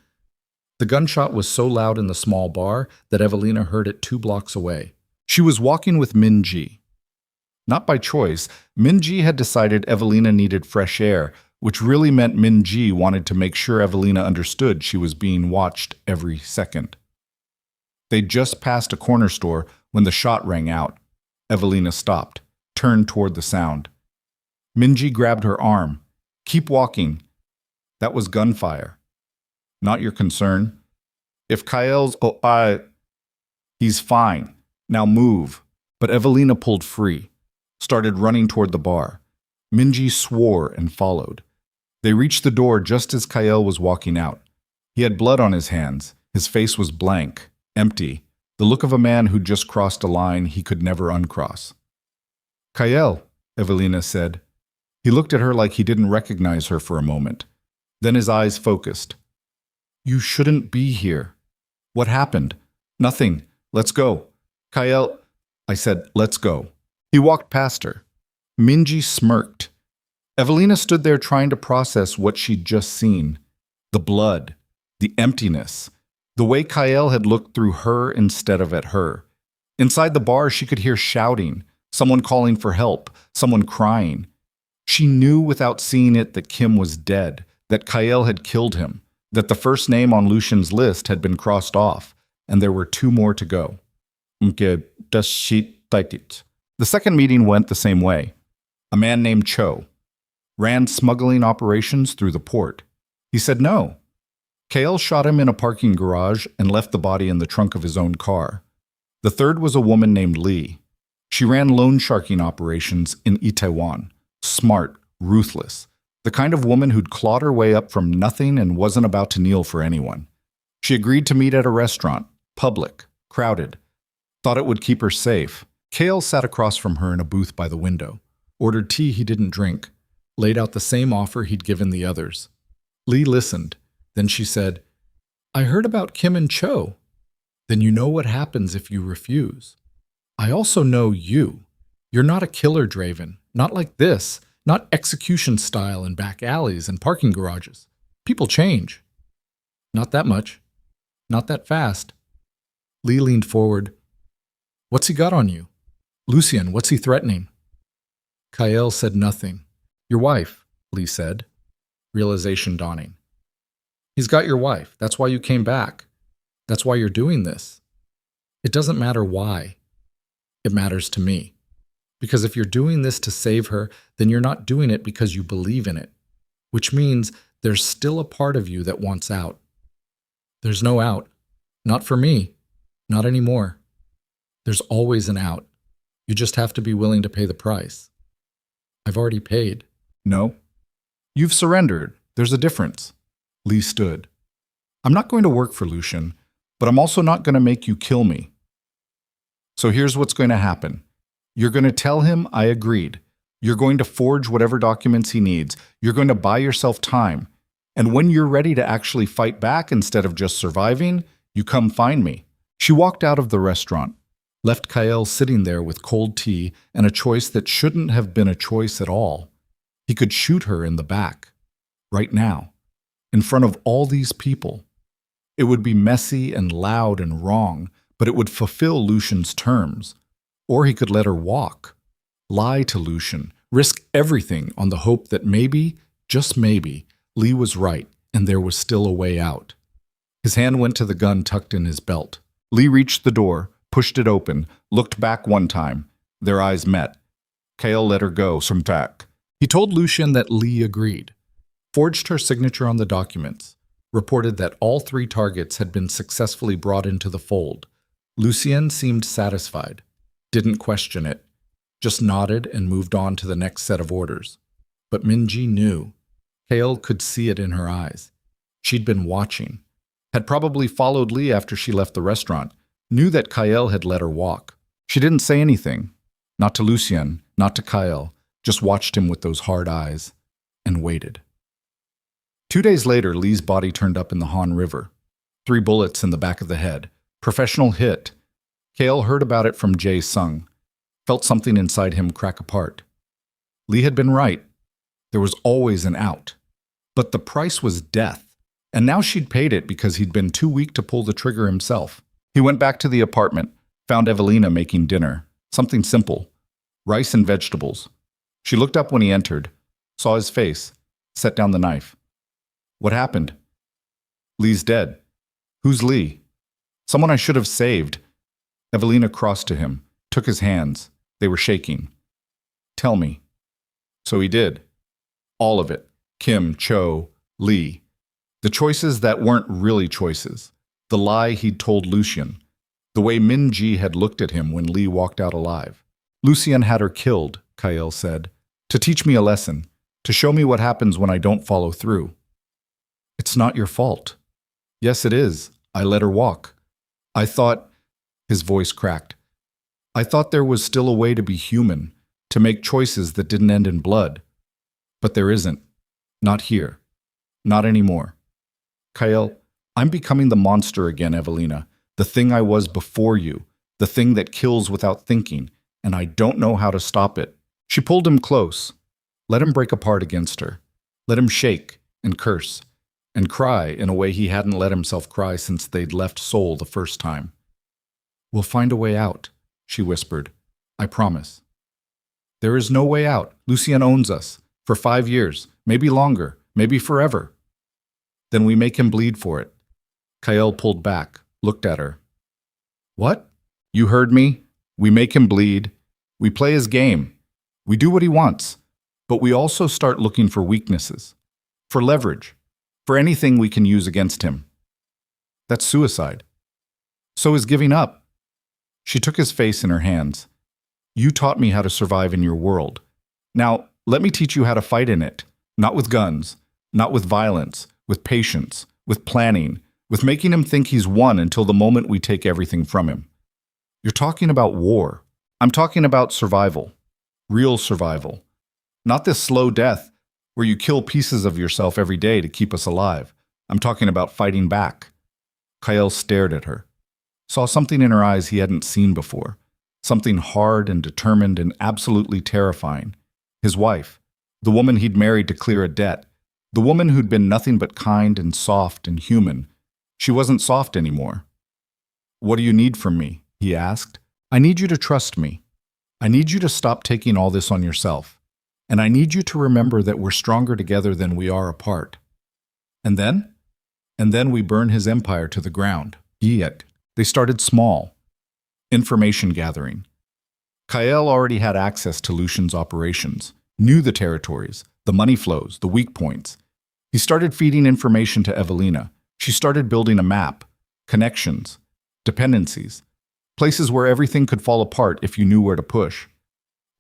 The gunshot was so loud in the small bar that Evelina heard it 2 blocks away. She was walking with Min-ji. Not by choice, Min-ji had decided Evelina needed fresh air, which really meant Min-ji wanted to make sure Evelina understood she was being watched every second. They'd just passed a corner store when the shot rang out. Evelina stopped, turned toward the sound. Min-ji grabbed her arm. "Keep walking." That was gunfire. "Not your concern. If Kael's— he's fine. Now move." But Evelina pulled free, started running toward the bar. Min-ji swore and followed. They reached the door just as Kael was walking out. He had blood on his hands. His face was blank, empty, the look of a man who'd just crossed a line he could never uncross. "Kael," Evelina said. He looked at her like he didn't recognize her for a moment. Then his eyes focused. "You shouldn't be here." "What happened?" "Nothing. Let's go." "Kael," I said, "let's go." He walked past her. Min-ji smirked. Evelina stood there trying to process what she'd just seen. The blood, the emptiness, the way Kael had looked through her instead of at her. Inside the bar, she could hear shouting, someone calling for help, someone crying. She knew without seeing it that Kim was dead, that Kael had killed him, that the first name on Lucian's list had been crossed off, and there were 2 more to go. The second meeting went the same way. A man named Cho ran smuggling operations through the port. He said no. Kael shot him in a parking garage and left the body in the trunk of his own car. The third was a woman named Lee. She ran loan sharking operations in Itaewon. Smart, ruthless, the kind of woman who'd clawed her way up from nothing and wasn't about to kneel for anyone. She agreed to meet at a restaurant, public, crowded. Thought it would keep her safe. Kael sat across from her in a booth by the window, ordered tea he didn't drink, laid out the same offer he'd given the others. Lee listened. Then she said, "I heard about Kim and Cho." "Then you know what happens if you refuse." "I also know you. You're not a killer, Draven. Not like this. Not execution style in back alleys and parking garages. People change." "Not that much. Not that fast." Lee leaned forward. "What's he got on you? Lucian, what's he threatening?" Kael said nothing. "Your wife," Lee said, realization dawning. "He's got your wife. That's why you came back. That's why you're doing this. It doesn't matter why. It matters to me. Because if you're doing this to save her, then you're not doing it because you believe in it, which means there's still a part of you that wants out. There's no out. Not for me. Not anymore. There's always an out. You just have to be willing to pay the price. I've already paid." "No. You've surrendered. There's a difference." Lee stood. "I'm not going to work for Lucian, but I'm also not going to make you kill me. So here's what's going to happen. You're going to tell him I agreed. You're going to forge whatever documents he needs. You're going to buy yourself time. And when you're ready to actually fight back instead of just surviving, you come find me." She walked out of the restaurant, left Kael sitting there with cold tea and a choice that shouldn't have been a choice at all. He could shoot her in the back, right now, in front of all these people. It would be messy and loud and wrong, but it would fulfill Lucian's terms. Or he could let her walk, lie to Lucian, risk everything on the hope that maybe, just maybe, Lee was right and there was still a way out. His hand went to the gun tucked in his belt. Lee reached the door, pushed it open, looked back one time. Their eyes met. Kael let her go from back. He told Lucian that Lee agreed, forged her signature on the documents, reported that all 3 targets had been successfully brought into the fold. Lucian seemed satisfied, didn't question it, just nodded and moved on to the next set of orders. But Minji knew. Kael could see it in her eyes. She'd been watching, had probably followed Lee after she left the restaurant, knew that Kael had let her walk. She didn't say anything, not to Lucian, not to Kael, just watched him with those hard eyes, and waited. 2 days later, Lee's body turned up in the Han River. 3 bullets in the back of the head. Professional hit. Kael heard about it from Jae Sung, felt something inside him crack apart. Lee had been right. There was always an out. But the price was death, and now she'd paid it because he'd been too weak to pull the trigger himself. He went back to the apartment, found Evelina making dinner, something simple, rice and vegetables. She looked up when he entered, saw his face, set down the knife. What happened? Lee's dead. Who's Lee? Someone I should have saved. Evelina crossed to him, took his hands. They were shaking. Tell me. So he did. All of it. Kim, Cho, Lee. The choices that weren't really choices. The lie he'd told Lucian. The way Min-ji had looked at him when Lee walked out alive. Lucian had her killed, Kael said, to teach me a lesson, to show me what happens when I don't follow through. It's not your fault. Yes, it is. I let her walk. I thought, his voice cracked, I thought there was still a way to be human, to make choices that didn't end in blood. But there isn't. Not here. Not anymore. Kael, I'm becoming the monster again, Evelina. The thing I was before you. The thing that kills without thinking. And I don't know how to stop it. She pulled him close. Let him break apart against her. Let him shake and curse. And cry in a way he hadn't let himself cry since they'd left Seoul the first time. We'll find a way out, she whispered. I promise. There is no way out. Lucian owns us. For 5 years. Maybe longer. Maybe forever. Then we make him bleed for it. Kael pulled back, looked at her. What? You heard me? We make him bleed. We play his game. We do what he wants. But we also start looking for weaknesses. For leverage. For anything we can use against him. That's suicide. So is giving up. She took his face in her hands. You taught me how to survive in your world. Now, let me teach you how to fight in it. Not with guns, not with violence, with patience, with planning, with making him think he's won until the moment we take everything from him. You're talking about war. I'm talking about survival. Real survival. Not this slow death where you kill pieces of yourself every day to keep us alive. I'm talking about fighting back. Kael stared at her. Saw something in her eyes he hadn't seen before. Something hard and determined and absolutely terrifying. His wife. The woman he'd married to clear a debt. The woman who'd been nothing but kind and soft and human. She wasn't soft anymore. What do you need from me? He asked. I need you to trust me. I need you to stop taking all this on yourself. And I need you to remember that we're stronger together than we are apart. And then? And then we burn his empire to the ground. Yet, they started small. Information gathering. Kael already had access to Lucian's operations, knew the territories, the money flows, the weak points. He started feeding information to Evelina. She started building a map, connections, dependencies, places where everything could fall apart if you knew where to push.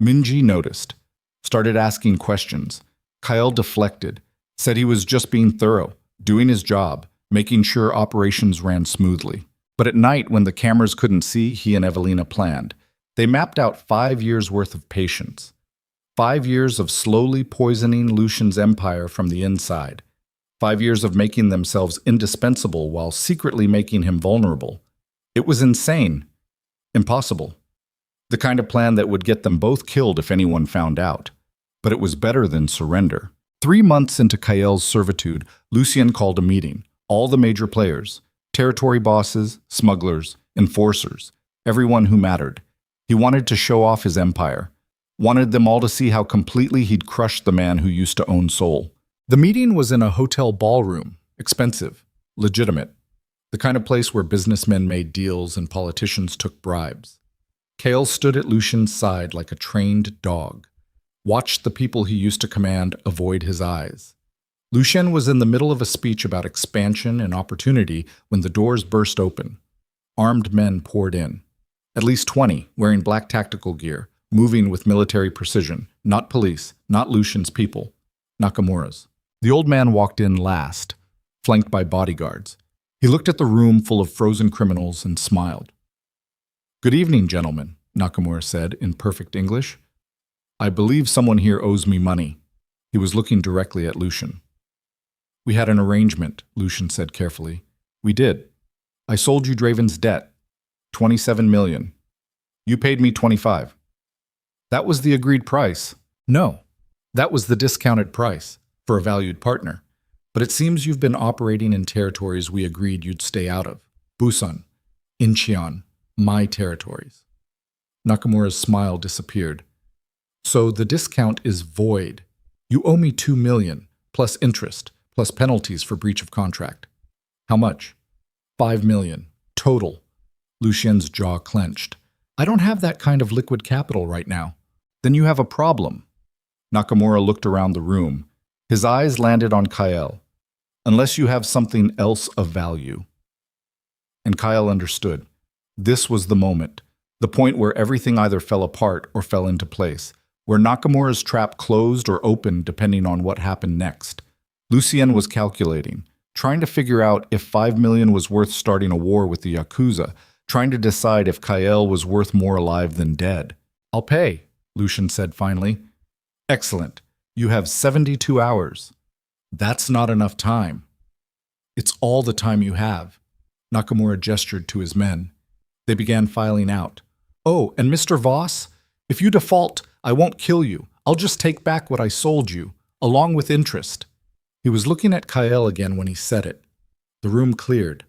Minji noticed, started asking questions. Kael deflected, said he was just being thorough, doing his job, making sure operations ran smoothly. But at night, when the cameras couldn't see, he and Evelina planned. They mapped out 5 years' worth of patience. 5 years of slowly poisoning Lucian's empire from the inside. 5 years of making themselves indispensable while secretly making him vulnerable. It was insane. Impossible. The kind of plan that would get them both killed if anyone found out. But it was better than surrender. 3 months into Kael's servitude, Lucian called a meeting. All the major players. Territory bosses, smugglers, enforcers. Everyone who mattered. He wanted to show off his empire, wanted them all to see how completely he'd crushed the man who used to own Seoul. The meeting was in a hotel ballroom, expensive, legitimate, the kind of place where businessmen made deals and politicians took bribes. Kael stood at Lucian's side like a trained dog, watched the people he used to command avoid his eyes. Lucian was in the middle of a speech about expansion and opportunity when the doors burst open. Armed men poured in. At least 20, wearing black tactical gear, moving with military precision, not police, not Lucian's people, Nakamura's. The old man walked in last, flanked by bodyguards. He looked at the room full of frozen criminals and smiled. "Good evening, gentlemen," Nakamura said in perfect English. "I believe someone here owes me money." He was looking directly at Lucian. "We had an arrangement," Lucian said carefully. "We did. I sold you Draven's debt, 27 million. You paid me 25. That was the agreed price." "No, that was the discounted price for a valued partner. But it seems you've been operating in territories we agreed you'd stay out of. Busan, Incheon, my territories." Nakamura's smile disappeared. "So the discount is void. You owe me 2 million, plus interest, plus penalties for breach of contract." "How much?" 5 million. Total." Lucian's jaw clenched. "I don't have that kind of liquid capital right now." "Then you have a problem." Nakamura looked around the room. His eyes landed on Kael. "Unless you have something else of value." And Kael understood. This was the moment, the point where everything either fell apart or fell into place, where Nakamura's trap closed or opened depending on what happened next. Lucien was calculating, trying to figure out if 5 million was worth starting a war with the Yakuza, trying to decide if Kael was worth more alive than dead. "I'll pay," Lucian said finally. "Excellent. You have 72 hours. That's not enough time." "It's all the time you have." Nakamura gestured to his men. They began filing out. "Oh, and Mr. Voss, if you default, I won't kill you. I'll just take back what I sold you, along with interest." He was looking at Kael again when he said it. The room cleared.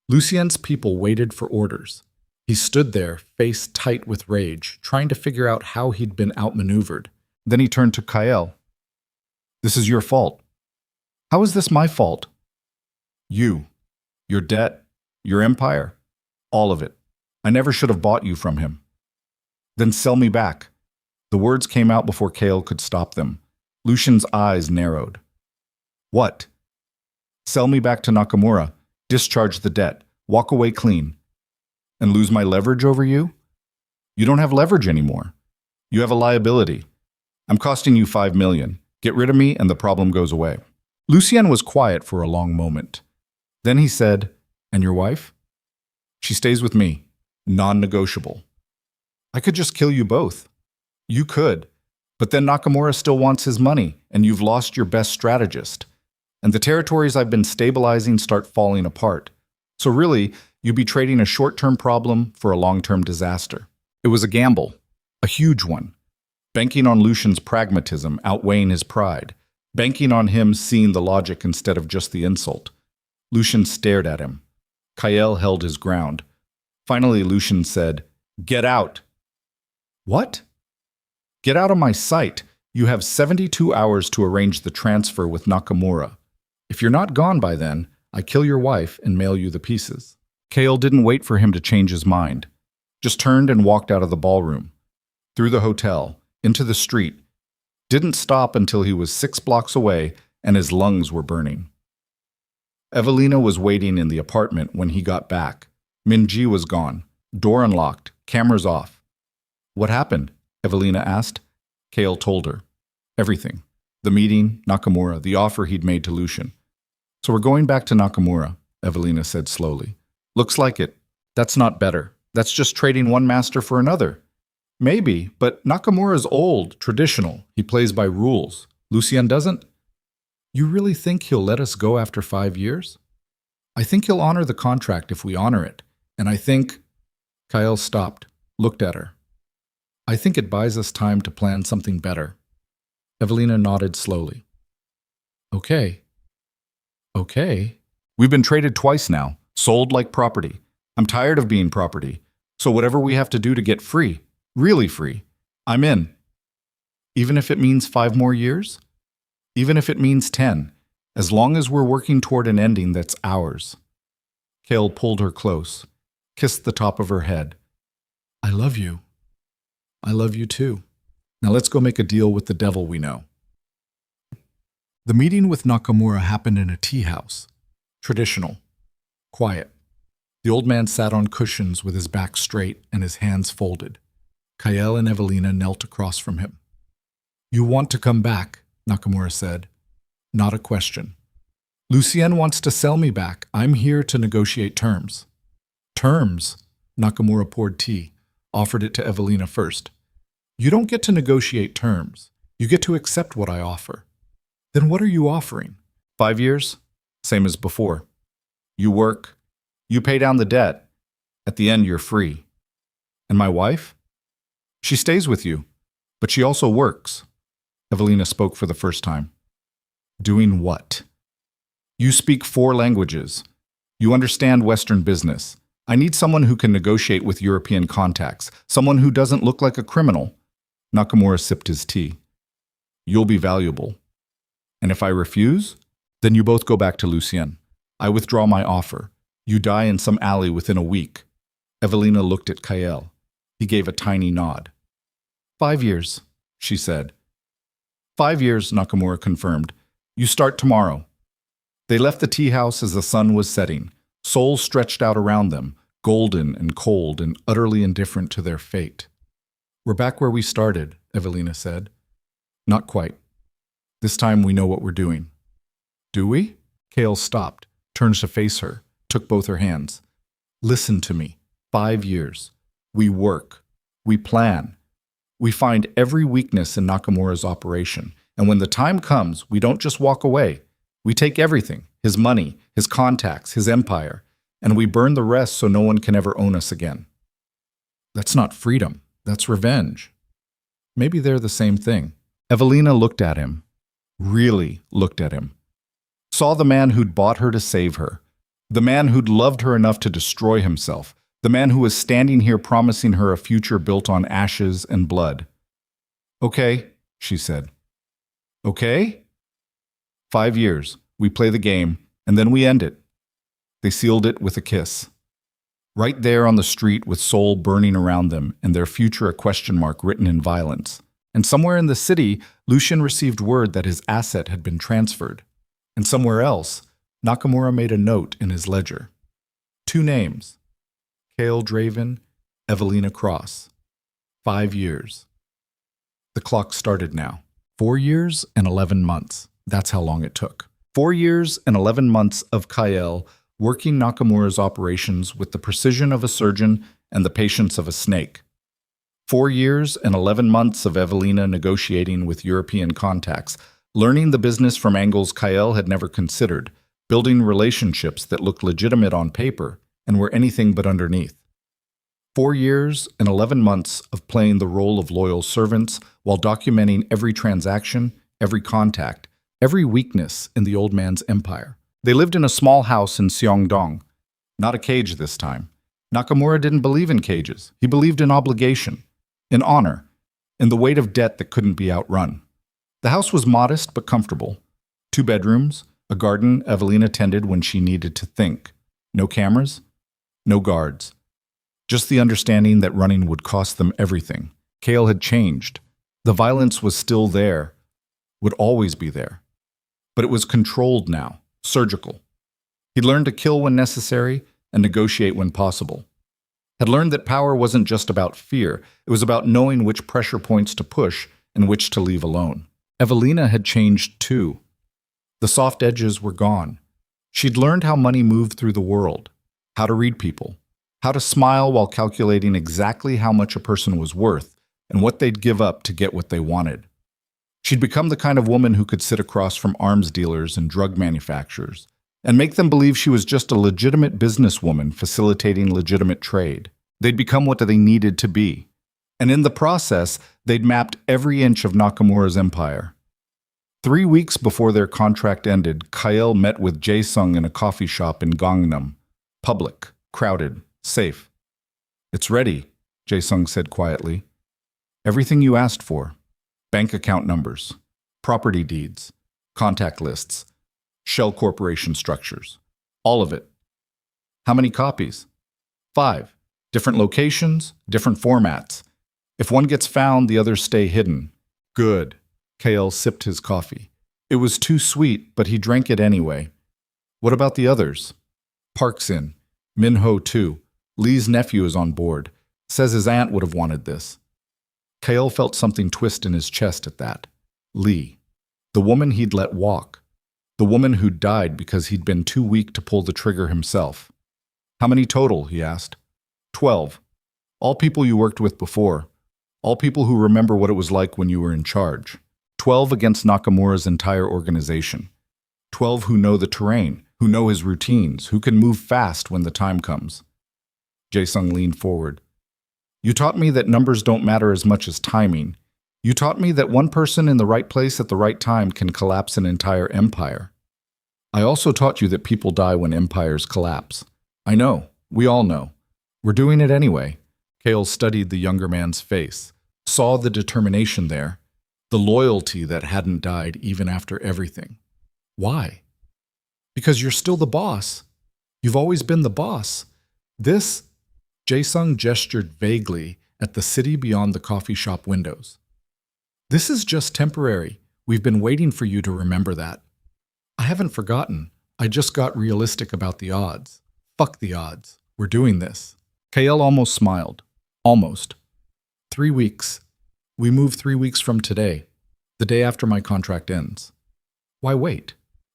Lucien's people waited for orders. He stood there, face tight with rage, trying to figure out how he'd been outmaneuvered. Then he turned to Kael. "This is your fault." "How is this my fault?" "You. Your debt. Your empire. All of it. I never should have bought you from him." "Then sell me back." The words came out before Kael could stop them. Lucian's eyes narrowed. "What?" "Sell me back to Nakamura, discharge the debt, walk away clean." "And lose my leverage over you?" "You don't have leverage anymore. You have a liability. I'm costing you 5 million. Get rid of me and the problem goes away." Lucien was quiet for a long moment. Then he said, "And your wife?" "She stays with me. Non-negotiable." "I could just kill you both." "You could. But then Nakamura still wants his money, and you've lost your best strategist. And the territories I've been stabilizing start falling apart. So really, you'd be trading a short-term problem for a long-term disaster." It was a gamble, a huge one. Banking on Lucian's pragmatism outweighing his pride, banking on him seeing the logic instead of just the insult. Lucian stared at him. Kael held his ground. Finally, Lucian said, "Get out." "What?" "Get out of my sight. You have 72 hours to arrange the transfer with Nakamura. If you're not gone by then, I kill your wife and mail you the pieces." Kael didn't wait for him to change his mind, just turned and walked out of the ballroom, through the hotel, into the street, didn't stop until he was 6 blocks away and his lungs were burning. Evelina was waiting in the apartment when he got back. Minji was gone, door unlocked, cameras off. "What happened?" Evelina asked. Kael told her. Everything. The meeting, Nakamura, the offer he'd made to Lucian. "So we're going back to Nakamura," Evelina said slowly. "Looks like it. That's not better. That's just trading one master for another." "Maybe, but Nakamura's old, traditional. He plays by rules. Lucien doesn't." "You really think he'll let us go after 5 years?" "I think he'll honor the contract if we honor it. And I think—" Kael stopped, looked at her. "I think it buys us time to plan something better." Evelina nodded slowly. "Okay. Okay. We've been traded twice now, sold like property. I'm tired of being property. So whatever we have to do to get free, Really free. I'm in. Even if it means 5 more years? Even if it means 10, as long as we're working toward an ending that's ours. Kael pulled her close, kissed the top of her head. I love you. I love you too. Now let's go make a deal with the devil we know. The meeting with Nakamura happened in a tea house. Traditional. Quiet. The old man sat on cushions with his back straight and his hands folded. Kael and Evelina knelt across from him. You want to come back, Nakamura said. Not a question. Lucien wants to sell me back. I'm here to negotiate terms. Terms? Nakamura poured tea, offered it to Evelina first. You don't get to negotiate terms. You get to accept what I offer. Then what are you offering? 5 years? Same as before. You work. You pay down the debt. At the end, you're free. And my wife? She stays with you, but she also works. Evelina spoke for the first time. Doing what? You speak 4 languages. You understand Western business. I need someone who can negotiate with European contacts, someone who doesn't look like a criminal. Nakamura sipped his tea. You'll be valuable. And if I refuse, then you both go back to Lucien. I withdraw my offer. You die in some alley within a week. Evelina looked at Kael. He gave a tiny nod. 5 years, she said. 5 years, Nakamura confirmed. You start tomorrow. They left the tea house as the sun was setting. Seoul stretched out around them, golden and cold and utterly indifferent to their fate. We're back where we started, Evelina said. Not quite. This time we know what we're doing. Do we? Kael stopped, turned to face her, took both her hands. Listen to me. 5 years. We work. We plan. We find every weakness in Nakamura's operation, and when the time comes, we don't just walk away. We take everything, his money, his contacts, his empire, and we burn the rest so no one can ever own us again. That's not freedom. That's revenge. Maybe they're the same thing. Evelina looked at him. Really looked at him. Saw the man who'd bought her to save her. The man who'd loved her enough to destroy himself. The man who was standing here promising her a future built on ashes and blood. Okay, she said. Okay? 5 years. We play the game, and then we end it. They sealed it with a kiss. Right there on the street with Seoul burning around them and their future a question mark written in violence. And somewhere in the city, Lucien received word that his asset had been transferred. And somewhere else, Nakamura made a note in his ledger. 2 names. Kael Draven, Evelina Cross. 5 years. The clock started now. 4 years and 11 months. That's how long it took. 4 years and 11 months of Kael working Nakamura's operations with the precision of a surgeon and the patience of a snake. 4 years and 11 months of Evelina negotiating with European contacts, learning the business from angles Kael had never considered, building relationships that looked legitimate on paper and were anything but underneath. 4 years and 11 months of playing the role of loyal servants while documenting every transaction, every contact, every weakness in the old man's empire. They lived in a small house in Seoul, not a cage this time. Nakamura didn't believe in cages. He believed in obligation, in honor, in the weight of debt that couldn't be outrun. The house was modest but comfortable. 2 bedrooms, a garden Evelina tended when she needed to think. No cameras, no guards. Just the understanding that running would cost them everything. Kael had changed. The violence was still there, would always be there. But it was controlled now, surgical. He'd learned to kill when necessary and negotiate when possible. Had learned that power wasn't just about fear, it was about knowing which pressure points to push and which to leave alone. Evelina had changed too. The soft edges were gone. She'd learned how money moved through the world, how to read people, how to smile while calculating exactly how much a person was worth and what they'd give up to get what they wanted. She'd become the kind of woman who could sit across from arms dealers and drug manufacturers and make them believe she was just a legitimate businesswoman facilitating legitimate trade. They'd become what they needed to be. And in the process, they'd mapped every inch of Nakamura's empire. 3 weeks before their contract ended, Kael met with Jae-sung in a coffee shop in Gangnam. Public, crowded, safe. It's ready, Jae-sung said quietly. Everything you asked for. Bank account numbers, property deeds, contact lists, shell corporation structures. All of it. How many copies? 5. Different locations, different formats. If one gets found, the others stay hidden. Good. Kael sipped his coffee. It was too sweet, but he drank it anyway. What about the others? Park's in. Minho too. Lee's nephew is on board. Says his aunt would have wanted this. Kael felt something twist in his chest at that. Lee. The woman he'd let walk. The woman who'd died because he'd been too weak to pull the trigger himself. How many total? He asked. 12. All people you worked with before. All people who remember what it was like when you were in charge. 12 against Nakamura's entire organization. 12 who know the terrain, who know his routines, who can move fast when the time comes. Jae-sung leaned forward. You taught me that numbers don't matter as much as timing. You taught me that one person in the right place at the right time can collapse an entire empire. I also taught you that people die when empires collapse. I know. We all know. We're doing it anyway. Kael studied the younger man's face, saw the determination there, the loyalty that hadn't died even after everything. Why? Because you're still the boss. You've always been the boss. This, Jae-sung gestured vaguely at the city beyond the coffee shop windows. This is just temporary. We've been waiting for you to remember that. I haven't forgotten. I just got realistic about the odds. Fuck the odds. We're doing this. Kael almost smiled. Almost. 3 weeks. We move 3 weeks from today, the day after my contract ends. Why wait?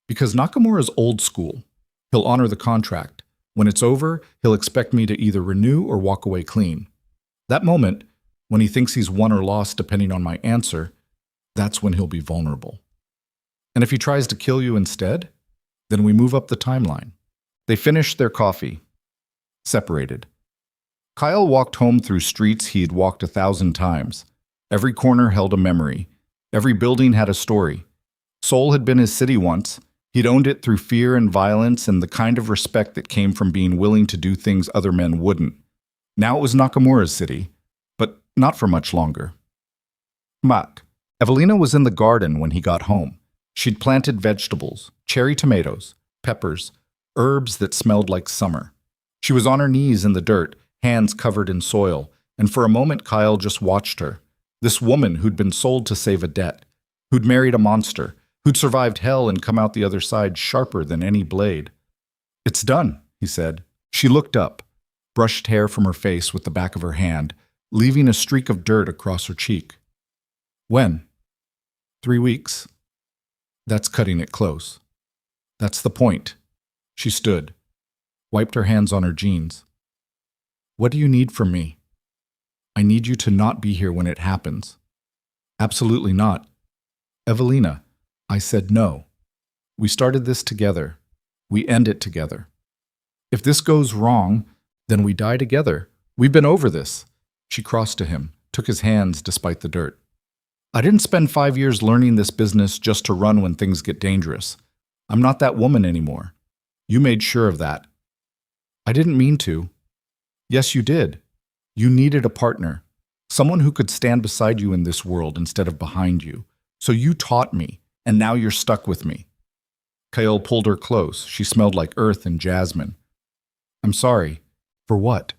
Because Nakamura's old school. He'll honor the contract. When it's over, he'll expect me to either renew or walk away clean. That moment, when he thinks he's won or lost depending on my answer, that's when he'll be vulnerable. And if he tries to kill you instead, then we move up the timeline. They finished their coffee. Separated. Kael walked home through streets he had walked 1,000 times. Every corner held a memory. Every building had a story. Seoul had been his city once. He'd owned it through fear and violence and the kind of respect that came from being willing to do things other men wouldn't. Now it was Nakamura's city, but not for much longer. Mak. Evelina was in the garden when he got home. She'd planted vegetables, cherry tomatoes, peppers, herbs that smelled like summer. She was on her knees in the dirt, hands covered in soil, and for a moment Kael just watched her. This woman who'd been sold to save a debt, who'd married a monster, who'd survived hell and come out the other side sharper than any blade. It's done, he said. She looked up, brushed hair from her face with the back of her hand, leaving a streak of dirt across her cheek. When? 3 weeks. That's cutting it close. That's the point. She stood, wiped her hands on her jeans. What do you need from me? I need you to not be here when it happens. Absolutely not. Evelina, I said no. We started this together. We end it together. If this goes wrong, then we die together. We've been over this. She crossed to him, took his hands despite the dirt. I didn't spend 5 years learning this business just to run when things get dangerous. I'm not that woman anymore. You made sure of that. I didn't mean to. Yes, you did. You needed a partner, someone who could stand beside you in this world instead of behind you. So you taught me, and now you're stuck with me. Kael pulled her close. She smelled like earth and jasmine. I'm sorry. For what?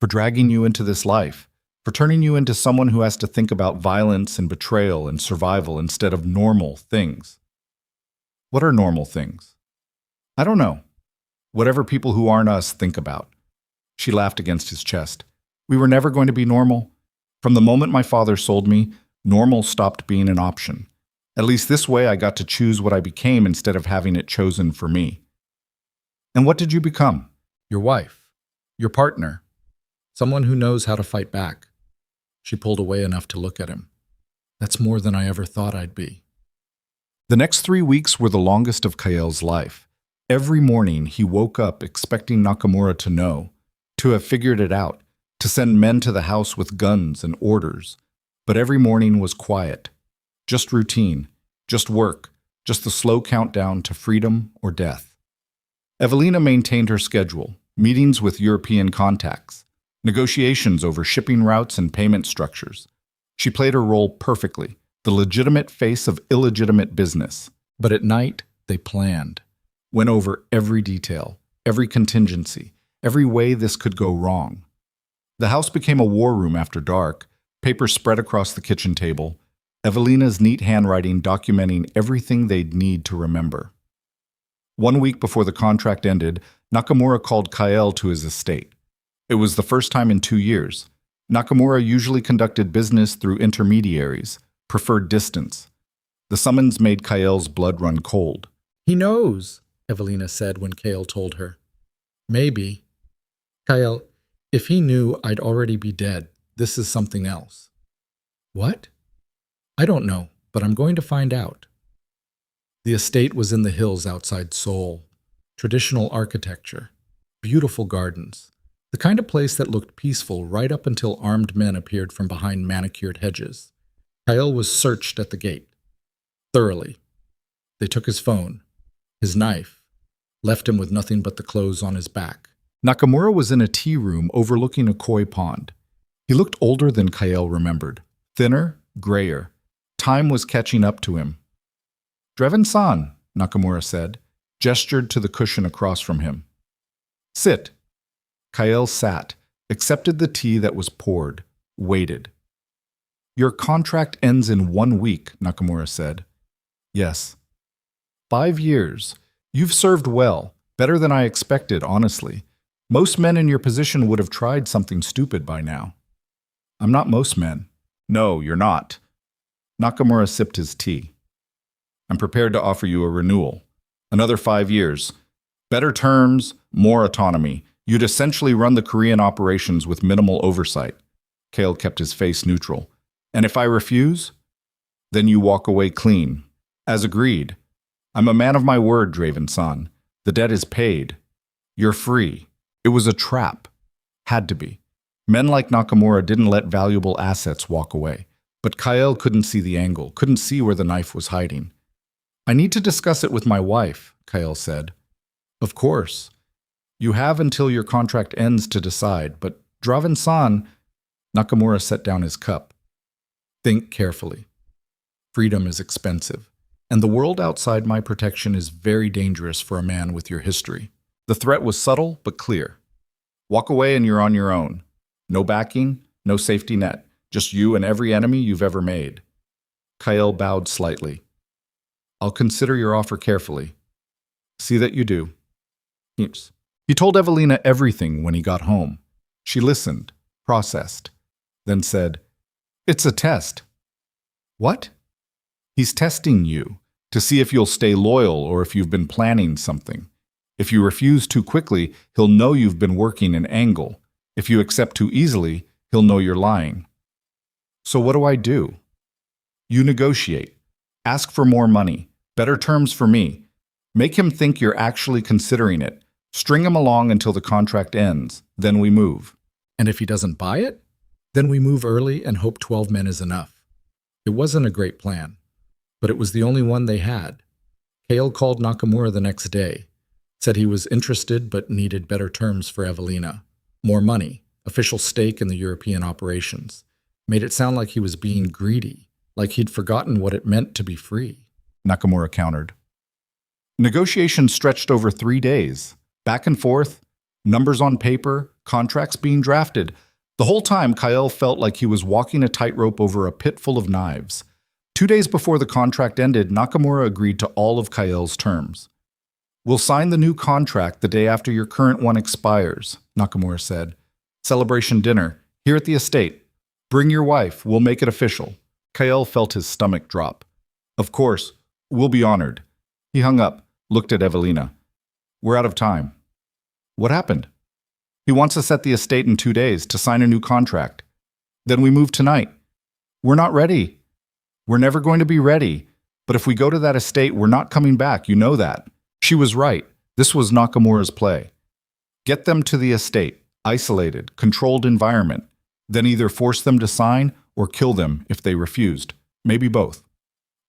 For dragging you into this life. For turning you into someone who has to think about violence and betrayal and survival instead of normal things. What are normal things? I don't know. Whatever people who aren't us think about. She laughed against his chest. We were never going to be normal. From the moment my father sold me, normal stopped being an option. At least this way I got to choose what I became instead of having it chosen for me. And what did you become? Your wife. Your partner. Someone who knows how to fight back. She pulled away enough to look at him. That's more than I ever thought I'd be. The next 3 weeks were the longest of Kael's life. Every morning he woke up expecting Nakamura to know, to have figured it out, to send men to the house with guns and orders. But every morning was quiet. Just routine, just work, just the slow countdown to freedom or death. Evelina maintained her schedule, meetings with European contacts, negotiations over shipping routes and payment structures. She played her role perfectly, the legitimate face of illegitimate business. But at night, they planned, went over every detail, every contingency, every way this could go wrong. The house became a war room after dark, papers spread across the kitchen table, Evelina's neat handwriting documenting everything they'd need to remember. 1 week before the contract ended, Nakamura called Kael to his estate. It was the first time in 2 years. Nakamura usually conducted business through intermediaries, preferred distance. The summons made Kael's blood run cold. He knows, Evelina said when Kael told her. Maybe. Kael, if he knew I'd already be dead, this is something else. What? I don't know, but I'm going to find out. The estate was in the hills outside Seoul. Traditional architecture, beautiful gardens, the kind of place that looked peaceful right up until armed men appeared from behind manicured hedges. Kael was searched at the gate. Thoroughly. They took his phone, his knife, left him with nothing but the clothes on his back. Nakamura was in a tea room overlooking a koi pond. He looked older than Kael remembered, thinner, grayer. Time was catching up to him. "Draven-san," Nakamura said, gestured to the cushion across from him. "Sit." Kael sat, accepted the tea that was poured, waited. "Your contract ends in 1 week," Nakamura said. "Yes." 5 years. You've served well, better than I expected, honestly. Most men in your position would have tried something stupid by now. I'm not most men. No, you're not. Nakamura sipped his tea. I'm prepared to offer you a renewal. Another 5 years. Better terms, more autonomy. You'd essentially run the Korean operations with minimal oversight. Kael kept his face neutral. And if I refuse? Then you walk away clean. As agreed. I'm a man of my word, Draven-san. The debt is paid. You're free. It was a trap. Had to be. Men like Nakamura didn't let valuable assets walk away. But Kael couldn't see the angle, couldn't see where the knife was hiding. I need to discuss it with my wife, Kael said. Of course. You have until your contract ends to decide, but Draven-san, Nakamura set down his cup. Think carefully. Freedom is expensive, and the world outside my protection is very dangerous for a man with your history. The threat was subtle but clear. Walk away and you're on your own. No backing, no safety net, just you and every enemy you've ever made. Kael bowed slightly. I'll consider your offer carefully. See that you do. Oops. He told Evelina everything when he got home. She listened, processed, then said, It's a test. What? He's testing you to see if you'll stay loyal or if you've been planning something. If you refuse too quickly, he'll know you've been working an angle. If you accept too easily, he'll know you're lying. So what do I do? You negotiate. Ask for more money, better terms for me. Make him think you're actually considering it. String him along until the contract ends. Then we move. And if he doesn't buy it? Then we move early and hope 12 men is enough. It wasn't a great plan, but it was the only one they had. Kael called Nakamura the next day, said he was interested but needed better terms for Evelina. More money, official stake in the European operations. Made it sound like he was being greedy, like he'd forgotten what it meant to be free. Nakamura countered. Negotiations stretched over 3 days. Back and forth, numbers on paper, contracts being drafted. The whole time, Kael felt like he was walking a tightrope over a pit full of knives. 2 days before the contract ended, Nakamura agreed to all of Kael's terms. We'll sign the new contract the day after your current one expires, Nakamura said. Celebration dinner, here at the estate. Bring your wife, we'll make it official. Kael felt his stomach drop. Of course, we'll be honored. He hung up, looked at Evelina. We're out of time. What happened? He wants us at the estate in 2 days to sign a new contract. Then we move tonight. We're not ready. We're never going to be ready. But if we go to that estate, we're not coming back, you know that. She was right. This was Nakamura's play. Get them to the estate, isolated, controlled environment. Then either force them to sign or kill them if they refused. Maybe both.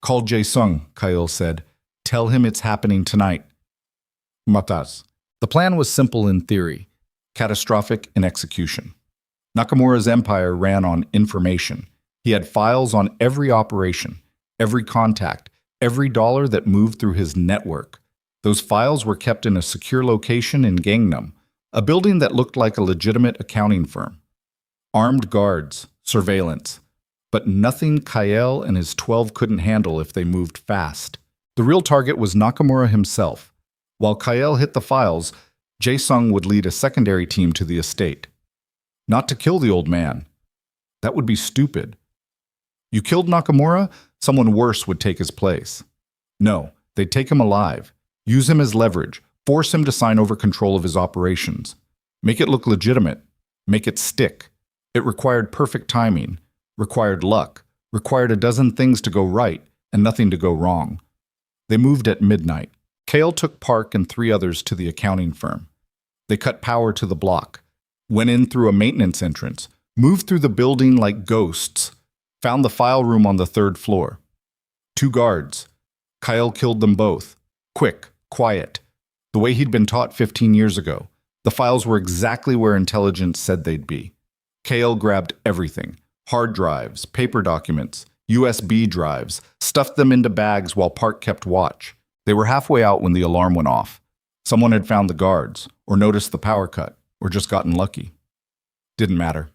Call Jae-sung, Kael said. Tell him it's happening tonight. Matas. The plan was simple in theory, catastrophic in execution. Nakamura's empire ran on information. He had files on every operation, every contact, every dollar that moved through his network. Those files were kept in a secure location in Gangnam, a building that looked like a legitimate accounting firm. Armed guards, surveillance, but nothing Kael and his 12 couldn't handle if they moved fast. The real target was Nakamura himself. While Kael hit the files, Jae-sung would lead a secondary team to the estate. Not to kill the old man. That would be stupid. You killed Nakamura, someone worse would take his place. No, they'd take him alive, use him as leverage, force him to sign over control of his operations. Make it look legitimate. Make it stick. It required perfect timing, required luck, required a dozen things to go right and nothing to go wrong. They moved at midnight. Kael took Park and 3 others to the accounting firm. They cut power to the block, went in through a maintenance entrance, moved through the building like ghosts, found the file room on the 3rd floor. 2 guards. Kael killed them both. Quick, quiet. The way he'd been taught 15 years ago. The files were exactly where intelligence said they'd be. Kael grabbed everything. Hard drives, paper documents, USB drives, stuffed them into bags while Park kept watch. They were halfway out when the alarm went off. Someone had found the guards, or noticed the power cut, or just gotten lucky. Didn't matter.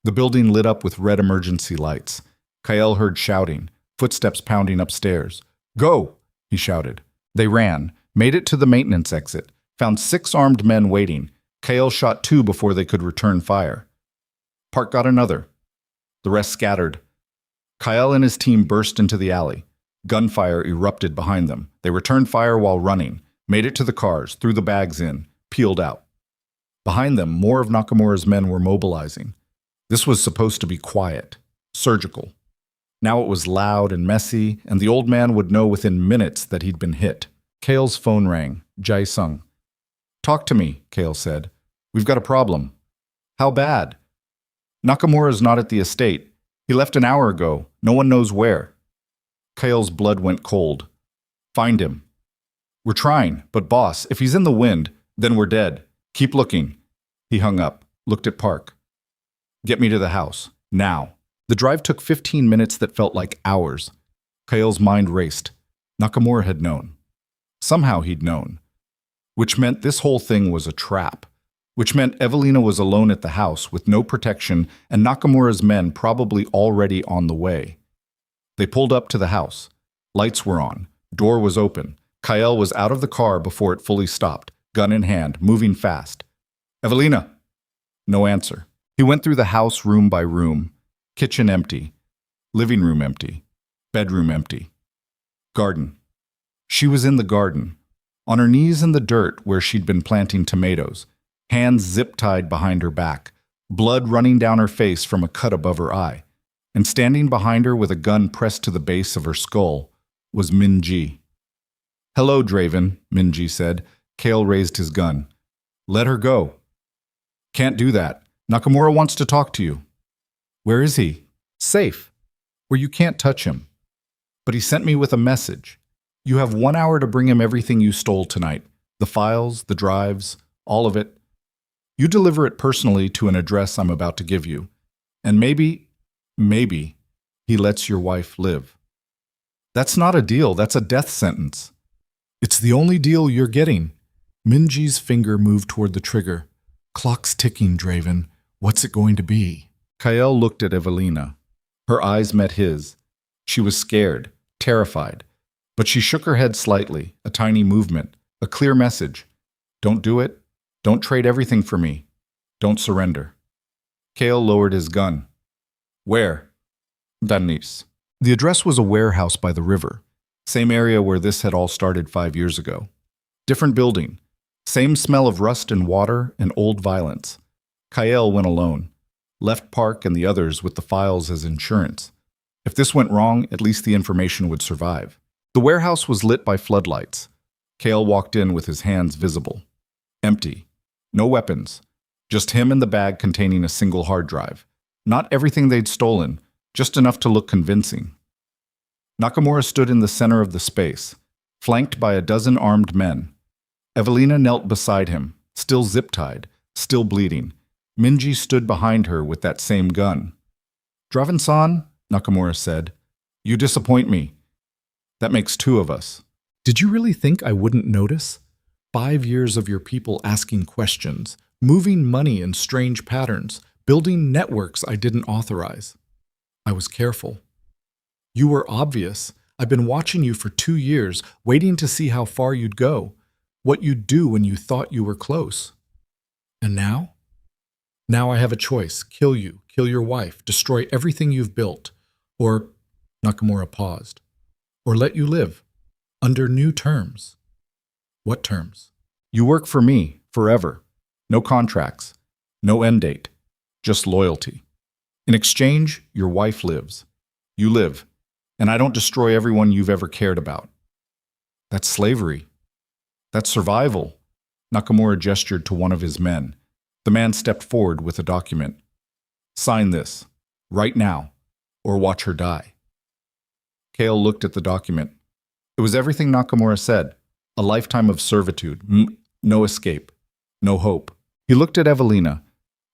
The building lit up with red emergency lights. Kael heard shouting, footsteps pounding upstairs. "Go!" he shouted. They ran, made it to the maintenance exit, found 6 armed men waiting. Kael shot 2 before they could return fire. Park got another. The rest scattered. Kael and his team burst into the alley. Gunfire erupted behind them. They returned fire while running, made it to the cars, threw the bags in, peeled out. Behind them, more of Nakamura's men were mobilizing. This was supposed to be quiet, surgical. Now it was loud and messy, and the old man would know within minutes that he'd been hit. Kael's phone rang. Jae-sung. "Talk to me," Kael said. "We've got a problem." "How bad?" "Nakamura's not at the estate. He left an hour ago. No one knows where." Kael's blood went cold. "Find him." "We're trying, but boss, if he's in the wind, then we're dead. Keep looking." He hung up, looked at Park. "Get me to the house. Now." The drive took 15 minutes that felt like hours. Kael's mind raced. Nakamura had known. Somehow he'd known. Which meant this whole thing was a trap. Which meant Evelina was alone at the house with no protection and Nakamura's men probably already on the way. They pulled up to the house. Lights were on. Door was open. Kael was out of the car before it fully stopped, gun in hand, moving fast. "Evelina!" No answer. He went through the house room by room. Kitchen empty. Living room empty. Bedroom empty. Garden. She was in the garden, on her knees in the dirt where she'd been planting tomatoes, hands zip-tied behind her back, blood running down her face from a cut above her eye. And standing behind her with a gun pressed to the base of her skull was Min-ji. "Hello, Draven," Min-ji said. Kael raised his gun. "Let her go." "Can't do that. Nakamura wants to talk to you." "Where is he?" "Safe, where you can't touch him." "But he sent me with a message. You have 1 hour to bring him everything you stole tonight. The files, the drives, all of it. You deliver it personally to an address I'm about to give you. And maybe he lets your wife live." "That's not a deal. That's a death sentence." "It's the only deal you're getting." Min-ji's finger moved toward the trigger. "Clock's ticking, Draven. What's it going to be?" Kael looked at Evelina. Her eyes met his. She was scared, terrified. But she shook her head slightly, a tiny movement, a clear message. "Don't do it. Don't trade everything for me. Don't surrender." Kael lowered his gun. "Where?" "Danis." The address was a warehouse by the river, same area where this had all started 5 years ago. Different building, same smell of rust and water and old violence. Kael went alone, left Park and the others with the files as insurance. If this went wrong, at least the information would survive. The warehouse was lit by floodlights. Kael walked in with his hands visible. Empty. No weapons. Just him and the bag containing a single hard drive. Not everything they'd stolen, just enough to look convincing. Nakamura stood in the center of the space, flanked by a dozen armed men. Evelina knelt beside him, still zip-tied, still bleeding. Min-ji stood behind her with that same gun. "Draven-san," Nakamura said. You disappoint me. That makes two of us. Did you really think I wouldn't notice? 5 years of your people asking questions, moving money in strange patterns, building networks I didn't authorize. I was careful. You were obvious. I've been watching you for 2 years, waiting to see how far you'd go, what you'd do when you thought you were close. And now? Now I have a choice. Kill you, kill your wife, destroy everything you've built. Or, Nakamura paused, or let you live, under new terms. What terms? You work for me, forever. No contracts, no end date, just loyalty. In exchange, your wife lives. You live, and I don't destroy everyone you've ever cared about. That's slavery. That's survival. Nakamura gestured to one of his men. The man stepped forward with a document. Sign this, right now, or watch her die. Kael looked at the document. It was everything Nakamura said. A lifetime of servitude, no escape, no hope. He looked at Evelina.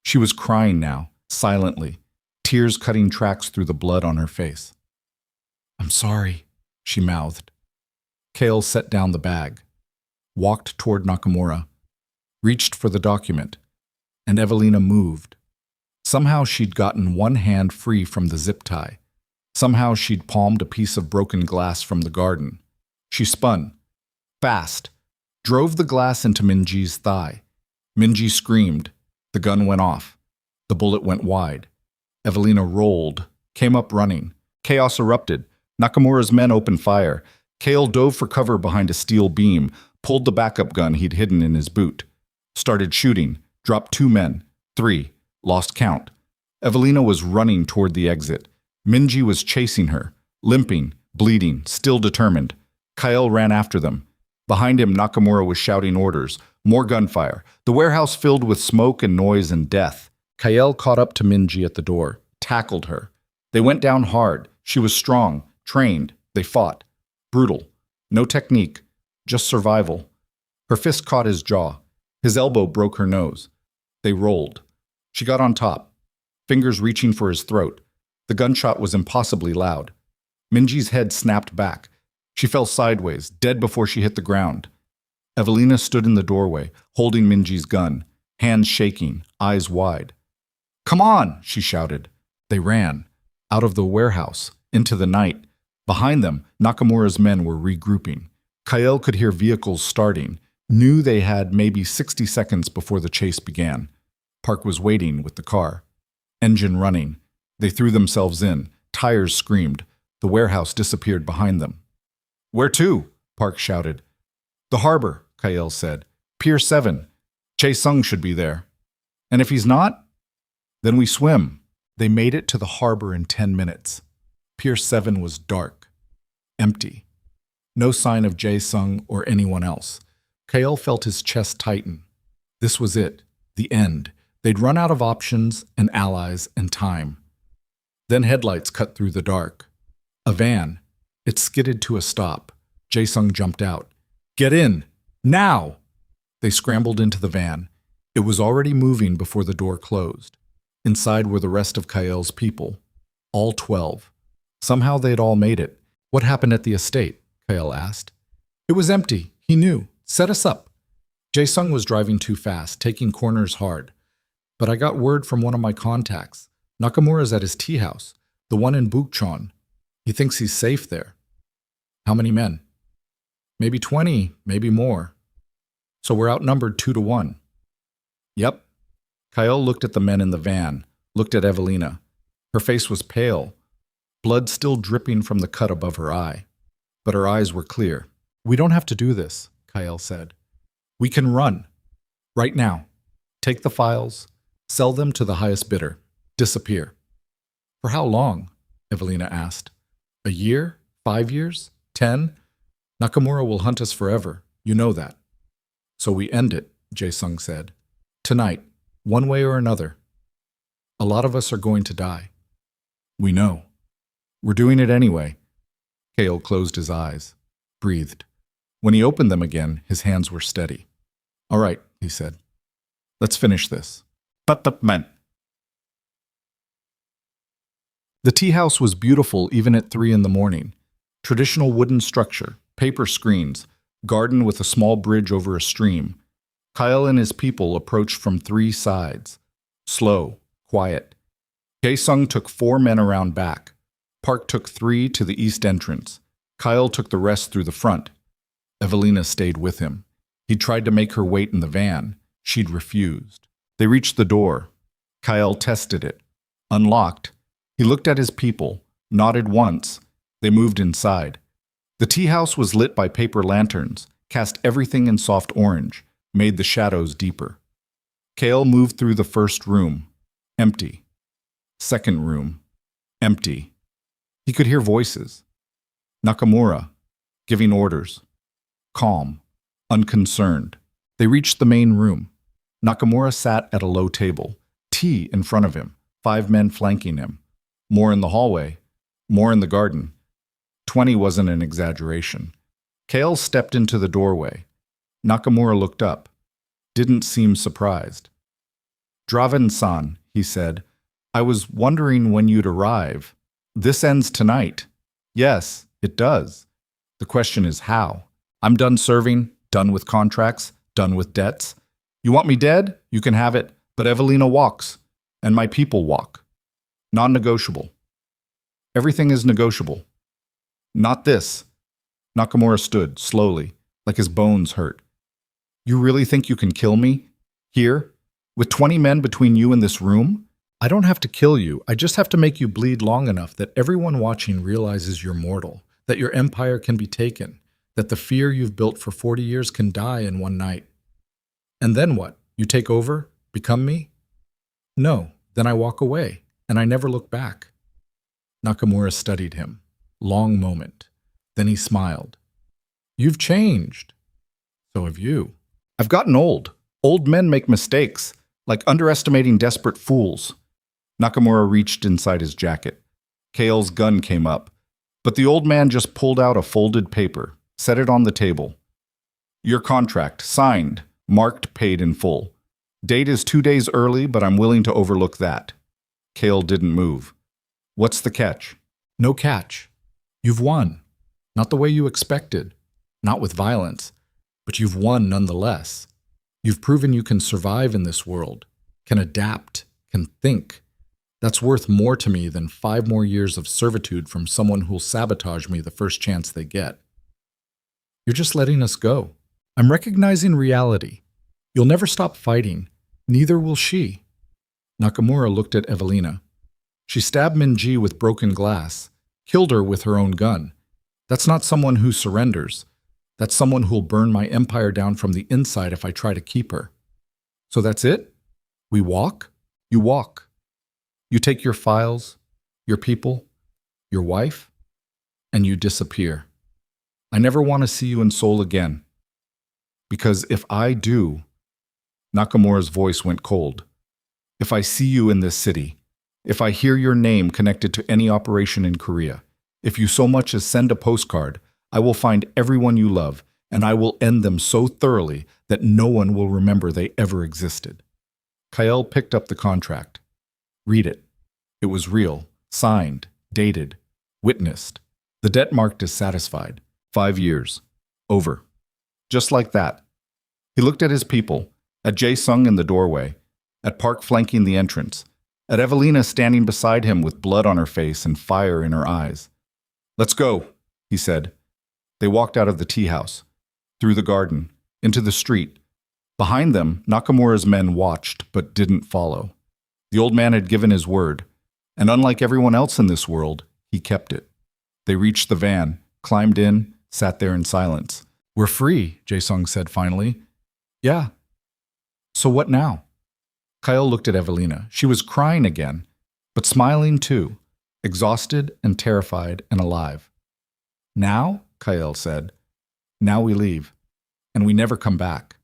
She was crying now, silently, tears cutting tracks through the blood on her face. I'm sorry, she mouthed. Kael set down the bag, walked toward Nakamura, reached for the document, and Evelina moved. Somehow she'd gotten one hand free from the zip tie. Somehow she'd palmed a piece of broken glass from the garden. She spun, fast, drove the glass into Minji's thigh. Minji screamed. The gun went off. The bullet went wide. Evelina rolled, came up running. Chaos erupted. Nakamura's men opened fire. Kael dove for cover behind a steel beam, pulled the backup gun he'd hidden in his boot. Started shooting, dropped 2 men, 3, lost count. Evelina was running toward the exit. Minji was chasing her, limping, bleeding, still determined. Kael ran after them. Behind him, Nakamura was shouting orders. More gunfire. The warehouse filled with smoke and noise and death. Kael caught up to Minji at the door, tackled her. They went down hard. She was strong, trained. They fought. Brutal. No technique, just survival. Her fist caught his jaw. His elbow broke her nose. They rolled. She got on top, fingers reaching for his throat. The gunshot was impossibly loud. Minji's head snapped back. She fell sideways, dead before she hit the ground. Evelina stood in the doorway, holding Minji's gun, hands shaking, eyes wide. Come on, she shouted. They ran, out of the warehouse, into the night. Behind them, Nakamura's men were regrouping. Kael could hear vehicles starting, knew they had maybe 60 seconds before the chase began. Park was waiting with the car. Engine running. They threw themselves in. Tires screamed. The warehouse disappeared behind them. Where to? Park shouted. The harbor, Kael said. Pier 7. Chae Sung should be there. And if he's not, then we swim. They made it to the harbor in 10 minutes. Pier 7 was dark, empty. No sign of Jae Sung or anyone else. Kael felt his chest tighten. This was it, the end. They'd run out of options and allies and time. Then headlights cut through the dark. A van. It skidded to a stop. Jae Sung jumped out. Get in! Now! They scrambled into the van. It was already moving before the door closed. Inside were the rest of Kael's people. All 12. Somehow they'd all made it. What happened at the estate? Kael asked. It was empty. He knew. Set us up. Jae Sung was driving too fast, taking corners hard. But I got word from one of my contacts. Nakamura's at his tea house, the one in Bukchon. He thinks he's safe there. How many men? Maybe 20, maybe more. So we're outnumbered 2-1. Yep. Kael looked at the men in the van, looked at Evelina. Her face was pale, blood still dripping from the cut above her eye. But her eyes were clear. We don't have to do this, Kael said. We can run. Right now. Take the files, sell them to the highest bidder, disappear. For how long? Evelina asked. A year? 5 years? 10? Nakamura will hunt us forever. You know that. So we end it, Jae Sung said. Tonight, one way or another. A lot of us are going to die. We know. We're doing it anyway. Kael closed his eyes, breathed. When he opened them again, his hands were steady. All right, he said. Let's finish this. But man. The tea house was beautiful even at 3 in the morning. Traditional wooden structure, paper screens, garden with a small bridge over a stream. Kael and his people approached from 3 sides. Slow, quiet. Jae-sung took 4 men around back. Park took 3 to the east entrance. Kael took the rest through the front. Evelina stayed with him. He tried to make her wait in the van. She'd refused. They reached the door. Kael tested it. Unlocked. He looked at his people, nodded once. They moved inside. The tea house was lit by paper lanterns, cast everything in soft orange, made the shadows deeper. Kael moved through the first room. Empty. Second room. Empty. He could hear voices. Nakamura, giving orders. Calm. Unconcerned. They reached the main room. Nakamura sat at a low table. Tea in front of him. 5 men flanking him. More in the hallway. More in the garden. 20 wasn't an exaggeration. Kael stepped into the doorway. Nakamura looked up. Didn't seem surprised. Draven-san, he said, I was wondering when you'd arrive. This ends tonight. Yes, it does. The question is how. I'm done serving, done with contracts, done with debts. You want me dead? You can have it, but Evelina walks, and my people walk. Non-negotiable. Everything is negotiable. Not this. Nakamura stood, slowly, like his bones hurt. You really think you can kill me? Here? With 20 men between you and this room? I don't have to kill you. I just have to make you bleed long enough that everyone watching realizes you're mortal, that your empire can be taken, that the fear you've built for 40 years can die in one night. And then what? You take over? Become me? No. Then I walk away, and I never look back. Nakamura studied him. Long moment. Then he smiled. You've changed. So have you. I've gotten old. Old men make mistakes, like underestimating desperate fools. Nakamura reached inside his jacket. Kael's gun came up, but the old man just pulled out a folded paper, set it on the table. Your contract, signed, marked, paid in full. Date is 2 days early, but I'm willing to overlook that. Kael didn't move. What's the catch? No catch. You've won. Not the way you expected. Not with violence. But you've won nonetheless. You've proven you can survive in this world, can adapt, can think. That's worth more to me than 5 more years of servitude from someone who'll sabotage me the first chance they get. You're just letting us go. I'm recognizing reality. You'll never stop fighting. Neither will she. Nakamura looked at Evelina. She stabbed Minji with broken glass, killed her with her own gun. That's not someone who surrenders. That's someone who'll burn my empire down from the inside if I try to keep her. So that's it? We walk? You walk. You take your files, your people, your wife, and you disappear. I never want to see you in Seoul again. Because if I do, Nakamura's voice went cold. If I see you in this city, if I hear your name connected to any operation in Korea, if you so much as send a postcard, I will find everyone you love, and I will end them so thoroughly that no one will remember they ever existed. Kael picked up the contract. Read it. It was real, signed, dated, witnessed. The debt marked as satisfied. 5 years. Over. Just like that. He looked at his people, at Jae-sung in the doorway, at Park flanking the entrance, at Evelina standing beside him with blood on her face and fire in her eyes. Let's go, he said. They walked out of the tea house, through the garden, into the street. Behind them, Nakamura's men watched but didn't follow. The old man had given his word, and unlike everyone else in this world, he kept it. They reached the van, climbed in, sat there in silence. We're free, Jae-sung said finally. Yeah. So what now? Kael looked at Evelina. She was crying again, but smiling too, exhausted and terrified and alive. Now, Kael said, now we leave, and we never come back.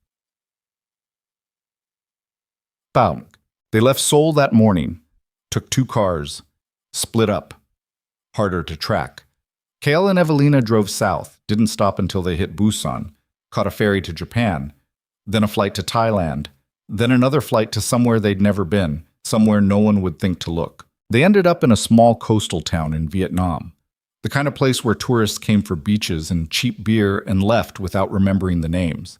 Baum. They left Seoul that morning, took 2 cars, split up. Harder to track. Kael and Evelina drove south, didn't stop until they hit Busan, caught a ferry to Japan, then a flight to Thailand, then another flight to somewhere they'd never been, somewhere no one would think to look. They ended up in a small coastal town in Vietnam, the kind of place where tourists came for beaches and cheap beer and left without remembering the names.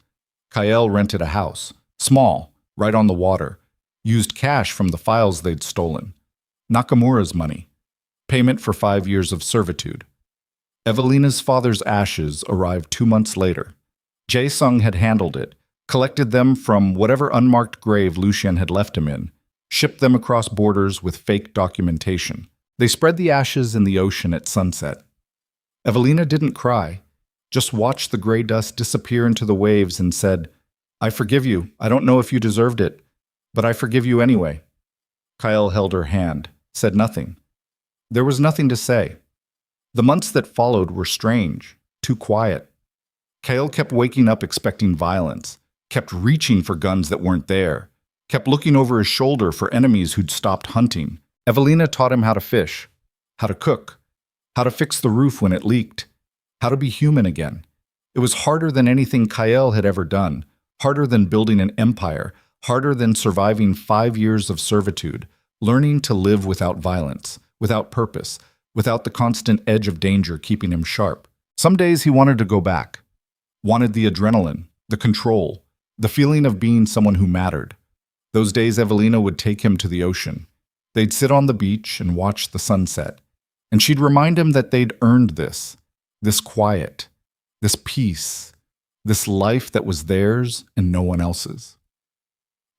Kael rented a house, small, right on the water, used cash from the files they'd stolen. Nakamura's money. Payment for 5 years of servitude. Evelina's father's ashes arrived 2 months later. Jae-sung had handled it, collected them from whatever unmarked grave Lucien had left him in, shipped them across borders with fake documentation. They spread the ashes in the ocean at sunset. Evelina didn't cry, just watched the gray dust disappear into the waves and said, "I forgive you. I don't know if you deserved it, but I forgive you anyway." Kael held her hand, said nothing. There was nothing to say. The months that followed were strange, too quiet. Kael kept waking up expecting violence, kept reaching for guns that weren't there, kept looking over his shoulder for enemies who'd stopped hunting. Evelina taught him how to fish, how to cook, how to fix the roof when it leaked, how to be human again. It was harder than anything Kael had ever done, harder than building an empire, harder than surviving 5 years of servitude, learning to live without violence, without purpose, without the constant edge of danger keeping him sharp. Some days he wanted to go back, wanted the adrenaline, the control, the feeling of being someone who mattered. Those days Evelina would take him to the ocean. They'd sit on the beach and watch the sunset, and she'd remind him that they'd earned this quiet, this peace, this life that was theirs and no one else's.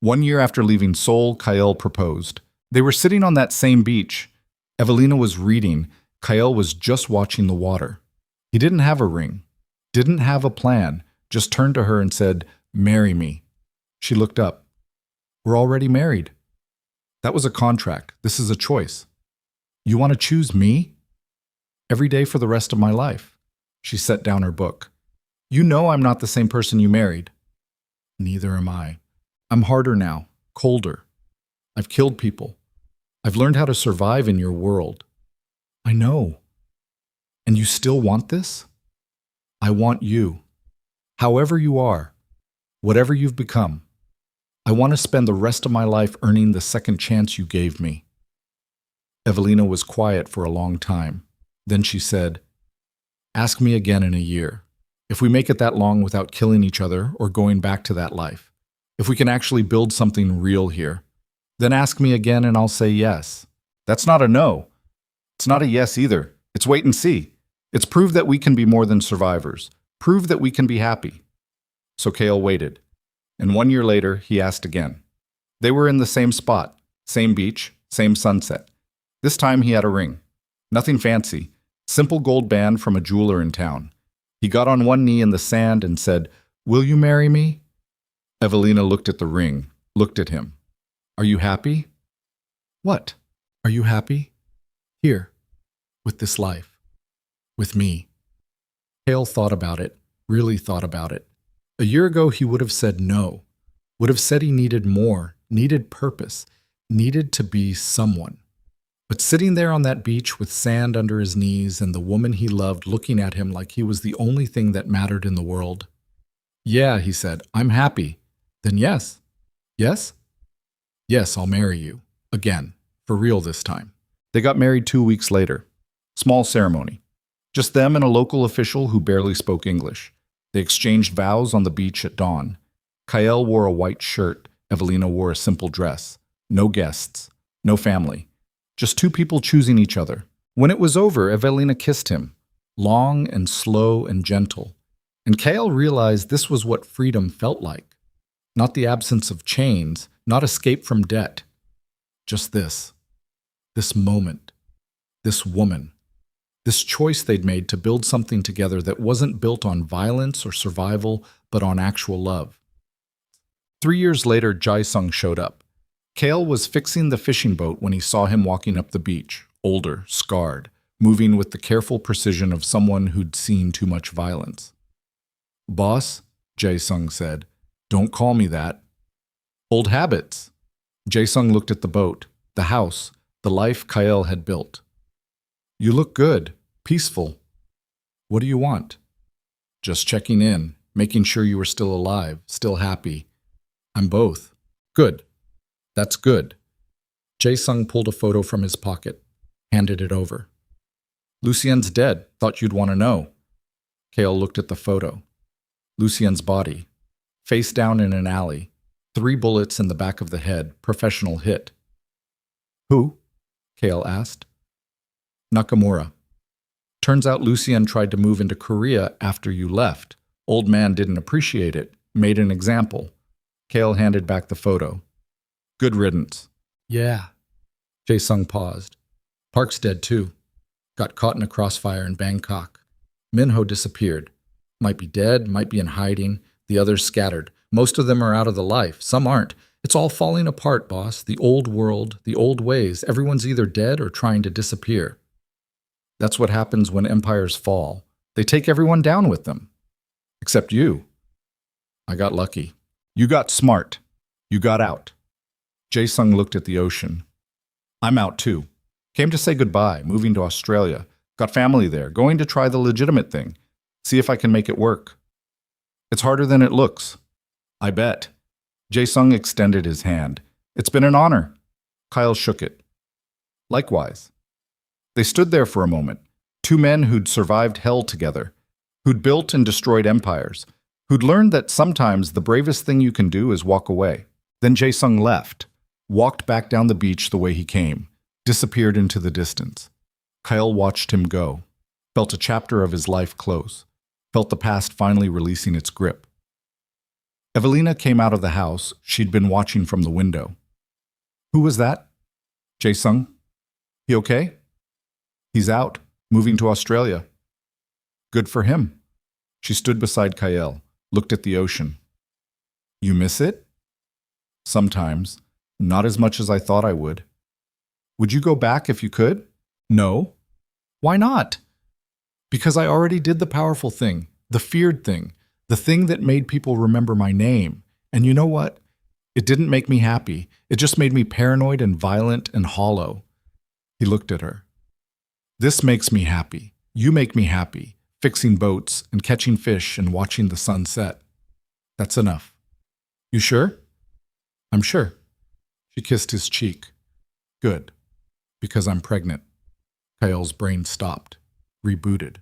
1 year after leaving Seoul, Kael proposed. They were sitting on that same beach. Evelina was reading. Kael was just watching the water. He didn't have a ring, didn't have a plan, just turned to her and said, "Marry me." She looked up. "We're already married." That was a contract. This is a choice. "You want to choose me?" "Every day for the rest of my life." She set down her book. "You know I'm not the same person you married." "Neither am I. I'm harder now, colder. I've killed people. I've learned how to survive in your world." "I know." "And you still want this?" "I want you. However you are, whatever you've become. I want to spend the rest of my life earning the second chance you gave me." Evelina was quiet for a long time. Then she said, "Ask me again in a year. If we make it that long without killing each other or going back to that life, if we can actually build something real here, then ask me again and I'll say yes." That's not a no. It's not a yes either. It's wait and see. It's prove that we can be more than survivors. Prove that we can be happy. So Kael waited. And 1 year later, he asked again. They were in the same spot, same beach, same sunset. This time he had a ring. Nothing fancy. Simple gold band from a jeweler in town. He got on one knee in the sand and said, "Will you marry me?" Evelina looked at the ring, looked at him. "Are you happy?" "What? Are you happy?" "Here, with this life, with me." Kael thought about it, really thought about it. A year ago he would have said no, would have said he needed more, needed purpose, needed to be someone. But sitting there on that beach with sand under his knees and the woman he loved looking at him like he was the only thing that mattered in the world. "Yeah," he said, "I'm happy." "Then yes." "Yes?" "Yes, I'll marry you. Again. For real this time." They got married 2 weeks later. Small ceremony. Just them and a local official who barely spoke English. They exchanged vows on the beach at dawn. Kael wore a white shirt. Evelina wore a simple dress. No guests. No family. Just two people choosing each other. When it was over, Evelina kissed him. Long and slow and gentle. And Kael realized this was what freedom felt like. Not the absence of chains, not escape from debt. Just this. This moment. This woman. This choice they'd made to build something together that wasn't built on violence or survival, but on actual love. 3 years later, Jae-sung showed up. Kael was fixing the fishing boat when he saw him walking up the beach, older, scarred, moving with the careful precision of someone who'd seen too much violence. "Boss," Jae-sung said, "don't call me that." "Old habits." Jae-sung looked at the boat, the house, the life Kael had built. "You look good, peaceful. What do you want?" "Just checking in, making sure you were still alive, still happy." "I'm both." "Good. That's good." Jae-sung pulled a photo from his pocket, handed it over. Lucien's dead. Thought you'd want to know. Kael looked at the photo. Lucien's body, face down in an alley, 3 bullets in the back of the head, professional hit. Who? Kael asked. Nakamura. Turns out Lucien tried to move into Korea after you left. Old man didn't appreciate it, made an example. Kael handed back the photo. Good riddance. Yeah. Jae-sung paused. Park's dead too. Got caught in a crossfire in Bangkok. Minho disappeared. Might be dead, might be in hiding. The others scattered. Most of them are out of the life. Some aren't. It's all falling apart, boss. The old world, the old ways. Everyone's either dead or trying to disappear. That's what happens when empires fall. They take everyone down with them. Except you. I got lucky. You got smart. You got out. Jae-sung looked at the ocean. I'm out too. Came to say goodbye, moving to Australia. Got family there, going to try the legitimate thing. See if I can make it work. It's harder than it looks. I bet. Jae-sung extended his hand. It's been an honor. Kael shook it. Likewise. They stood there for a moment. 2 men who'd survived hell together, who'd built and destroyed empires, who'd learned that sometimes the bravest thing you can do is walk away. Then Jae-sung left, walked back down the beach the way he came, disappeared into the distance. Kael watched him go, felt a chapter of his life close, felt the past finally releasing its grip. Evelina came out of the house she'd been watching from the window. Who was that? Jae-sung. He okay? He's out, moving to Australia. Good for him. She stood beside Kael, looked at the ocean. You miss it? Sometimes. Not as much as I thought I would. Would you go back if you could? No. Why not? Because I already did the powerful thing, the feared thing, the thing that made people remember my name. And you know what? It didn't make me happy. It just made me paranoid and violent and hollow. He looked at her. This makes me happy. You make me happy, fixing boats and catching fish and watching the sun set. That's enough. You sure? I'm sure. She kissed his cheek. Good. Because I'm pregnant. Kael's brain stopped, rebooted.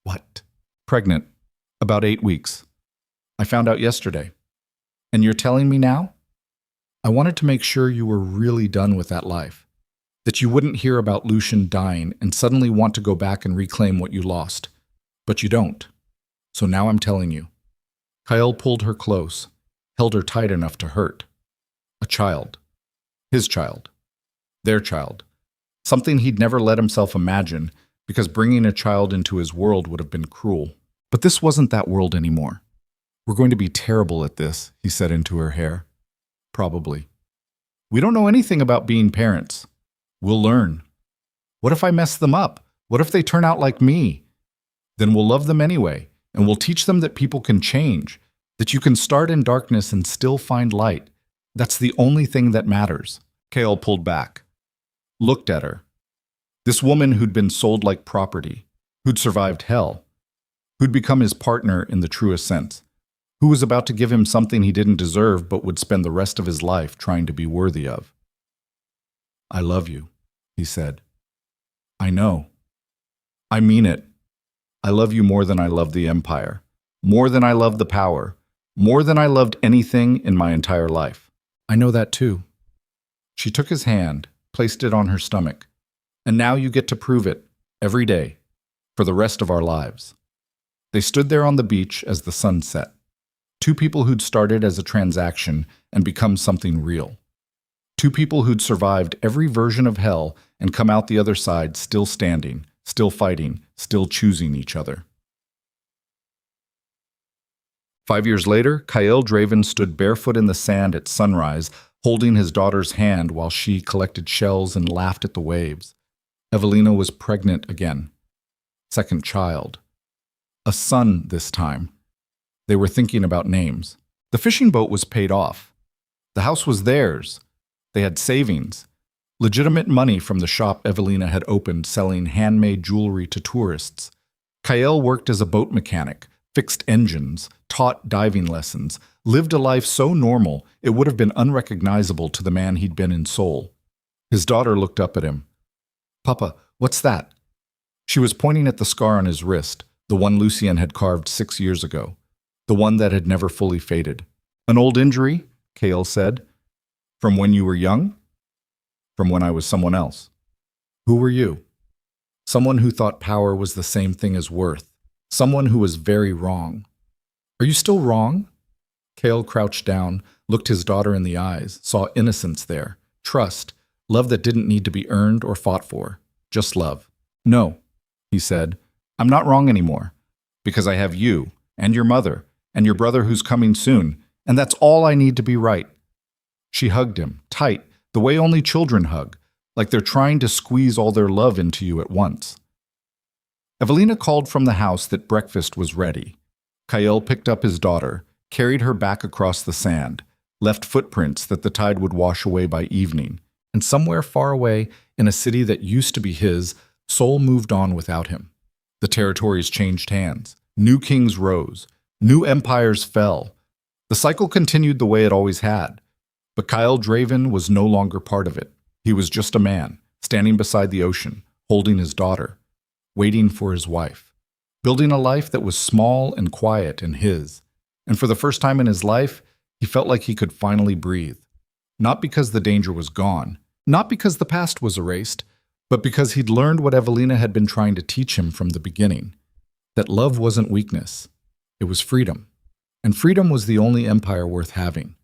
What? Pregnant. About 8 weeks. I found out yesterday. And you're telling me now? I wanted to make sure you were really done with that life. That you wouldn't hear about Lucien dying and suddenly want to go back and reclaim what you lost. But you don't. So now I'm telling you. Kael pulled her close, held her tight enough to hurt. A child. His child. Their child. Something he'd never let himself imagine, because bringing a child into his world would have been cruel. But this wasn't that world anymore. We're going to be terrible at this, he said into her hair. Probably. We don't know anything about being parents. We'll learn. What if I mess them up? What if they turn out like me? Then we'll love them anyway, and we'll teach them that people can change, that you can start in darkness and still find light. That's the only thing that matters. Kael pulled back, looked at her. This woman who'd been sold like property, who'd survived hell, who'd become his partner in the truest sense, who was about to give him something he didn't deserve but would spend the rest of his life trying to be worthy of. I love you, he said. I know. I mean it. I love you more than I love the Empire, more than I love the power, more than I loved anything in my entire life. I know that too. She took his hand, placed it on her stomach, and now you get to prove it, every day, for the rest of our lives. They stood there on the beach as the sun set. 2 people who'd started as a transaction and become something real. 2 people who'd survived every version of hell and come out the other side still standing, still fighting, still choosing each other. 5 years later, Kael Draven stood barefoot in the sand at sunrise, holding his daughter's hand while she collected shells and laughed at the waves. Evelina was pregnant again. 2nd child. A son this time. They were thinking about names. The fishing boat was paid off. The house was theirs. They had savings. Legitimate money from the shop Evelina had opened selling handmade jewelry to tourists. Kael worked as a boat mechanic, fixed engines, taught diving lessons, lived a life so normal it would have been unrecognizable to the man he'd been in Seoul. His daughter looked up at him. Papa, what's that? She was pointing at the scar on his wrist, the one Lucien had carved 6 years ago, the one that had never fully faded. An old injury, Kael said. From when you were young? From when I was someone else. Who were you? Someone who thought power was the same thing as worth. Someone who was very wrong. Are you still wrong? Kael crouched down, looked his daughter in the eyes, saw innocence there, trust, love that didn't need to be earned or fought for, just love. No, he said, I'm not wrong anymore, because I have you, and your mother, and your brother who's coming soon, and that's all I need to be right. She hugged him, tight, the way only children hug, like they're trying to squeeze all their love into you at once. Evelina called from the house that breakfast was ready. Kael picked up his daughter, carried her back across the sand, left footprints that the tide would wash away by evening, and somewhere far away, in a city that used to be his, Seoul moved on without him. The territories changed hands. New kings rose. New empires fell. The cycle continued the way it always had. But Kael Draven was no longer part of it. He was just a man, standing beside the ocean, holding his daughter, waiting for his wife, building a life that was small and quiet and his. And for the first time in his life, he felt like he could finally breathe. Not because the danger was gone, not because the past was erased, but because he'd learned what Evelina had been trying to teach him from the beginning, that love wasn't weakness, it was freedom. And freedom was the only empire worth having.